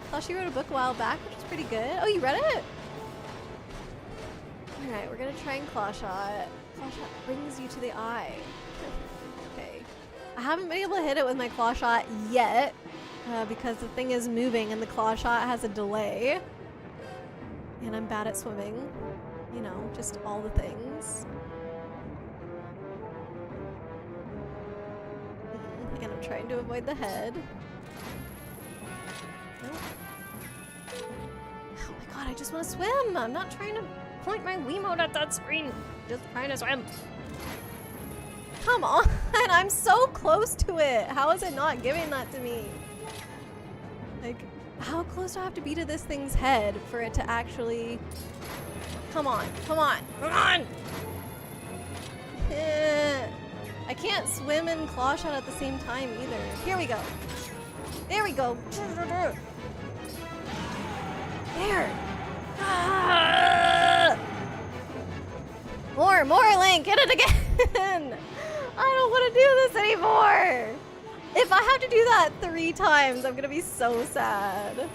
thought she wrote a book a while back, which is pretty good. Oh, you read it? Alright, we're gonna try and clawshot. Clawshot brings you to the eye. Okay. I haven't been able to hit it with my clawshot yet, because the thing is moving and the clawshot has a delay. And I'm bad at swimming. You know, just all the things. And I'm trying to avoid the head. Nope. Oh my god, I just want to swim! I'm not trying to point my Wiimote at that screen. Just trying to swim. Come on! I'm so close to it! How is it not giving that to me? Like, how close do I have to be to this thing's head for it to actually... Come on, come on, come on! I can't swim and clawshot at the same time either. Here we go. There we go. There. Ah! More, Link, get it again! I don't want to do this anymore! If I have to do that 3 times, I'm gonna be so sad.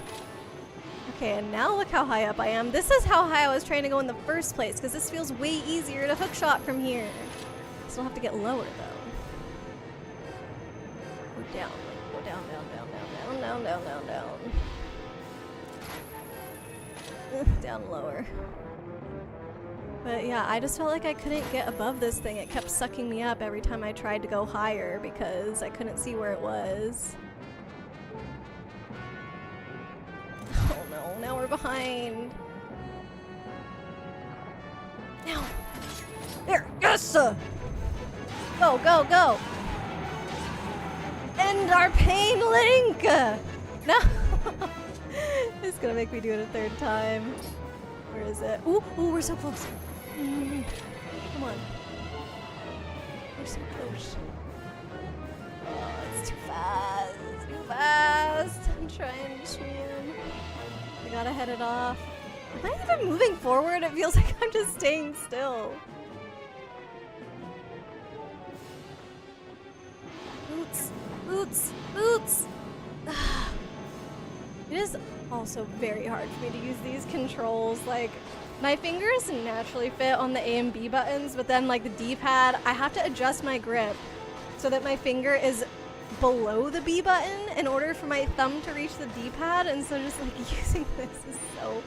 Okay, and now look how high up I am. This is how high I was trying to go in the first place, because this feels way easier to hookshot from here. Still have to get lower, though. Go down, go down, down. Down lower. But yeah, I just felt like I couldn't get above this thing. It kept sucking me up every time I tried to go higher because I couldn't see where it was. Oh no, now we're behind. Now. There, yes! Go, go, go! End our pain, Link! No! It's gonna make me do it a 3rd time. Where is it? Ooh, ooh, we're so close. Come on. We're so close. Oh, it's too fast. It's too fast. I'm trying to swim. I gotta head it off. Am I even moving forward? It feels like I'm just staying still. Boots, boots, boots. It is also very hard for me to use these controls. Like, my fingers naturally fit on the A and B buttons, but then like the D-pad, I have to adjust my grip so that my finger is below the B button in order for my thumb to reach the D-pad, and so just like using this is so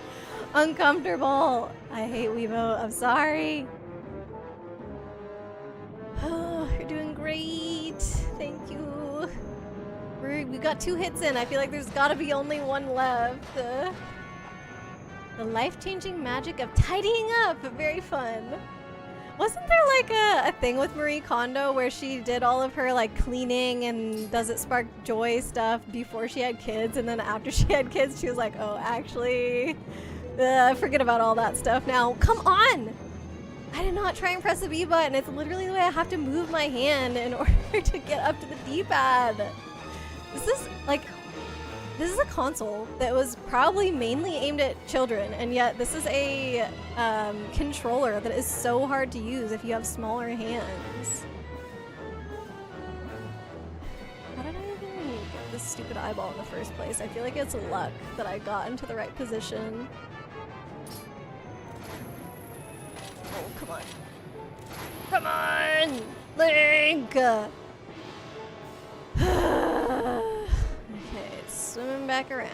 uncomfortable. I hate Wiimote. I'm sorry. Oh, you're doing great. Thank you. We got 2 hits in. I feel like there's gotta be only 1 left. The life-changing magic of tidying up. Very fun. Wasn't there like a thing with Marie Kondo where she did all of her like cleaning and does it spark joy stuff before she had kids, and then after she had kids she was like, oh, actually, forget about all that stuff now. Come on! I did not try and press the B button. It's literally the way I have to move my hand in order to get up to the D-pad. This is a console that was probably mainly aimed at children, and yet this is a controller that is so hard to use if you have smaller hands. How did I even get this stupid eyeball in the first place? I feel like it's luck that I got into the right position. Oh, come on. Come on! Link! Okay, swimming back around.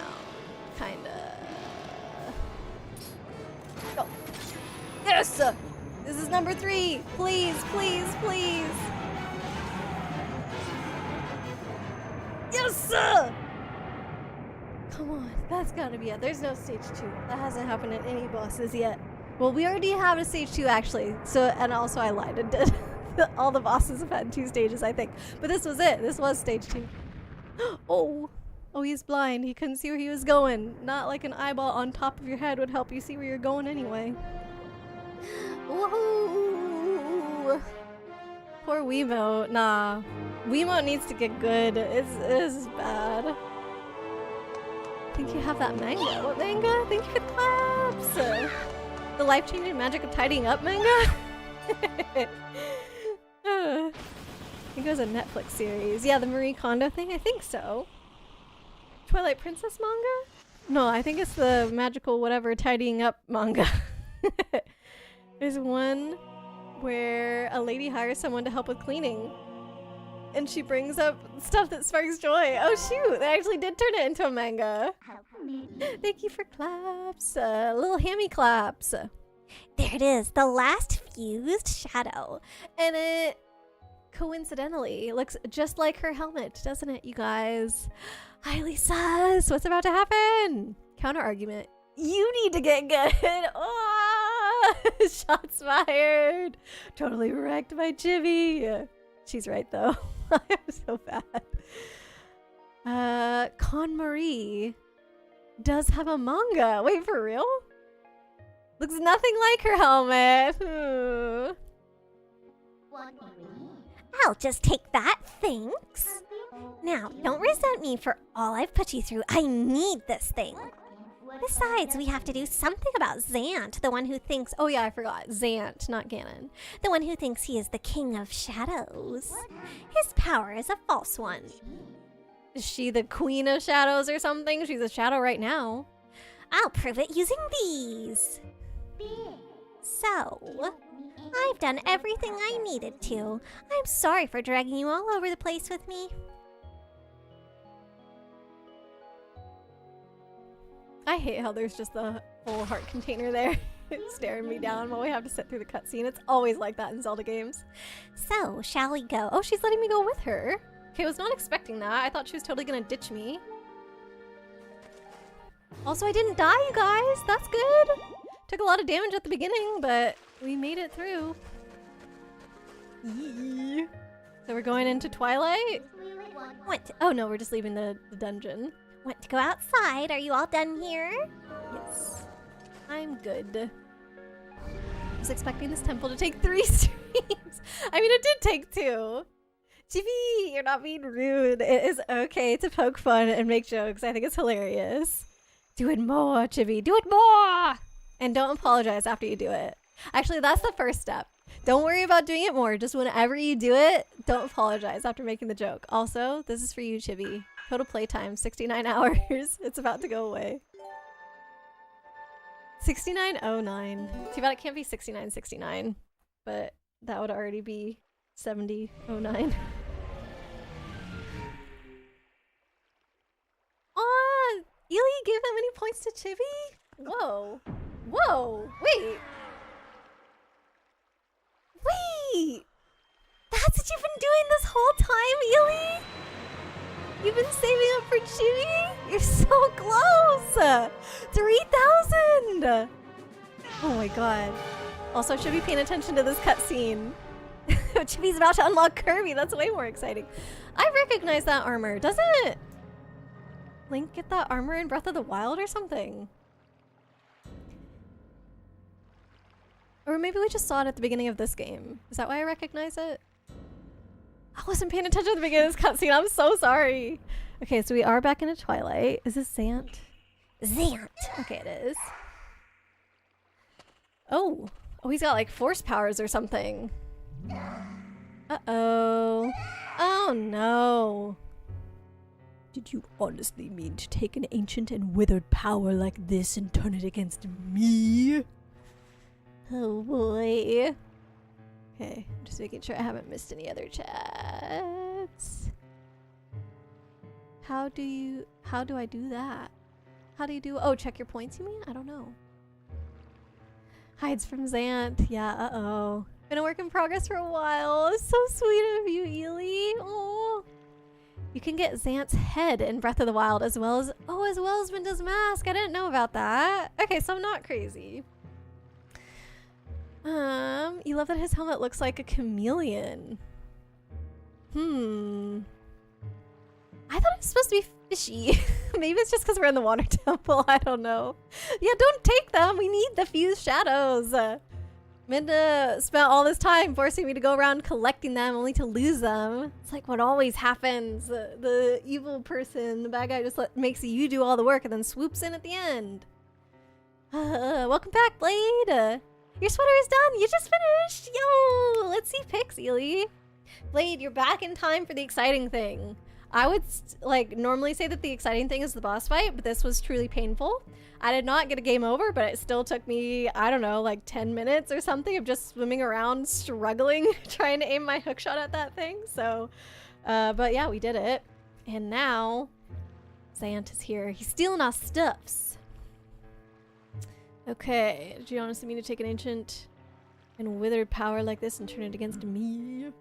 Kinda. Go. Yes! This is number 3! Please, please, please! Yes! Come on, that's gotta be it. There's no stage 2. That hasn't happened in any bosses yet. Well, we already have a stage 2 actually. So, and also I lied and did. All the bosses have had 2 stages, I think. But this was it. This was stage 2. Oh. Oh, he's blind. He couldn't see where he was going. Not like an eyeball on top of your head would help you see where you're going anyway. Woohoo! Poor Wiimote. Nah. Wiimote needs to get good. It's bad. I think you have that manga. What manga? Thank you for the claps! The life-changing magic of tidying up manga? I think it was a Netflix series. Yeah, the Marie Kondo thing? I think so. Twilight Princess manga? No, I think it's the magical whatever tidying up manga. There's one where a lady hires someone to help with cleaning. And she brings up stuff that sparks joy. Oh shoot, they actually did turn it into a manga. Thank you for claps. Little hammy claps. There it is, the last fused shadow. And it coincidentally looks just like her helmet, doesn't it, you guys? Highly sus. What's about to happen? Counter argument. You need to get good. Oh, shots fired. Totally wrecked by Chibi. She's right though. I am so bad. Con Marie does have a manga. Wait, for real? Looks nothing like her helmet. I'll just take that, thanks. Now, don't resent me for all I've put you through. I need this thing. Besides, we have to do something about Zant, the one who thinks— oh yeah, I forgot. Zant, not Ganon. The one who thinks he is the king of shadows. His power is a false one. Is she the queen of shadows or something? She's a shadow right now. I'll prove it using these. So, I've done everything I needed to. I'm sorry for dragging you all over the place with me. I hate how there's just the whole heart container there staring me down while we have to sit through the cutscene. It's always like that in Zelda games. So, shall we go? Oh, she's letting me go with her. Okay, I was not expecting that. I thought she was totally gonna ditch me. Also, I didn't die, you guys. That's good. Took a lot of damage at the beginning, but we made it through. Yee. So we're going into Twilight? Oh no, we're just leaving the dungeon. Want to go outside? Are you all done here? Yes. I'm good. I was expecting this temple to take 3 streams. I mean, it did take 2. Chibi, you're not being rude. It is okay to poke fun and make jokes. I think it's hilarious. Do it more, Chibi. Do it more! And don't apologize after you do it. Actually, that's the first step. Don't worry about doing it more. Just whenever you do it, don't apologize after making the joke. Also, this is for you, Chibi. Total playtime, 69 hours. It's about to go away. 69:09. Too bad it can't be 69:69. But that would already be 70:09. Chibi? Whoa. Whoa. Wait. Wait. That's what you've been doing this whole time, Ely? You've been saving up for Chibi? You're so close. 3,000. Oh my god. Also, I should be paying attention to this cutscene. Chibi's about to unlock Kirby. That's way more exciting. I recognize that armor. Doesn't Link get that armor in Breath of the Wild or something? Or maybe we just saw it at the beginning of this game. Is that why I recognize it? I wasn't paying attention at the beginning of this cutscene. I'm so sorry. Okay, so we are back into Twilight. Is this Zant? Zant. Okay, it is. Oh. Oh, he's got like force powers or something. Uh-oh. Oh no. Did you honestly mean to take an ancient and withered power like this and turn it against me? Oh boy. Okay, I'm just making sure I haven't missed any other chats. How do I do that? How do you do, oh, check your points you mean? I don't know. Hides from Zant. Yeah, uh-oh. Been a work in progress for a while. So sweet of you, Ely. Oh. You can get Zant's head in Breath of the Wild as well as Minda's mask. I didn't know about that. Okay, so I'm not crazy. You love that his helmet looks like a chameleon. I thought it was supposed to be fishy. Maybe it's just because we're in the water temple. I don't know. Yeah, don't take them. We need the fused shadows. Minda spent all this time forcing me to go around collecting them only to lose them. It's like what always happens. The evil person, the bad guy just makes you do all the work and then swoops in at the end. Welcome back, Blade. Your sweater is done. You just finished. Yo, let's see pics, Ely. Blade, you're back in time for the exciting thing. I would like normally say that the exciting thing is the boss fight, but this was truly painful. I did not get a game over, but it still took me, I don't know, like 10 minutes or something of just swimming around, struggling, trying to aim my hookshot at that thing. So, but yeah, we did it. And now, Zant is here. He's stealing our stuffs. Okay, do you honestly mean to take an ancient and withered power like this and turn it against me?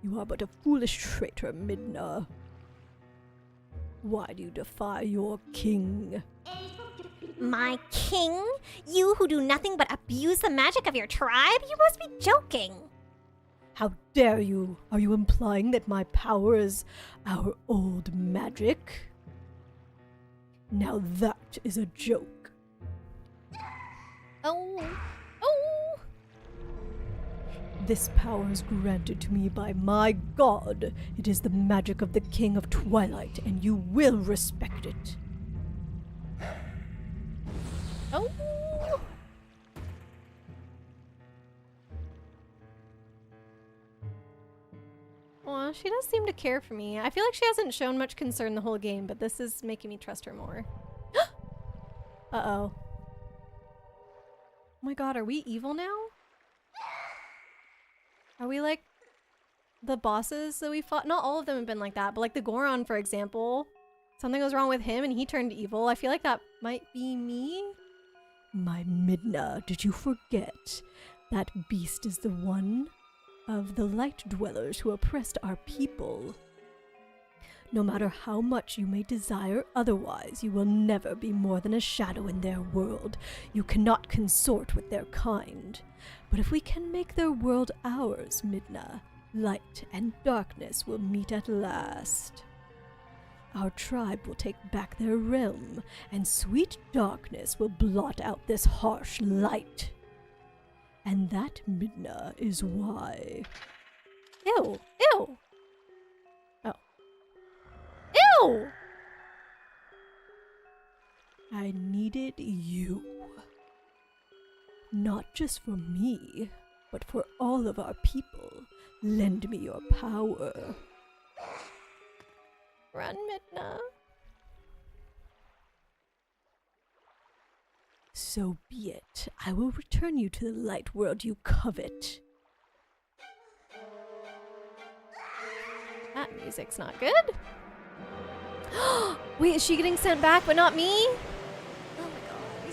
You are but a foolish traitor, Midna. Why do you defy your king? My king? You who do nothing but abuse the magic of your tribe? You must be joking. How dare you? Are you implying that my power is our old magic? Now that is a joke. Oh. This power is granted to me by my god. It is the magic of the King of Twilight, and you will respect it. Oh! Aw, she does seem to care for me. I feel like she hasn't shown much concern the whole game, but this is making me trust her more. Uh-oh. Oh my god, are we evil now? Are we like the bosses that we fought? Not all of them have been like that, but like the Goron, for example. Something was wrong with him and he turned evil. I feel like that might be me. My Midna, did you forget? That beast is the one of the light dwellers who oppressed our people. No matter how much you may desire otherwise, you will never be more than a shadow in their world. You cannot consort with their kind. But if we can make their world ours, Midna, light and darkness will meet at last. Our tribe will take back their realm, and sweet darkness will blot out this harsh light. And that, Midna, is why... Ew! Ew! Oh. Ew! I needed you. Not just for me, but for all of our people. Lend me your power. Run, Midna. So be it. I will return you to the light world you covet. That music's not good. Wait, is she getting sent back, but not me?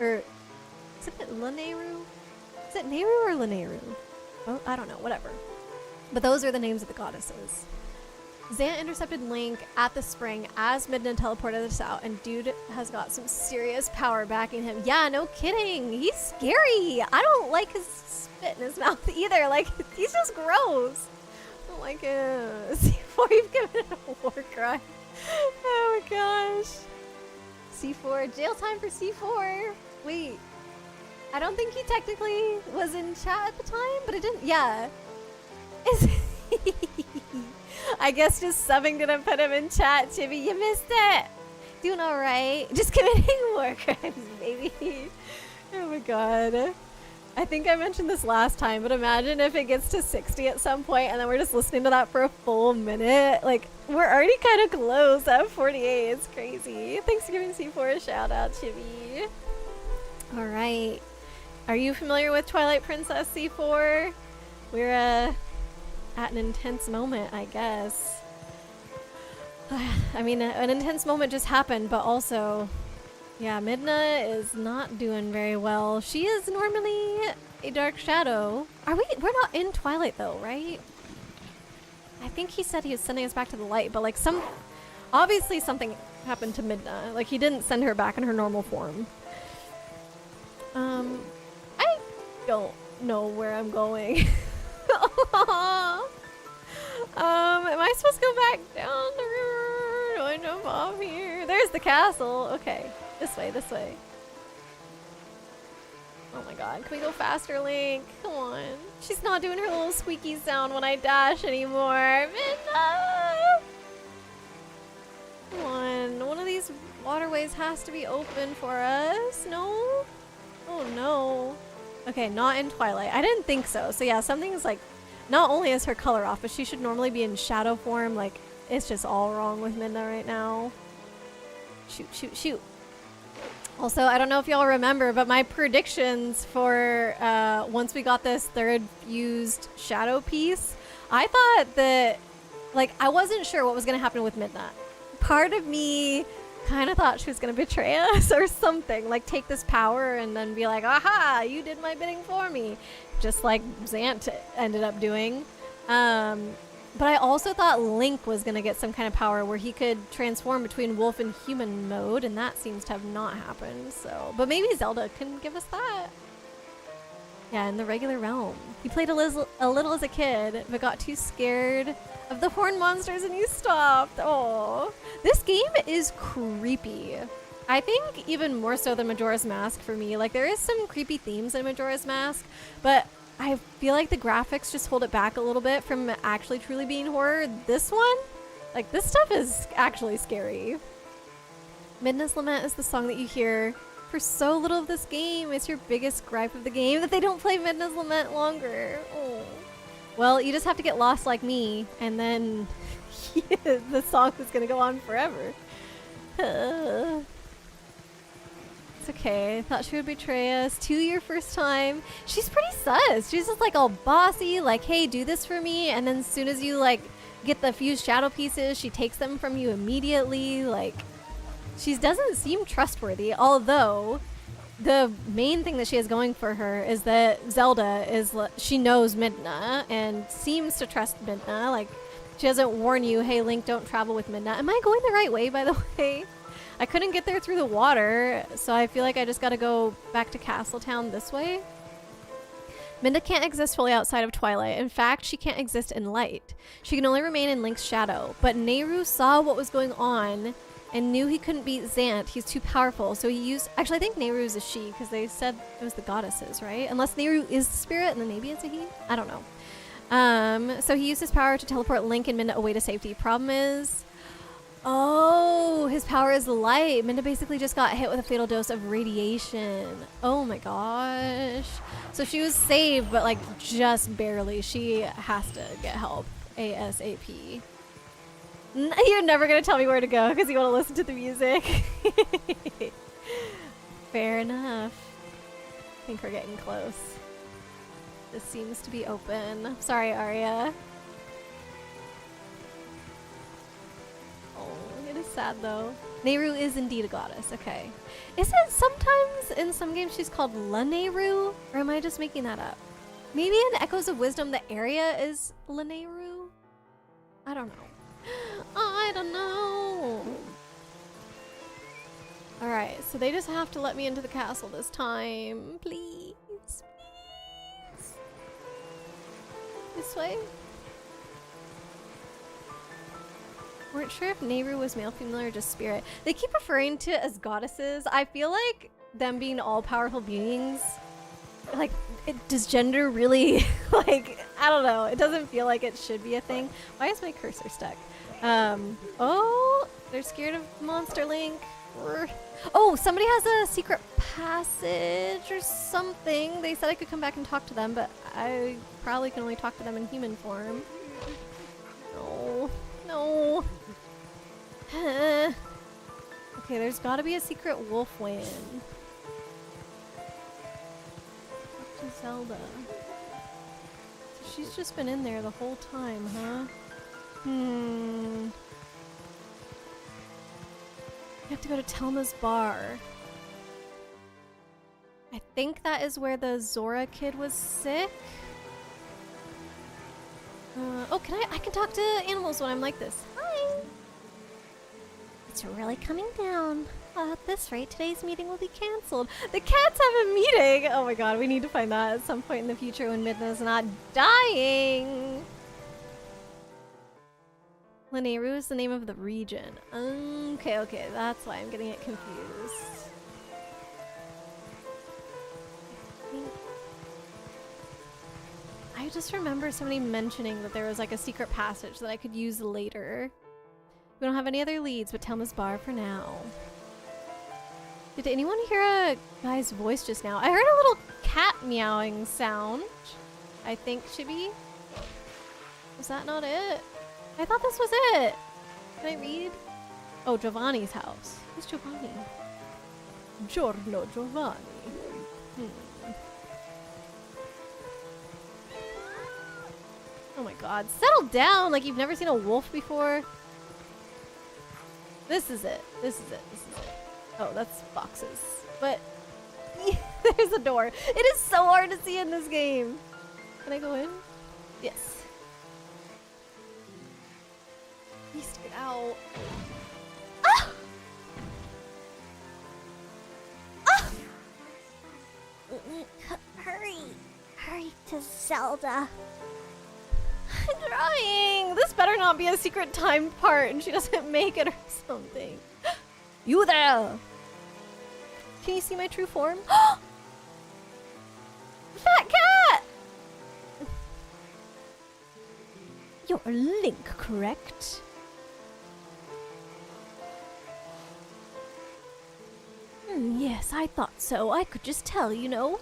Or is it Lanayru? Is it Nehru or Lanayru? Oh, I don't know, whatever. But those are the names of the goddesses. Zant intercepted Link at the spring as Midna teleported us out, and dude has got some serious power backing him. Yeah, no kidding. He's scary. I don't like his spit in his mouth either. Like, he's just gross. I don't like it. C4, you've given it a war cry. Oh my gosh. C4, jail time for C4. Wait, I don't think he technically was in chat at the time, but it didn't. Yeah. I guess just subbing didn't put him in chat, Chibi. You missed it. Doing all right. Just committing war crimes, baby. Oh my god. I think I mentioned this last time, but imagine if it gets to 60 at some point and then we're just listening to that for a full minute. Like, we're already kind of close at 48. It's crazy. Thanks for giving C4 a shout out, Chibi. All right. Are you familiar with Twilight Princess, C4? We're at an intense moment, I guess. I mean, an intense moment just happened, but also, yeah, Midna is not doing very well. She is normally a dark shadow. We're not in Twilight though, right? I think he said he was sending us back to the light, but like obviously something happened to Midna. Like, he didn't send her back in her normal form. I don't know where I'm going. Am I supposed to go back down the river? Do I jump off here? There's the castle. Okay, this way, this way. Oh my god, can we go faster, Link? Come on. She's not doing her little squeaky sound when I dash anymore. Midna! Come on, one of these waterways has to be open for us. No? Oh no. Okay, not in Twilight. I didn't think so. So yeah, something's like, not only is her color off, but she should normally be in shadow form. Like, it's just all wrong with Midna right now. Shoot, shoot, shoot. Also, I don't know if y'all remember, but my predictions for once we got this third fused shadow piece, I thought that, like, I wasn't sure what was going to happen with Midna. Part of me kind of thought she was going to betray us or something. Like, take this power and then be like, aha, you did my bidding for me. Just like Zant ended up doing. But I also thought Link was going to get some kind of power where he could transform between wolf and human mode, and that seems to have not happened. So, but maybe Zelda can give us that. Yeah, in the regular realm. He played a little as a kid, but got too scared of the horn monsters and he stopped. Oh, this game is creepy. I think even more so than Majora's Mask for me. Like, there is some creepy themes in Majora's Mask, but I feel like the graphics just hold it back a little bit from actually truly being horror. This one, like, this stuff is actually scary. Midna's Lament is the song that you hear for so little of this game. It's your biggest gripe of the game that they don't play Midna's Lament longer. Oh. Well, you just have to get lost like me, and then the song is gonna go on forever. It's okay. I thought she would betray us. Your first time. She's pretty sus. She's just like all bossy, like, hey, do this for me. And then as soon as you like get the fused shadow pieces, she takes them from you immediately. Like, she doesn't seem trustworthy. Although the main thing that she has going for her is that Zelda is, she knows Midna and seems to trust Midna. Like, she doesn't warn you, hey, Link, don't travel with Midna. Am I going the right way, by the way? I couldn't get there through the water, so I feel like I just gotta go back to Castletown this way. Midna can't exist fully outside of Twilight. In fact, she can't exist in light. She can only remain in Link's shadow. But Nehru saw what was going on and knew he couldn't beat Zant. He's too powerful, so he used... Actually, I think Nehru is a she, because they said it was the goddesses, right? Unless Nehru is the spirit, and then maybe it's a he? I don't know. So he used his power to teleport Link and Midna away to safety. Problem is... Oh, his power is light. Midna basically just got hit with a fatal dose of radiation. Oh my gosh. So she was saved, but like just barely. She has to get help ASAP. You're never going to tell me where to go because you want to listen to the music. Fair enough. I think we're getting close. This seems to be open. Sorry, Arya. Oh, it is sad though. Nehru is indeed a goddess. Okay. Is it sometimes in some games she's called La Nehru? Or am I just making that up? Maybe in Echoes of Wisdom the area is La Nehru? I don't know. I don't know. Alright, so they just have to let me into the castle this time. Please. Please. This way? Weren't sure if Nehru was male, female, or just spirit. They keep referring to as goddesses. I feel like them being all-powerful beings, like, does gender really, like, I don't know. It doesn't feel like it should be a thing. Why is my cursor stuck? Oh, they're scared of Monster Link. Oh, somebody has a secret passage or something. They said I could come back and talk to them, but I probably can only talk to them in human form. No. No. Okay, there's gotta be a secret wolf way in. Talk to Zelda. So she's just been in there the whole time, huh? You have to go to Telma's bar. I think that is where the Zora kid was sick. Oh, I can talk to animals when I'm like this. Hi! It's really coming down. At this rate, today's meeting will be cancelled. The cats have a meeting! Oh my god, we need to find that at some point in the future when Midna's not dying! La Nehru is the name of the region. Okay, that's why I'm getting it confused. I just remember somebody mentioning that there was like a secret passage that I could use later. We don't have any other leads, but Telma's bar for now. Did anyone hear a guy's voice just now? I heard a little cat meowing sound. I think should be. Was that not it? I thought this was it. Can I read? Oh, Giovanni's house. Who's Giovanni? Giorno Giovanni. Oh my god, settle down like you've never seen a wolf before. This is it. This is it. This is it. Oh, that's boxes. But there's a door. It is so hard to see in this game. Can I go in? Yes. Please get out. Ah! Ah! Hurry! Hurry to Zelda. I'm trying. This better not be a secret time part and she doesn't make it or something. You there! Can you see my true form? Fat cat! You're Link, correct? Yes, I thought so. I could just tell, you know.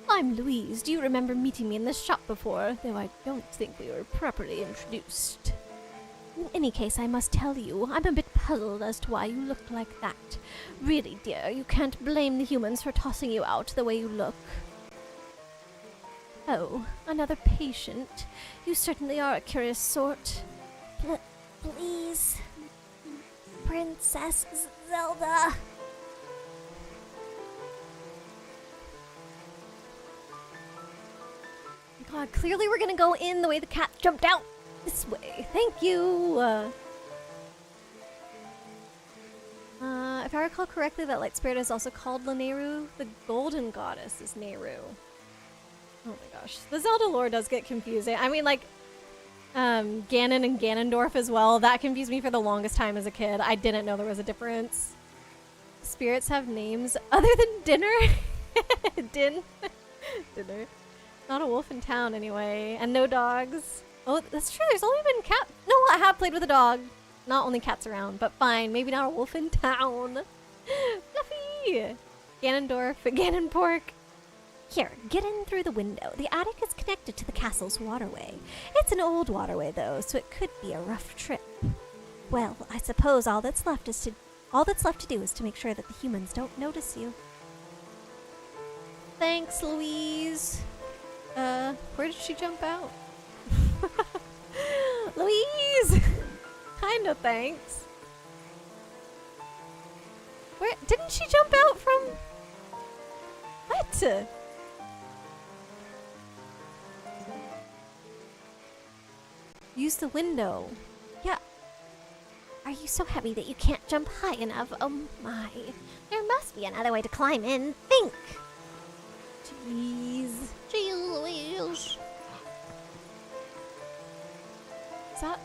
I'm Louise. Do you remember meeting me in this shop before? Though I don't think we were properly introduced. In any case, I must tell you, I'm a bit puzzled as to why you look like that. Really, dear, you can't blame the humans for tossing you out the way you look. Oh, another patient. You certainly are a curious sort. Please. Princess Zelda. God, clearly we're gonna go in the way the cat jumped out. This way. Thank you. If I recall correctly, that light spirit is also called La Nehru. The golden goddess is Nehru. Oh my gosh. The Zelda lore does get confusing. I mean, like, Ganon and Ganondorf as well. That confused me for the longest time as a kid. I didn't know there was a difference. Spirits have names other than dinner. Dinner. Not a wolf in town anyway. And no dogs. Oh, that's true. There's only been cat. No, I have played with a dog. Not only cats around, but fine. Maybe not a wolf in town. Fluffy. Ganondorf. Ganonpork. Here, get in through the window. The attic is connected to the castle's waterway. It's an old waterway, though, so it could be a rough trip. Well, I suppose all that's left to do is to make sure that the humans don't notice you. Thanks, Louise. Where did she jump out? Louise! Kinda thanks. Where didn't she jump out from? What? Use the window. Yeah. Are you so heavy that you can't jump high enough? Oh my. There must be another way to climb in. Think. Jeez. Jeez Louise. Is that?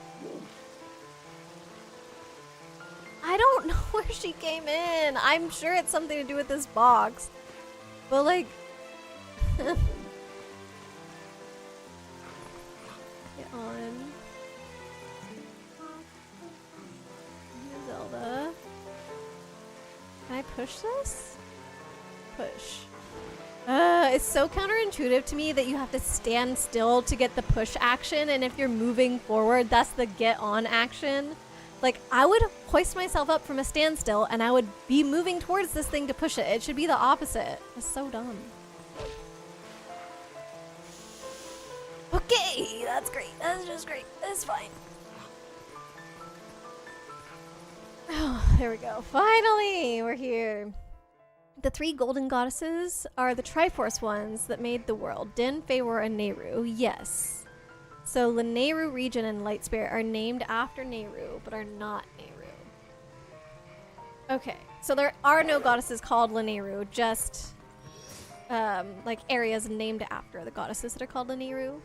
I don't know where she came in. I'm sure it's something to do with this box. But like... Get on. Zelda. Can I push this? Push. It's so counterintuitive to me that you have to stand still to get the push action, and if you're moving forward, that's the get on action. Like, I would hoist myself up from a standstill and I would be moving towards this thing to push it. It should be the opposite. That's so dumb. Okay, that's great. That's just great. That's fine. Oh, there we go. Finally, we're here. The 3 golden goddesses are the Triforce ones that made the world. Din, Feyre, and Nehru. Yes. So the Nehru region and Light Spirit are named after Nehru, but are not Nehru. Okay, so there are no goddesses called Lanayru, just like areas named after the goddesses that are called Lanayru.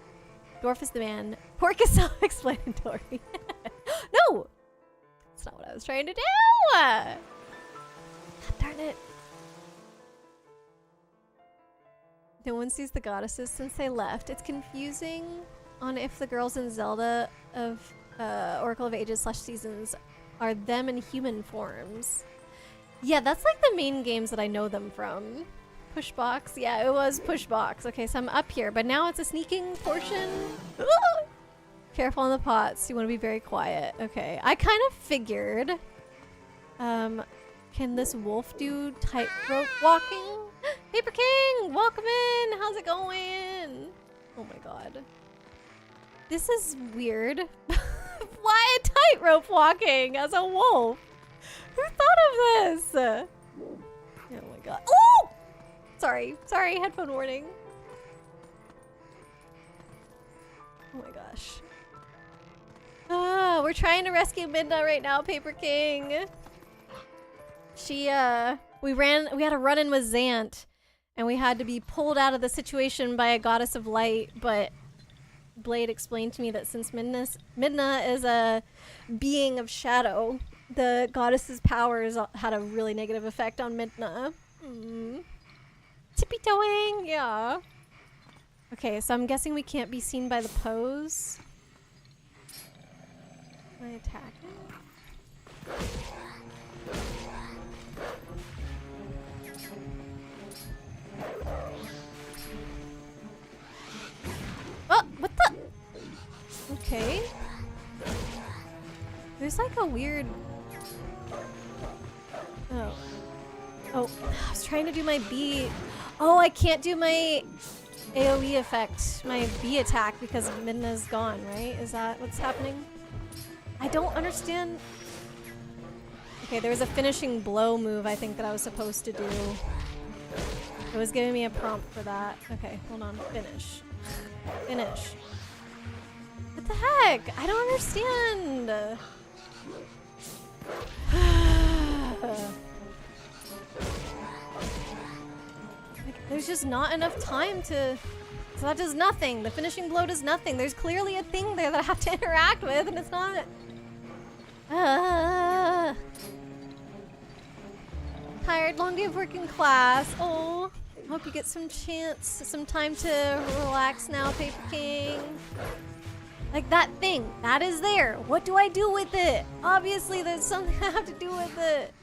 Dwarf is the man. Pork is self-explanatory. No! That's not what I was trying to do! God darn it. No one sees the goddesses since they left. It's confusing on if the girls in Zelda of Oracle of Ages / Seasons are them in human forms. Yeah, that's like the main games that I know them from. Pushbox. Yeah, it was Pushbox. Okay, so I'm up here, but now it's a sneaking portion. Careful on the pots. You want to be very quiet. Okay, I kind of figured. Can this wolf do tightrope walking? Paper King, welcome in. How's it going? Oh my god. This is weird. Why a tightrope walking as a wolf? Who thought of this? Oh my god. Oh! Sorry, headphone warning. Oh my gosh. We're trying to rescue Midna right now, Paper King. She, we had a run-in with Zant, and we had to be pulled out of the situation by a goddess of light, but Blade explained to me that since Midna is a being of shadow, the goddess's powers had a really negative effect on Midna. Tippy-toeing, yeah. Okay, so I'm guessing we can't be seen by the pose. Am I attacking? Oh, what the? Okay. There's like a weird... Oh. Oh, I was trying to do my B. Oh, I can't do my AoE effect, my B attack, because Midna's gone, right? Is that what's happening? I don't understand. Okay, there was a finishing blow move I think that I was supposed to do. It was giving me a prompt for that. Okay, hold on. Finish. Finish. What the heck? I don't understand. Like, there's just not enough time to... So that does nothing. The finishing blow does nothing. There's clearly a thing there that I have to interact with, and it's not... Tired, long day of work in class. Oh, hope you get some time to relax now, Paper King. Like that thing, that is there. What do I do with it? Obviously, there's something I have to do with it.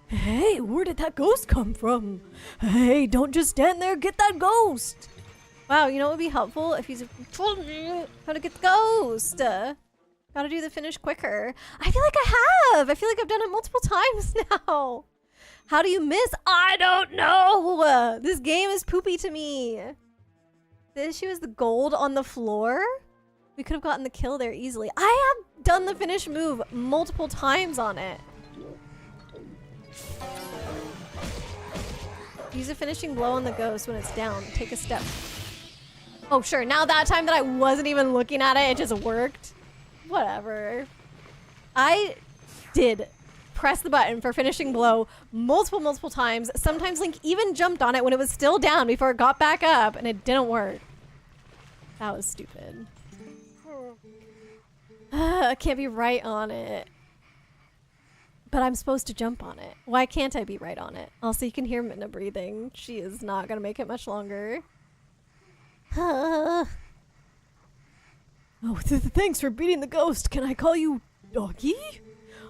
Hey, where did that ghost come from? Hey, don't just stand there, get that ghost. Wow, you know what would be helpful if he's told me how to get the ghost. Gotta do the finish quicker. I feel like I have. I feel like I've done it multiple times now. How do you miss? I don't know. This game is poopy to me. The issue is the gold on the floor. We could have gotten the kill there easily. I have done the finish move multiple times on it. Use a finishing blow on the ghost when it's down. Take a step. Oh, sure. Now that time that I wasn't even looking at it, it just worked. Whatever. I did press the button for finishing blow multiple times. Sometimes Link even jumped on it when it was still down before it got back up, and it didn't work. That was stupid. I can't be right on it. But I'm supposed to jump on it. Why can't I be right on it? Also, you can hear Minna breathing. She is not gonna make it much longer. Oh, thanks for beating the ghost. Can I call you Doggy?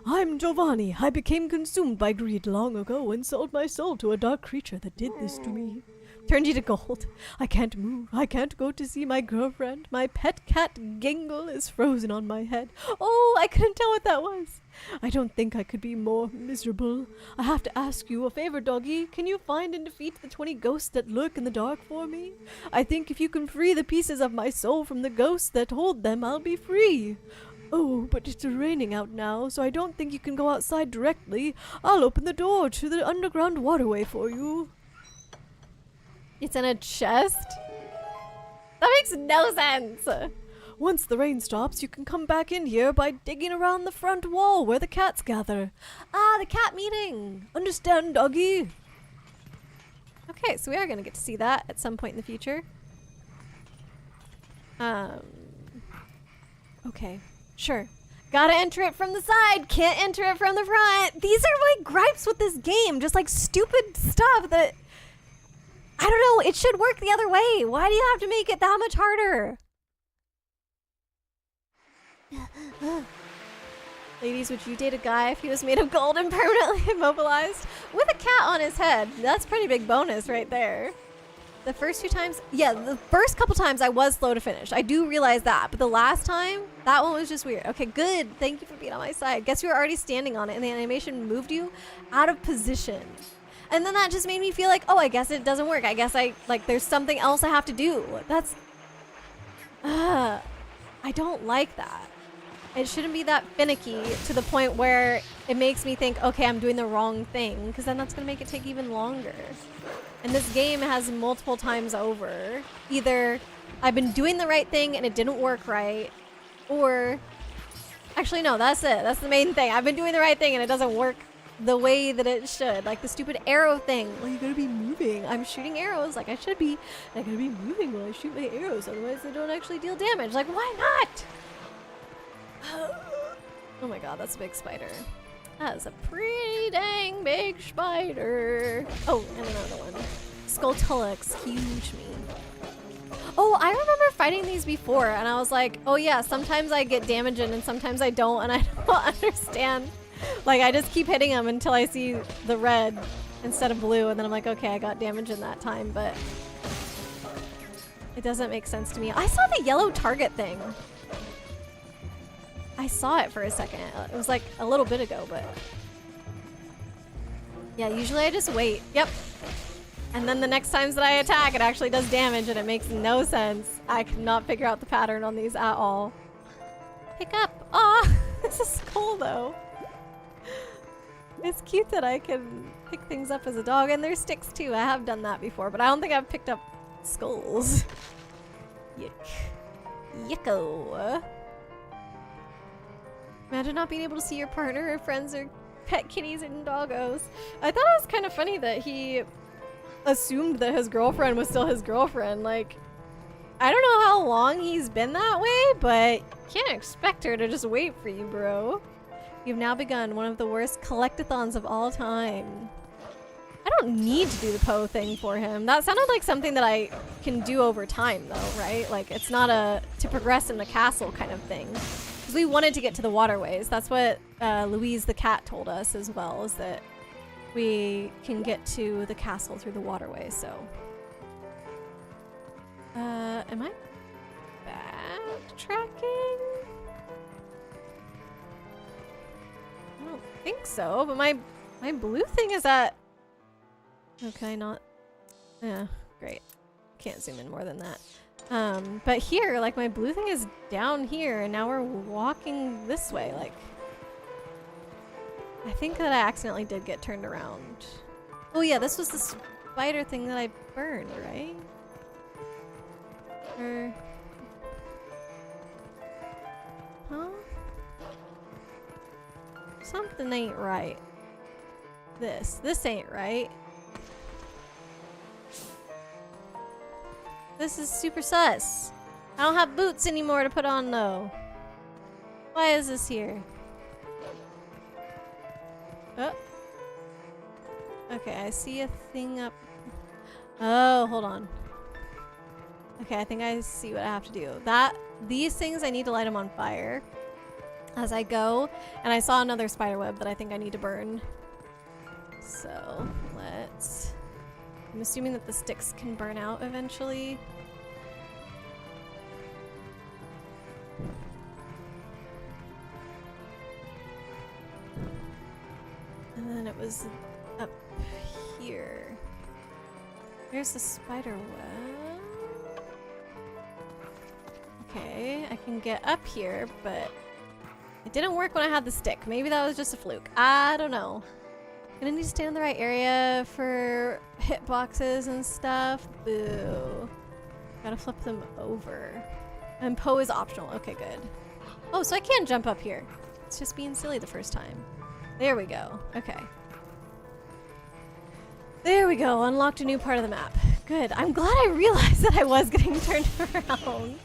I'm Giovanni. I became consumed by greed long ago and sold my soul to a dark creature that did this to me. Turned you to gold. I can't move. I can't go to see my girlfriend. My pet cat Gingle is frozen on my head. Oh, I couldn't tell what that was. I don't think I could be more miserable. I have to ask you a favor, Doggy. Can you find and defeat the 20 ghosts that lurk in the dark for me? I think if you can free the pieces of my soul from the ghosts that hold them, I'll be free. Oh, but it's raining out now, so I don't think you can go outside directly. I'll open the door to the underground waterway for you. It's in a chest? That makes no sense! Once the rain stops, you can come back in here by digging around the front wall where the cats gather. Ah, the cat meeting! Understand, Doggy? Okay, so we are gonna get to see that at some point in the future. Okay, sure. Gotta enter it from the side, can't enter it from the front. These are my gripes with this game, just like stupid stuff that... I don't know, it should work the other way. Why do you have to make it that much harder? Ladies, would you date a guy if he was made of gold and permanently immobilized? With a cat on his head. That's pretty big bonus right there. The first few times, yeah, the first couple times I was slow to finish. I do realize that, but the last time, that one was just weird. Okay, good. Thank you for being on my side. Guess you were already standing on it and the animation moved you out of position. And then that just made me feel like, oh, I guess it doesn't work. I guess there's something else I have to do. That's, I don't like that. It shouldn't be that finicky to the point where it makes me think, okay, I'm doing the wrong thing, because then that's going to make it take even longer. And this game has multiple times over. Either I've been doing the right thing and it didn't work right, or... Actually, no, that's it. That's the main thing. I've been doing the right thing and it doesn't work the way that it should. Like the stupid arrow thing. Well, you gotta be moving. I'm shooting arrows like I should be. I gotta be moving while I shoot my arrows, otherwise they don't actually deal damage. Like, why not? Oh my god, that's a big spider. That is a pretty dang big spider. Oh, and another one. Skulltula, excuse me. Oh, I remember fighting these before, and I was like, oh yeah, sometimes I get damage in and sometimes I don't, and I don't understand. Like, I just keep hitting them until I see the red instead of blue, and then I'm like, okay, I got damage in that time, but it doesn't make sense to me. I saw the yellow target thing. I saw it for a second. It was like a little bit ago, but... Yeah, usually I just wait. Yep. And then the next times that I attack, it actually does damage, and it makes no sense. I cannot figure out the pattern on these at all. Pick up! Aw! This is cool, though. It's cute that I can pick things up as a dog, and there's sticks too. I have done that before, but I don't think I've picked up skulls. Yuck. Yucko. Imagine not being able to see your partner or friends or pet kitties and doggos. I thought it was kind of funny that he assumed that his girlfriend was still his girlfriend. Like, I don't know how long he's been that way, but you can't expect her to just wait for you, bro. You've now begun one of the worst collectathons of all time. I don't need to do the Poe thing for him. That sounded like something that I can do over time, though, right? Like, it's not a to progress in the castle kind of thing. Because we wanted to get to the waterways. That's what Louise the cat told us as well, is that we can get to the castle through the waterways, so. Am I backtracking? I don't think so, but my blue thing is at... Okay, not... Yeah, great. Can't zoom in more than that. But here, like my blue thing is down here and now we're walking this way. Like, I think that I accidentally did get turned around. Oh yeah, this was the spider thing that I burned, right? Or... Huh? Something ain't right. This ain't right. This is super sus. I don't have boots anymore to put on though. Why is this here? Oh. Okay, I see a thing up. Oh, hold on. Okay, I think I see what I have to do. These things, I need to light them on fire as I go. And I saw another spider web that I think I need to burn. So, let's... I'm assuming that the sticks can burn out eventually. And then it was up here. Here's the spider web. Okay, I can get up here, but it didn't work when I had the stick. Maybe that was just a fluke. I don't know. Gonna need to stay in the right area for hitboxes and stuff. Boo. Gotta flip them over. And Poe is optional. Okay, good. Oh, so I can jump up here. It's just being silly the first time. There we go. Okay. There we go. Unlocked a new part of the map. Good. I'm glad I realized that I was getting turned around.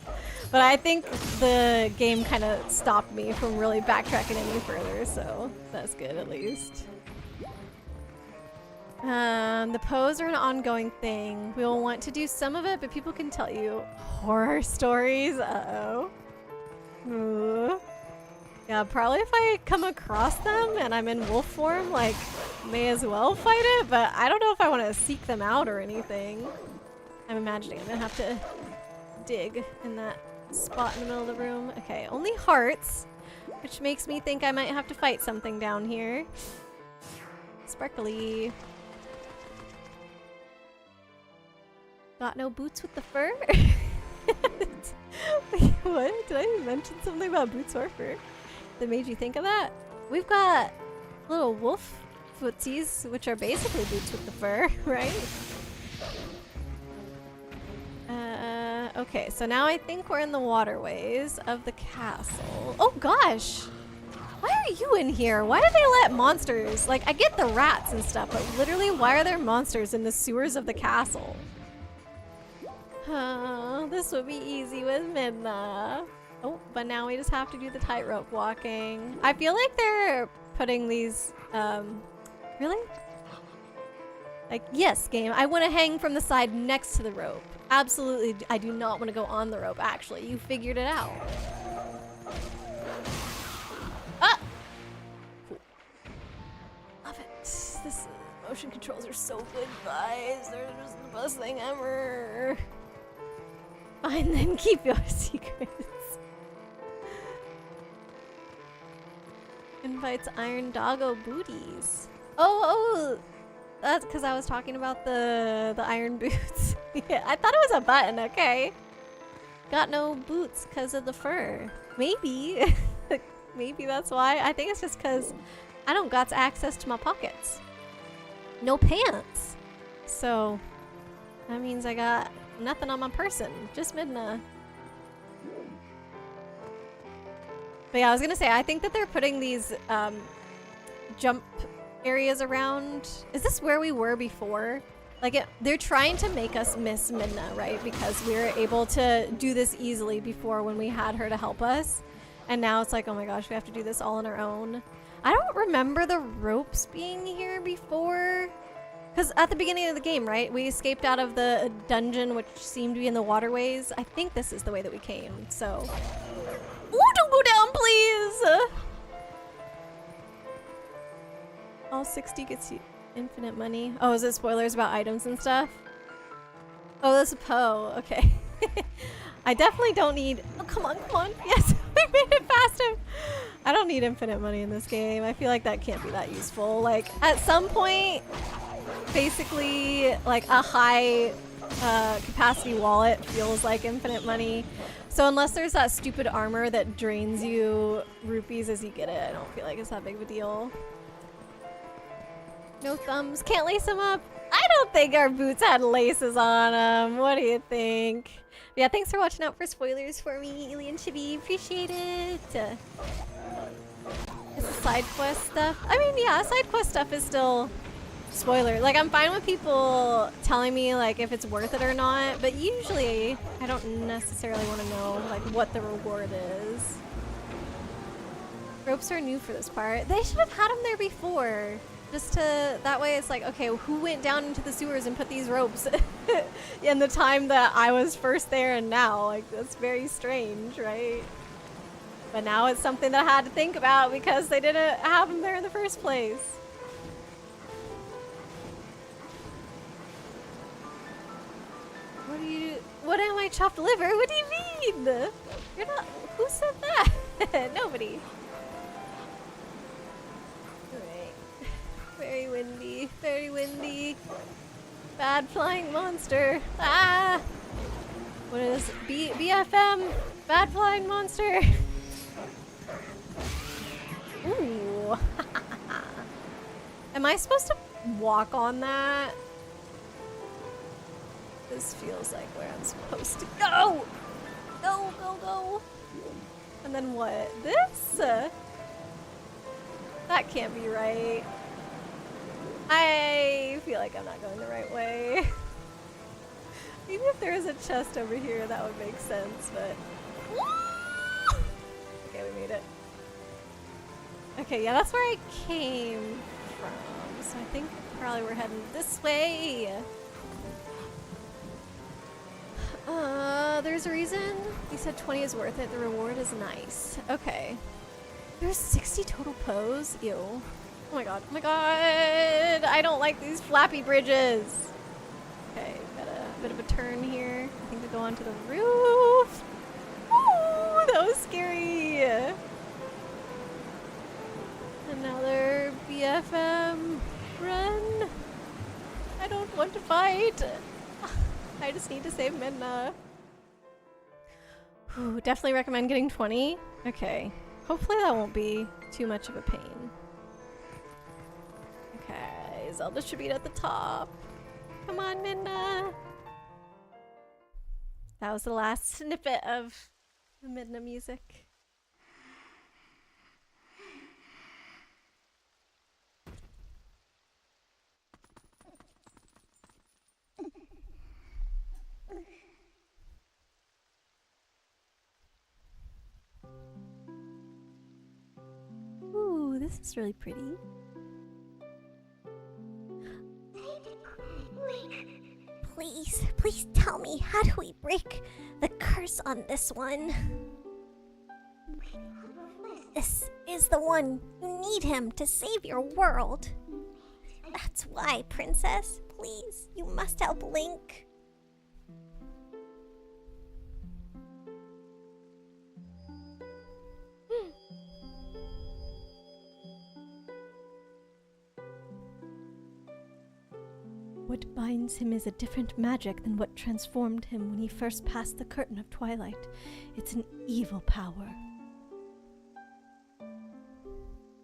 But I think the game kind of stopped me from really backtracking any further, so that's good at least. The pose are an ongoing thing. We will want to do some of it, but people can tell you horror stories. Uh-oh. Ooh. Yeah, probably if I come across them and I'm in wolf form, like, may as well fight it, but I don't know if I want to seek them out or anything. I'm imagining I'm gonna have to dig in that spot in the middle of the room. Okay, only hearts, which makes me think I might have to fight something down here. Sparkly. Got no boots with the fur? Wait, what? Did I mention something about boots or fur that made you think of that? We've got little wolf footsies, which are basically boots with the fur, right? Okay, so now I think we're in the waterways of the castle. Oh gosh! Why are you in here? Why did they let monsters? Like, I get the rats and stuff, but literally, why are there monsters in the sewers of the castle? This would be easy with Midna. Oh, but now we just have to do the tightrope walking. I feel like they're putting these, really? Like, yes, game. I want to hang from the side next to the rope. Absolutely, I do not want to go on the rope, actually. You figured it out. Ah! Cool. Love it. This motion controls are so good, guys. They're just the best thing ever. Fine, then keep your secrets. Invites Iron Doggo booties. Oh! That's because I was talking about the iron boots. Yeah, I thought it was a button, okay. Got no boots because of the fur. Maybe. Maybe that's why. I think it's just because I don't got access to my pockets. No pants. So, that means I got nothing on my person. Just Midna. But yeah, I was going to say, I think that they're putting these jump areas around. Is this where we were before? Like, they're trying to make us miss Midna, right? Because we were able to do this easily before when we had her to help us. And now it's like, oh my gosh, we have to do this all on our own. I don't remember the ropes being here before. Because at the beginning of the game, right? We escaped out of the dungeon, which seemed to be in the waterways. I think this is the way that we came, so... Ooh, don't go down, please! All 60 gets you infinite money. Oh, is it spoilers about items and stuff? Oh, that's a Poe. Okay. I definitely don't need... Oh, come on, come on. Yes, we made it faster. I don't need infinite money in this game. I feel like that can't be that useful. Like, at some point, basically, like, a high capacity wallet feels like infinite money. So unless there's that stupid armor that drains you rupees as you get it, I don't feel like it's that big of a deal. No thumbs. Can't lace them up. I don't think our boots had laces on them. What do you think? Yeah, thanks for watching out for spoilers for me, Ely and Chibi. Appreciate it. Is the side quest stuff? I mean, yeah, side quest stuff is still spoiler. Like, I'm fine with people telling me, like, if it's worth it or not, but usually I don't necessarily want to know, like, what the reward is. Ropes are new for this part. They should have had them there before. Just to, that way it's like, okay, who went down into the sewers and put these ropes in the time that I was first there and now? Like, that's very strange, right? But now it's something that I had to think about because they didn't have them there in the first place. What am I, chopped liver? What do you mean? You're not, who said that? Nobody. Alright. Very windy, very windy. Bad flying monster. Ah! What is BFM? Bad flying monster. Ooh. Am I supposed to walk on that? This feels like where I'm supposed to go. Go, go, go. And then what? This? That can't be right. I feel like I'm not going the right way. Maybe if there was a chest over here, that would make sense, but... Okay, we made it. Okay, yeah, that's where I came from. So I think probably we're heading this way. There's a reason. You said 20 is worth it. The reward is nice. Okay. There's 60 total pose. Ew. Oh my god. Oh my god. I don't like these flappy bridges. Okay, got a bit of a turn here. I think we go onto the roof. Ooh, that was scary. Another BFM run. I don't want to fight. I just need to save Midna. Ooh, definitely recommend getting 20. Okay. Hopefully that won't be too much of a pain. Okay, Zelda should be at the top. Come on, Midna. That was the last snippet of the Midna music. Ooh, this is really pretty. Please, please tell me, how do we break the curse on this one? This is the one. You need him to save your world. That's why, Princess. Please, you must help Link. What binds him is a different magic than what transformed him when he first passed the curtain of Twilight. It's an evil power.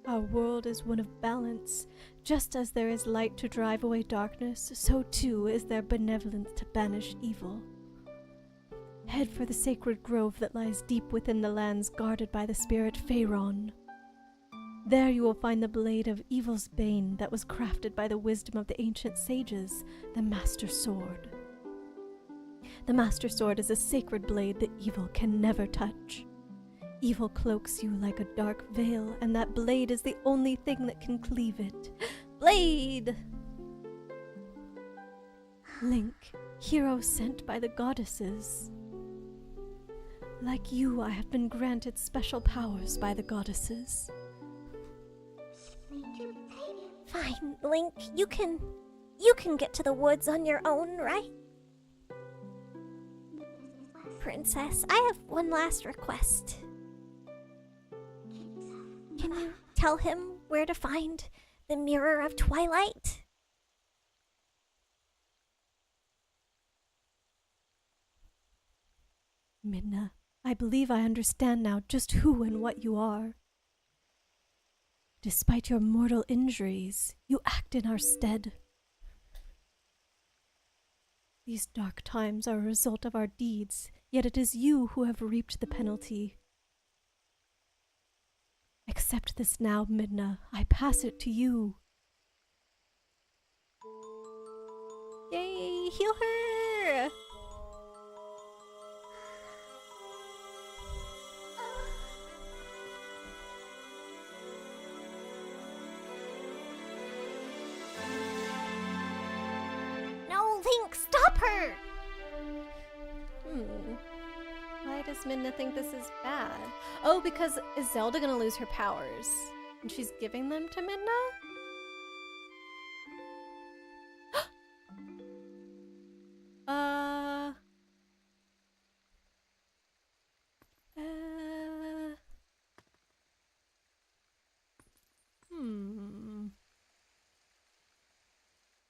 Our world is one of balance. Just as there is light to drive away darkness, so too is there benevolence to banish evil. Head for the sacred grove that lies deep within the lands guarded by the spirit Pharaon. There you will find the blade of evil's bane that was crafted by the wisdom of the ancient sages, the Master Sword. The Master Sword is a sacred blade that evil can never touch. Evil cloaks you like a dark veil, and that blade is the only thing that can cleave it. Blade! Link, hero sent by the goddesses. Like you, I have been granted special powers by the goddesses. Fine, Link, you can get to the woods on your own, right? Princess, I have one last request. Can you tell him where to find the Mirror of Twilight? Midna, I believe I understand now just who and what you are. Despite your mortal injuries, you act in our stead. These dark times are a result of our deeds, yet it is you who have reaped the penalty. Accept this now, Midna. I pass it to you. Yay! Heal her! No, Link, stop her! Why does Midna think this is bad? Oh, because is Zelda gonna lose her powers? And she's giving them to Midna?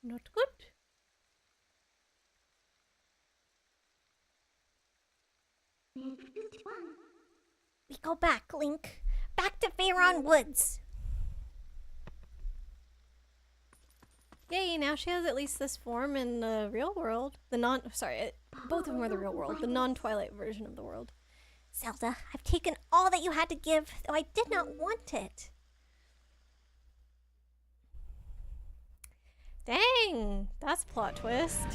Not good. We go back, Link. Back to Faron Woods. Yay, now she has at least this form in the real world. Both of them are the real world. The non-Twilight version of the world. Zelda, I've taken all that you had to give, though I did not want it. Dang, that's a plot twist.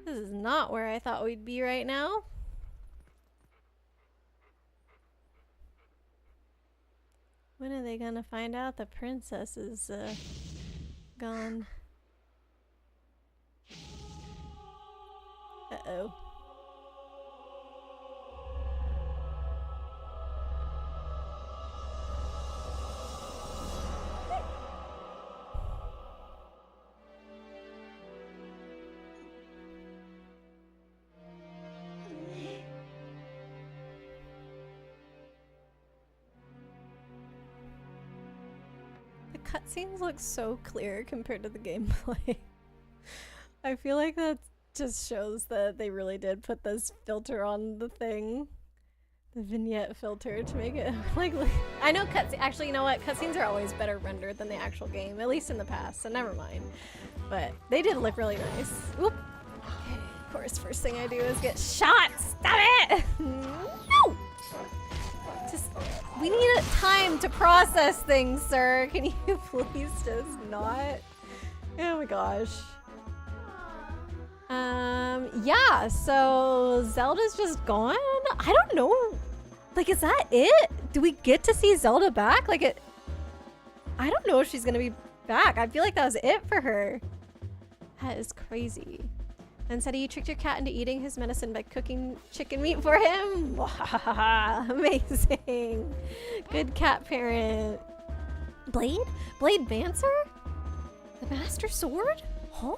This is not where I thought we'd be right now. When are they gonna find out the princess is gone? Uh-oh. Cutscenes look so clear compared to the gameplay. I feel like that just shows that they really did put this filter on the thing. The vignette filter to make it like I know actually, you know what? Cutscenes are always better rendered than the actual game, at least in the past, so never mind. But they did look really nice. Oop. Okay, of course, first thing I do is get shot! Stop it! No! We need time to process things, sir. Can you please just not? Oh my gosh. Yeah, so Zelda's just gone? I don't know. Like, is that it? Do we get to see Zelda back? Like, I don't know if she's gonna be back. I feel like that was it for her. That is crazy. And said you tricked your cat into eating his medicine by cooking chicken meat for him? Amazing. Good cat parent. Blade? Blade Bancer? The Master Sword? Huh?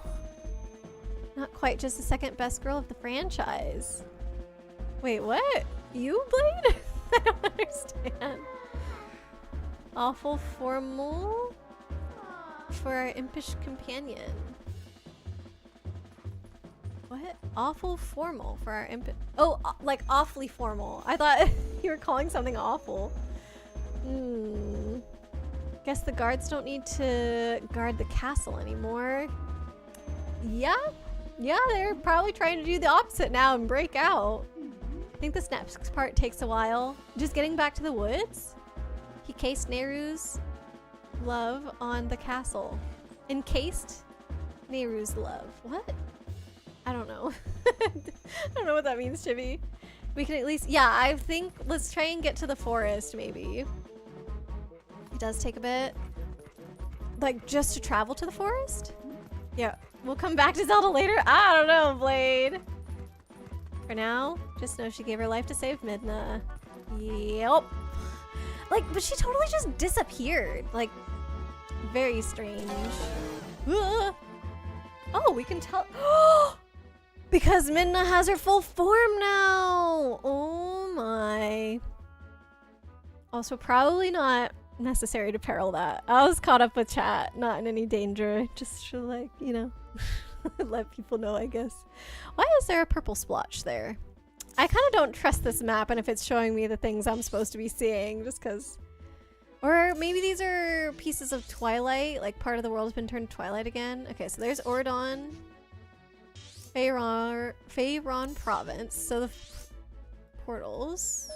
Not quite just the second best girl of the franchise. Wait, what? You, Blade? I don't understand. Awful formal for our impish companion. What? Awful formal for our oh, like awfully formal. I thought you were calling something awful. Guess the guards don't need to guard the castle anymore. Yeah, they're probably trying to do the opposite now and break out. I think this next part takes a while. Just getting back to the woods. He cased Nehru's love on the castle. Encased Nehru's love. What? I don't know. I don't know what that means, Chibi. We can at least, yeah, I think let's try and get to the forest, maybe. It does take a bit. Like, just to travel to the forest? Yeah, we'll come back to Zelda later. I don't know, Blade. For now, just know she gave her life to save Midna. Yep. Like, but she totally just disappeared. Like, very strange. Oh, we can tell. Because Midna has her full form now. Oh my. Also, probably not necessary to peril that. I was caught up with chat, not in any danger. Just like, you know. let people know, I guess. Why is there a purple splotch there? I kind of don't trust this map, and if it's showing me the things I'm supposed to be seeing, just because. Or maybe these are pieces of Twilight, like part of the world has been turned to Twilight again. Okay, so there's Ordon, Faerun Province, so the portals.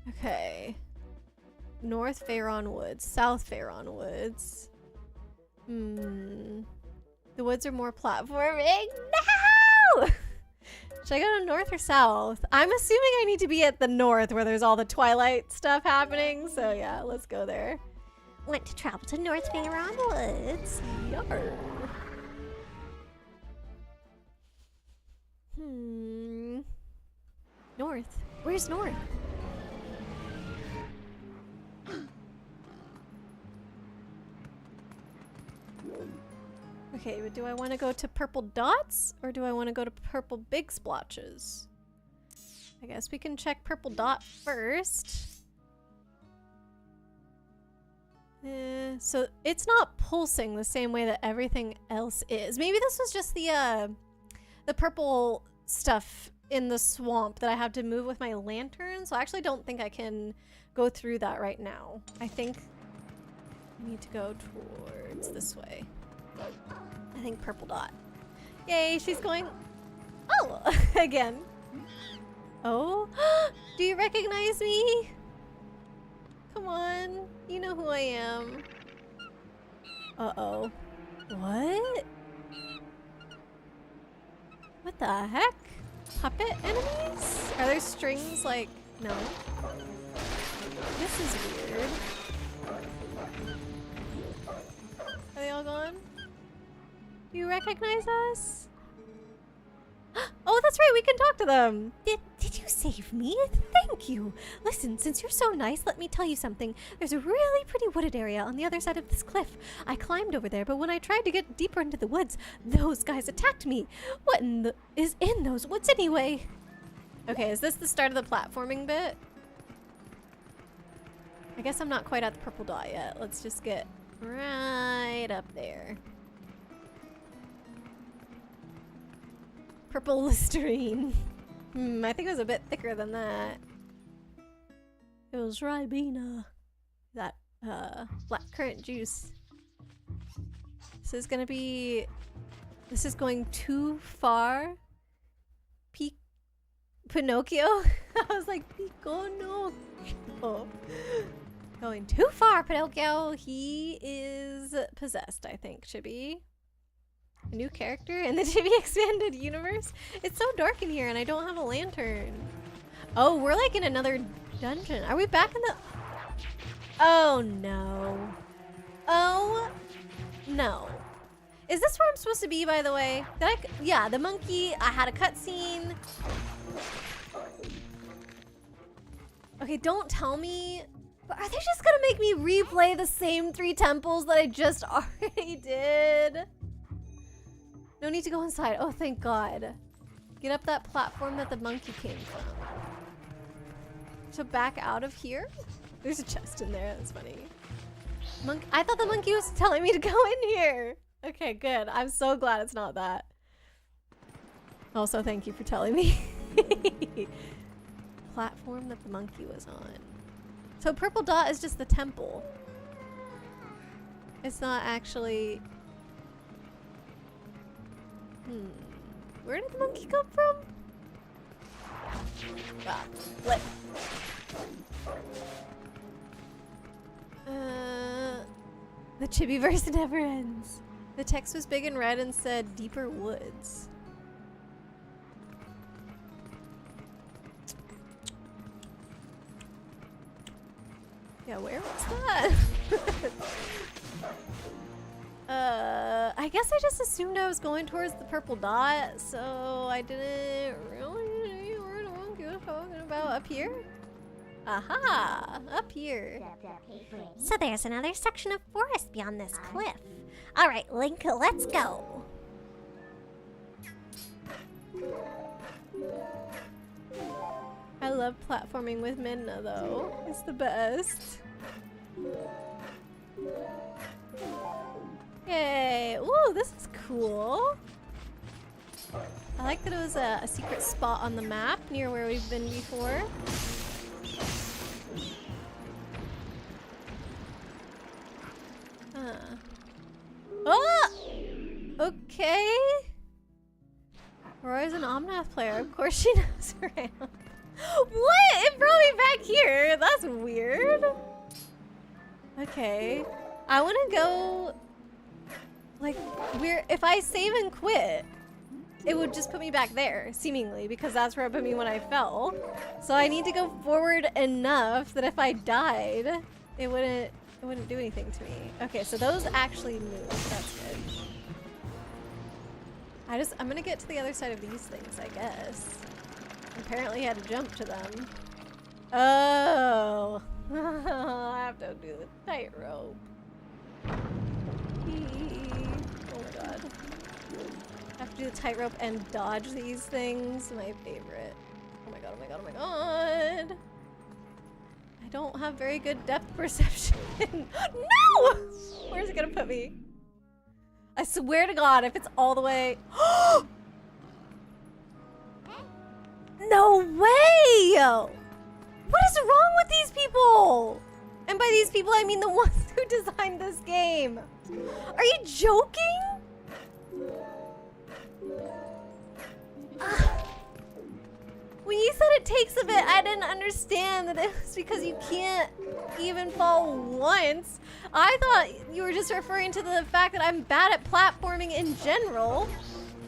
Okay. North Faerun Woods, South Faerun Woods. The woods are more platforming. No! Should I go to north or south? I'm assuming I need to be at the north where there's all the Twilight stuff happening. So yeah, let's go there. Want to travel to North Faerun Woods? Yarr. North. Where's north? Okay, but do I want to go to purple dots or do I want to go to purple big splotches? I guess we can check purple dot first. So it's not pulsing the same way that everything else is. Maybe this was just the purple stuff in the swamp that I have to move with my lantern. So I actually don't think I can go through that right now. I think I need to go towards this way. I think purple dot. Yay, she's going. Oh, again. Oh, do you recognize me? Come on, you know who I am. Uh-oh. What? What the heck? Puppet enemies? Are there strings like... No. This is weird. Are they all gone? Do you recognize us? Oh, that's right, we can talk to them. Did you save me? Thank you. Listen, since you're so nice, let me tell you something. There's a really pretty wooded area on the other side of this cliff. I climbed over there, but when I tried to get deeper into the woods, those guys attacked me. What is in those woods anyway? Okay, is this the start of the platforming bit? I guess I'm not quite at the purple dot yet. Let's just get right up there. Purple Listerine. I think it was a bit thicker than that. It was Ribena. That, black currant juice. This is gonna be... This is going too far. Pinocchio? I was like, Pinocchio. Going too far, Pinocchio. He is possessed, I think. Should be a new character in the Chibi Expanded Universe. It's so dark in here and I don't have a lantern. Oh, we're like in another dungeon. Are we back in the... Oh, no. Oh, no. Is this where I'm supposed to be, by the way? Did I... Yeah, the monkey. I had a cutscene. Okay, don't tell me... But are they just gonna make me replay the same 3 temples that I just already did? No need to go inside. Oh, thank God. Get up that platform that the monkey came from. So back out of here? There's a chest in there. That's funny. I thought the monkey was telling me to go in here. Okay, good. I'm so glad it's not that. Also, thank you for telling me. Platform that the monkey was on. So purple dot is just the temple. It's not actually... Where did the monkey come from? God, flip. The Chibiverse never ends. The text was big and red and said deeper woods. Yeah, where was that? I guess I just assumed I was going towards the purple dot, so I didn't really know where the monkey was talking about. Up here? Aha! Up here. So there's another section of forest beyond this cliff. All right, Link, let's go. I love platforming with Midna, though. It's the best. Yay! Ooh, this is cool. I like that it was a secret spot on the map near where we've been before. Oh! Okay. Roy's an Omnath player. Of course she knows around. What? It brought me back here. That's weird. Okay. I want to go... Like, if I save and quit, it would just put me back there, seemingly, because that's where it put me when I fell. So I need to go forward enough that if I died, it wouldn't do anything to me. Okay, so those actually move. That's good. I'm gonna get to the other side of these things, I guess. Apparently I had to jump to them. Oh! I have to do the tightrope. Oh my god. I have to do the tightrope and dodge these things. My favorite. Oh my god, oh my god, oh my god. I don't have very good depth perception. No! Where's it gonna put me? I swear to god, if it's all the way... No way! What is wrong with these people? And by these people, I mean the ones who designed this game. Are you joking? When you said it takes a bit, I didn't understand that it was because you can't even fall once. I thought you were just referring to the fact that I'm bad at platforming in general,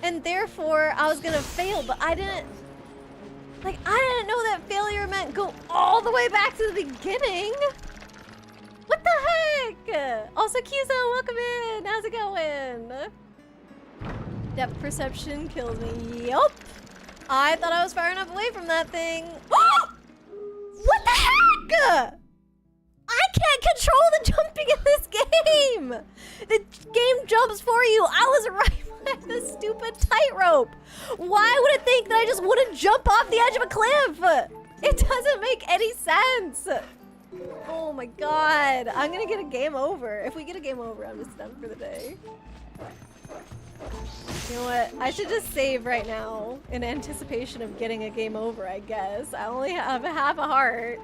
and therefore I was gonna fail, but I didn't know that failure meant go all the way back to the beginning. What the heck? Also, Kizo, welcome in. How's it going? Depth perception kills me. Yup. I thought I was far enough away from that thing. What the heck? I can't control the jumping in this game. The game jumps for you. I was right behind this stupid tightrope. Why would it think that I just wouldn't jump off the edge of a cliff? It doesn't make any sense. Oh my god. I'm gonna get a game over. If we get a game over, I'm just done for the day. You know what? I should just save right now in anticipation of getting a game over, I guess. I only have half a heart.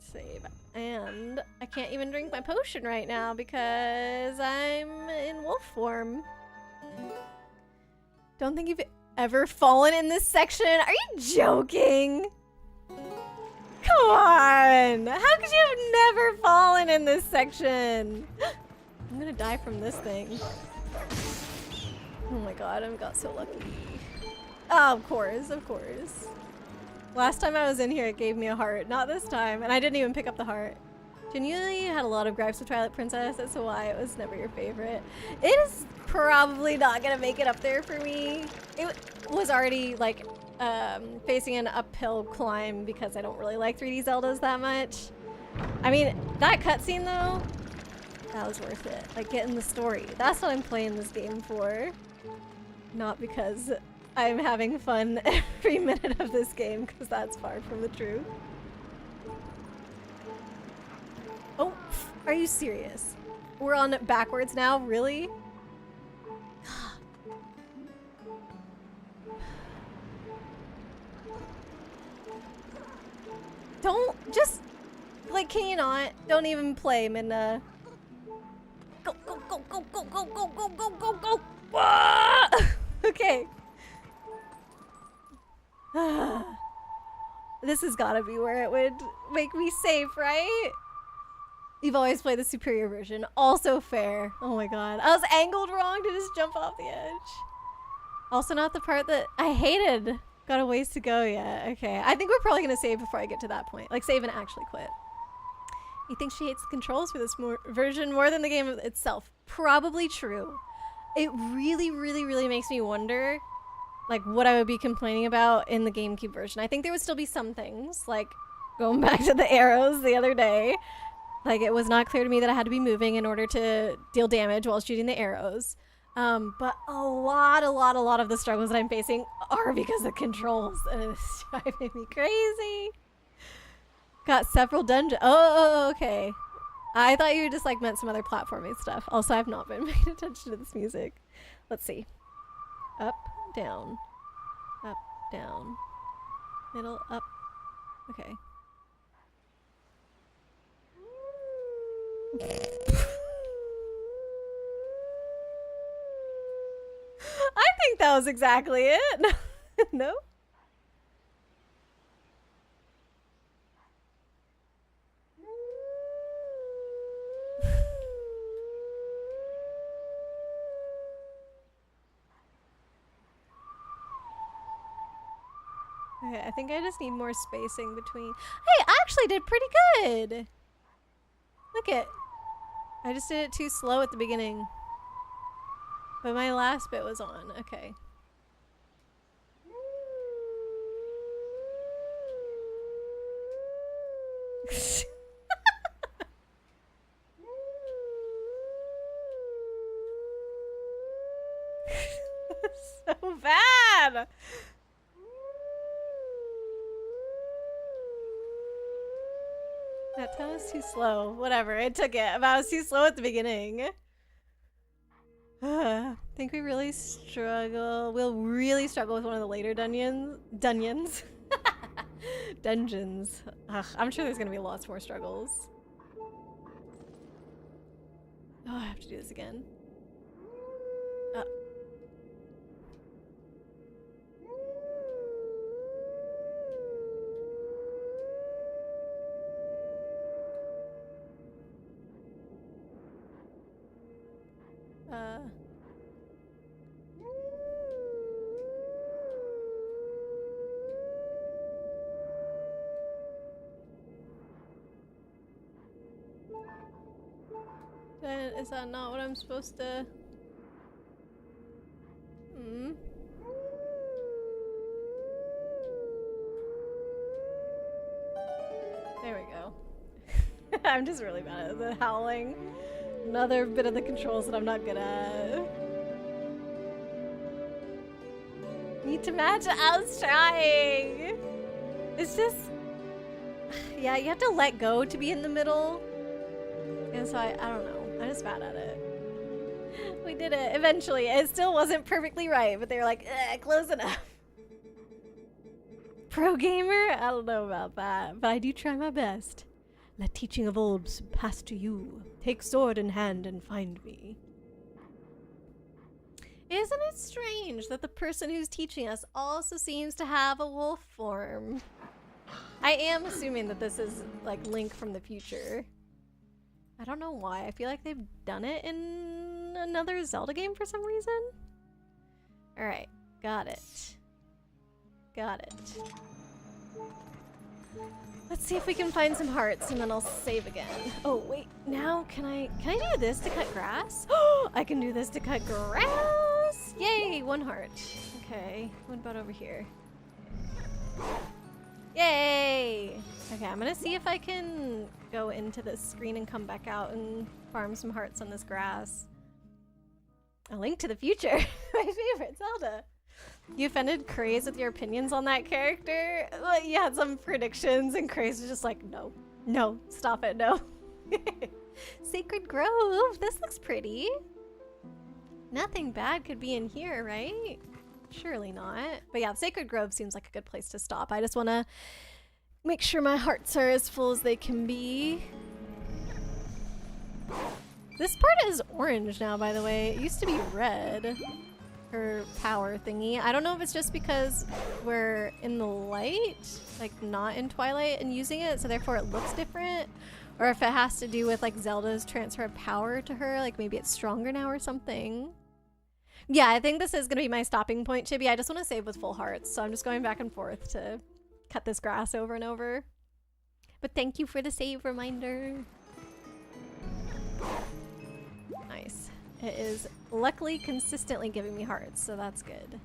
Save. And I can't even drink my potion right now because I'm in wolf form. Don't think you've ever fallen in this section. Are you joking? Come on! How could you have never fallen in this section? I'm gonna die from this thing. Oh my god, I got so lucky. Oh, of course, of course. Last time I was in here, it gave me a heart. Not this time, and I didn't even pick up the heart. Genuinely had a lot of gripes with Twilight Princess. That's why it was never your favorite. It is probably not gonna make it up there for me. It was already like facing an uphill climb because I don't really like 3D Zeldas that much. I mean, that cutscene though, that was worth it. Like getting the story. That's what I'm playing this game for. Not because I'm having fun every minute of this game, because that's far from the truth. Oh, are you serious? We're on it backwards now? Really? Don't just like, can you not? Don't even play, Minna. Go, go, go, go, go, go, go, go, go, go, go. Ah! Okay. This has gotta be where it would make me safe, right? You've always played the superior version. Also fair. Oh my god. I was angled wrong to just jump off the edge. Also not the part that I hated. Got a ways to go yet. Okay. I think we're probably gonna save before I get to that point. Like save and actually quit. You think she hates the controls for this version more than the game itself? Probably true. It really, really, really makes me wonder like what I would be complaining about in the GameCube version. I think there would still be some things, like going back to the arrows the other day. Like it was not clear to me that I had to be moving in order to deal damage while shooting the arrows. But a lot of the struggles that I'm facing are because of controls, and it's driving me crazy. Got several dungeons. Oh, okay. I thought you just like meant some other platforming stuff. Also, I've not been paying attention to this music. Let's see. Up, down, middle, up. Okay. I think that was exactly it. No? Okay, I think I just need more spacing between. Hey, I actually did pretty good. Look it. I just did it too slow at the beginning. But my last bit was on. Okay. So bad. That tone was too slow. Whatever, it took it. But I was too slow at the beginning. Think we really struggle. We'll really struggle with one of the later dungeons. Dungeons. Ugh, I'm sure there's gonna be lots more struggles. Oh, I have to do this again. Is that not what I'm supposed to? There we go. I'm just really bad at the howling. Another bit of the controls that I'm not good at. Need to match. I was trying. It's just, yeah, you have to let go to be in the middle. And so I don't know. I'm just bad at it. We did it eventually. It still wasn't perfectly right, but they were like, close enough. Pro gamer? I don't know about that, but I do try my best. Let teaching of old pass to you. Take sword in hand and find me. Isn't it strange that the person who's teaching us also seems to have a wolf form? I am assuming that this is like Link from the future. I don't know why. I feel like they've done it in another Zelda game for some reason. Alright, got it. Got it. Let's see if we can find some hearts and then I'll save again. Oh wait, now can I do this to cut grass? Oh, I can do this to cut grass! Yay, one heart. Okay, what about over here? Yay! Okay, I'm gonna see if I can go into this screen and come back out and farm some hearts on this grass. A Link to the Future, my favorite Zelda. You offended Craze with your opinions on that character? Like, you had some predictions and Craze was just like, no, no, stop it, no. Sacred Grove, this looks pretty. Nothing bad could be in here, right? Surely not. But yeah, Sacred Grove seems like a good place to stop. I just want to make sure my hearts are as full as they can be. This part is orange now, by the way. It used to be red. Her power thingy. I don't know if it's just because we're in the light, like not in Twilight and using it, so therefore it looks different. Or if it has to do with like Zelda's transfer of power to her, like maybe it's stronger now or something. Yeah, I think this is going to be my stopping point, Chibi. I just want to save with full hearts, so I'm just going back and forth to cut this grass over and over. But thank you for the save reminder. Nice. It is luckily consistently giving me hearts, so that's good.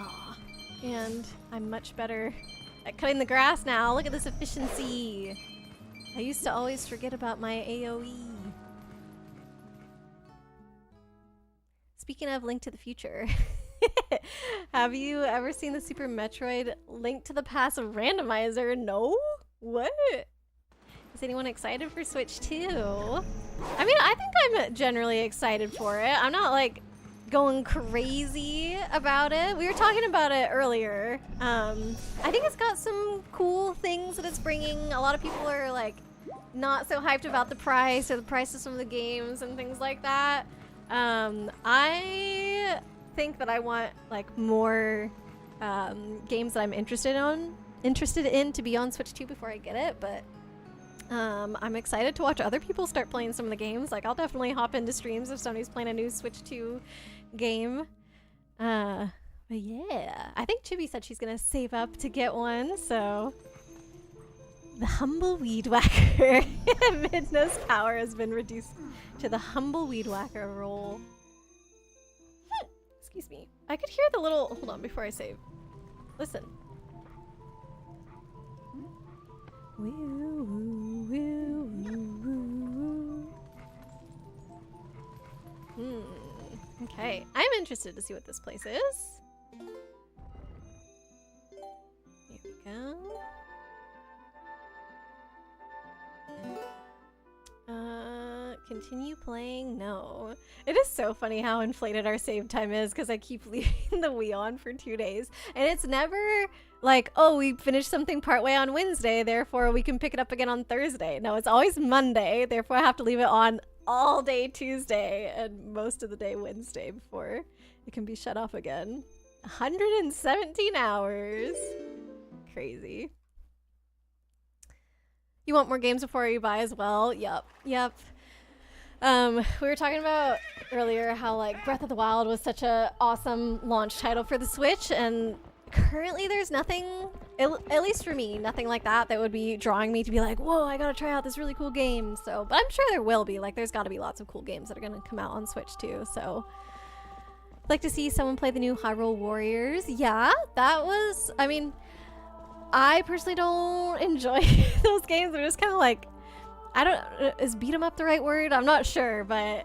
Aw. And I'm much better at cutting the grass now. Look at this efficiency. I used to always forget about my AoE. Speaking of Link to the Future, Have you ever seen the Super Metroid Link to the Past randomizer? No? What? Is anyone excited for Switch 2? I mean, I think I'm generally excited for it. I'm not like going crazy about it. We were talking about it earlier. I think it's got some cool things that it's bringing. A lot of people are like not so hyped about the price or the price of some of the games and things like that. I think that I want like more games that I'm interested in to be on Switch 2 before I get it, but I'm excited to watch other people start playing some of the games. Like I'll definitely hop into streams if somebody's playing a new Switch 2 game. But yeah, I think Chibi said she's gonna save up to get one, so the humble weed whacker. Midna's power has been reduced to the humble weed whacker role. Excuse me. I could hear the little... Hold on, before I save. Listen. Okay. I'm interested to see what this place is. Here we go. Continue playing? No. It is so funny how inflated our save time is because I keep leaving the Wii on for 2 days. And it's never like, oh, we finished something partway on Wednesday, therefore we can pick it up again on Thursday. No, it's always Monday, therefore I have to leave it on all day Tuesday and most of the day Wednesday before it can be shut off again. 117 hours. Crazy. You want more games before you buy as well? Yup. We were talking about earlier how like Breath of the Wild was such a awesome launch title for the Switch, and currently there's nothing, at least for me, nothing like that would be drawing me to be like, whoa, I gotta try out this really cool game. So, but I'm sure there will be. Like there's gotta be lots of cool games that are gonna come out on Switch too. So I'd like to see someone play the new Hyrule Warriors. Yeah, that was, I mean, I personally don't enjoy those games. They're just kind of like, I don't, is beat 'em up the right word? I'm not sure, but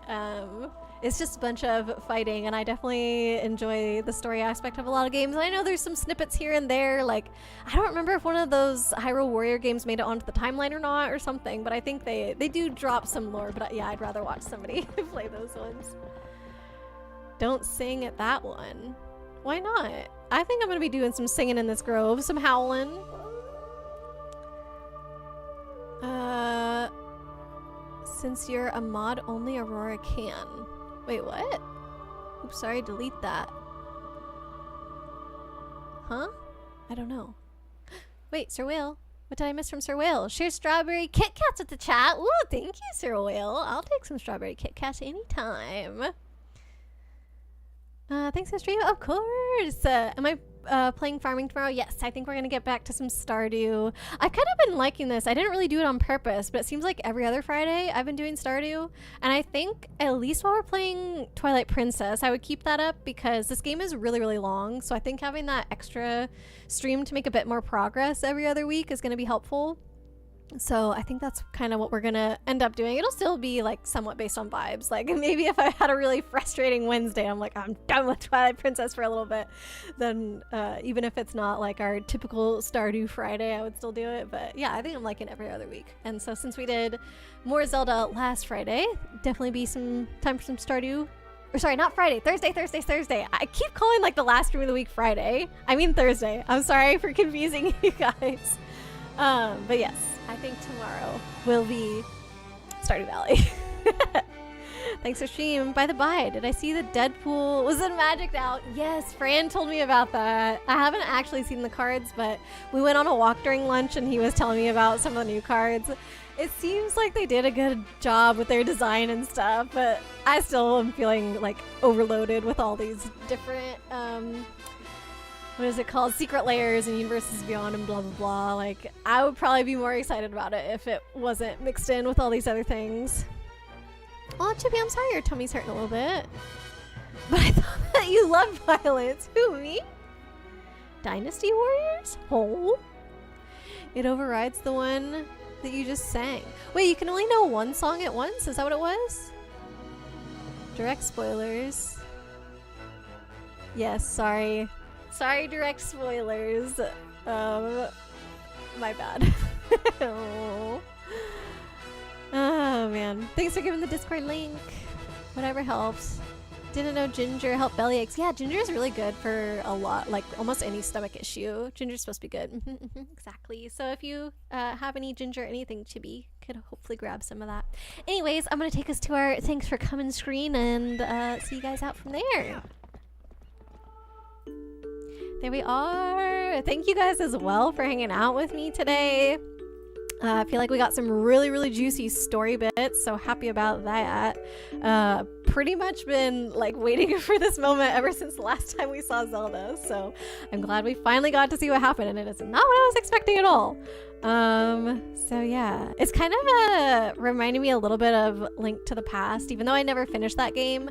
it's just a bunch of fighting, and I definitely enjoy the story aspect of a lot of games. I know there's some snippets here and there, like, I don't remember if one of those Hyrule Warrior games made it onto the timeline or not or something, but I think they do drop some lore, but yeah, I'd rather watch somebody play those ones. Don't sing at that one. Why not? I think I'm gonna be doing some singing in this grove, some howling. Since you're a mod, only Aurora can. Wait, what? Oops, sorry, delete that. Huh? I don't know. Wait, Sir Whale. What did I miss from Sir Whale? Share strawberry Kit Kats with the chat. Ooh, thank you, Sir Whale. I'll take some strawberry Kit Kats anytime. Thanks for stream. Of course. Am I playing farming tomorrow? Yes, I think we're gonna get back to some Stardew. I've kind of been liking this. I didn't really do it on purpose, but it seems like every other Friday I've been doing Stardew, and I think at least while we're playing Twilight Princess, I would keep that up because this game is really, really long. So I think having that extra stream to make a bit more progress every other week is gonna be helpful. So I think that's kind of what we're gonna end up doing. It'll still be like somewhat based on vibes. Like maybe if I had a really frustrating Wednesday, I'm like, I'm done with Twilight Princess for a little bit, then even if it's not like our typical Stardew Friday, I would still do it. But yeah, I think I'm liking every other week. And so since we did more Zelda last Friday, definitely be some time for some Stardew. Or sorry, not Friday, Thursday. I keep calling like the last stream of the week Friday. I mean Thursday. I'm sorry for confusing you guys. But yes, I think tomorrow will be Stardew Valley. Thanks for stream. By the by, did I see the Deadpool? Was it magicked out? Yes, Fran told me about that. I haven't actually seen the cards, but we went on a walk during lunch and he was telling me about some of the new cards. It seems like they did a good job with their design and stuff, but I still am feeling like overloaded with all these different, what is it called? Secret layers and universes beyond and blah, blah, blah. Like, I would probably be more excited about it if it wasn't mixed in with all these other things. Oh, Chippy, I'm sorry your tummy's hurting a little bit. But I thought that you loved violence. Who, me? Dynasty Warriors? Oh. It overrides the one that you just sang. Wait, you can only know one song at once? Is that what it was? Direct spoilers. Yes, sorry. Sorry, direct spoilers. My bad. Oh. Oh, man. Thanks for giving the Discord link. Whatever helps. Didn't know ginger helped bellyaches. Yeah, ginger is really good for a lot, like almost any stomach issue. Ginger's supposed to be good. Exactly. So if you have any ginger, anything chibi, could hopefully grab some of that. Anyways, I'm going to take us to our thanks for coming screen and see you guys out from there. There we are. Thank you guys as well for hanging out with me today. I feel like we got some really juicy story bits, so happy about that. Pretty much been like waiting for this moment ever since the last time we saw Zelda, so I'm glad we finally got to see what happened, and it is not what I was expecting at all. So yeah, it's kind of reminding me a little bit of Link to the Past, even though I never finished that game.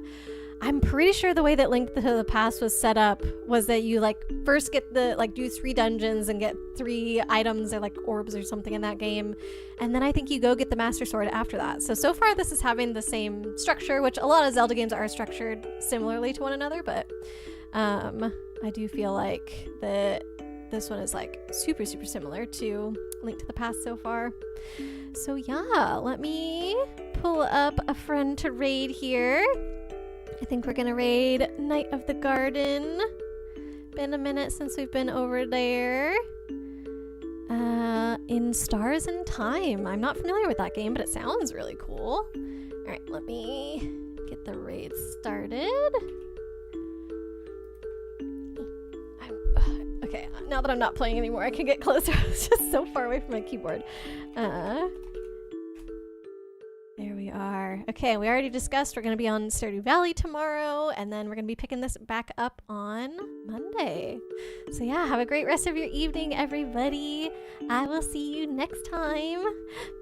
I'm pretty sure the way that Link to the Past was set up was that you like first get the like do 3 dungeons and get 3 items or like orbs or something in that game, and then I think you go get the Master Sword after that. So far this is having the same structure, which a lot of Zelda games are structured similarly to one another, but I do feel like that this one is like super similar to Link to the Past so far. So yeah, let me pull up a friend to raid here. I think we're gonna raid Knight of the Garden. Been a minute since we've been over there. In Stars and Time. I'm not familiar with that game, but it sounds really cool. Alright, let me get the raid started. Okay, now that I'm not playing anymore, I can get closer. I was just so far away from my keyboard. There we are. Okay, we already discussed we're going to be on Stardew Valley tomorrow, and then we're going to be picking this back up on Monday. So yeah, have a great rest of your evening, everybody. I will see you next time.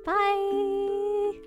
Bye!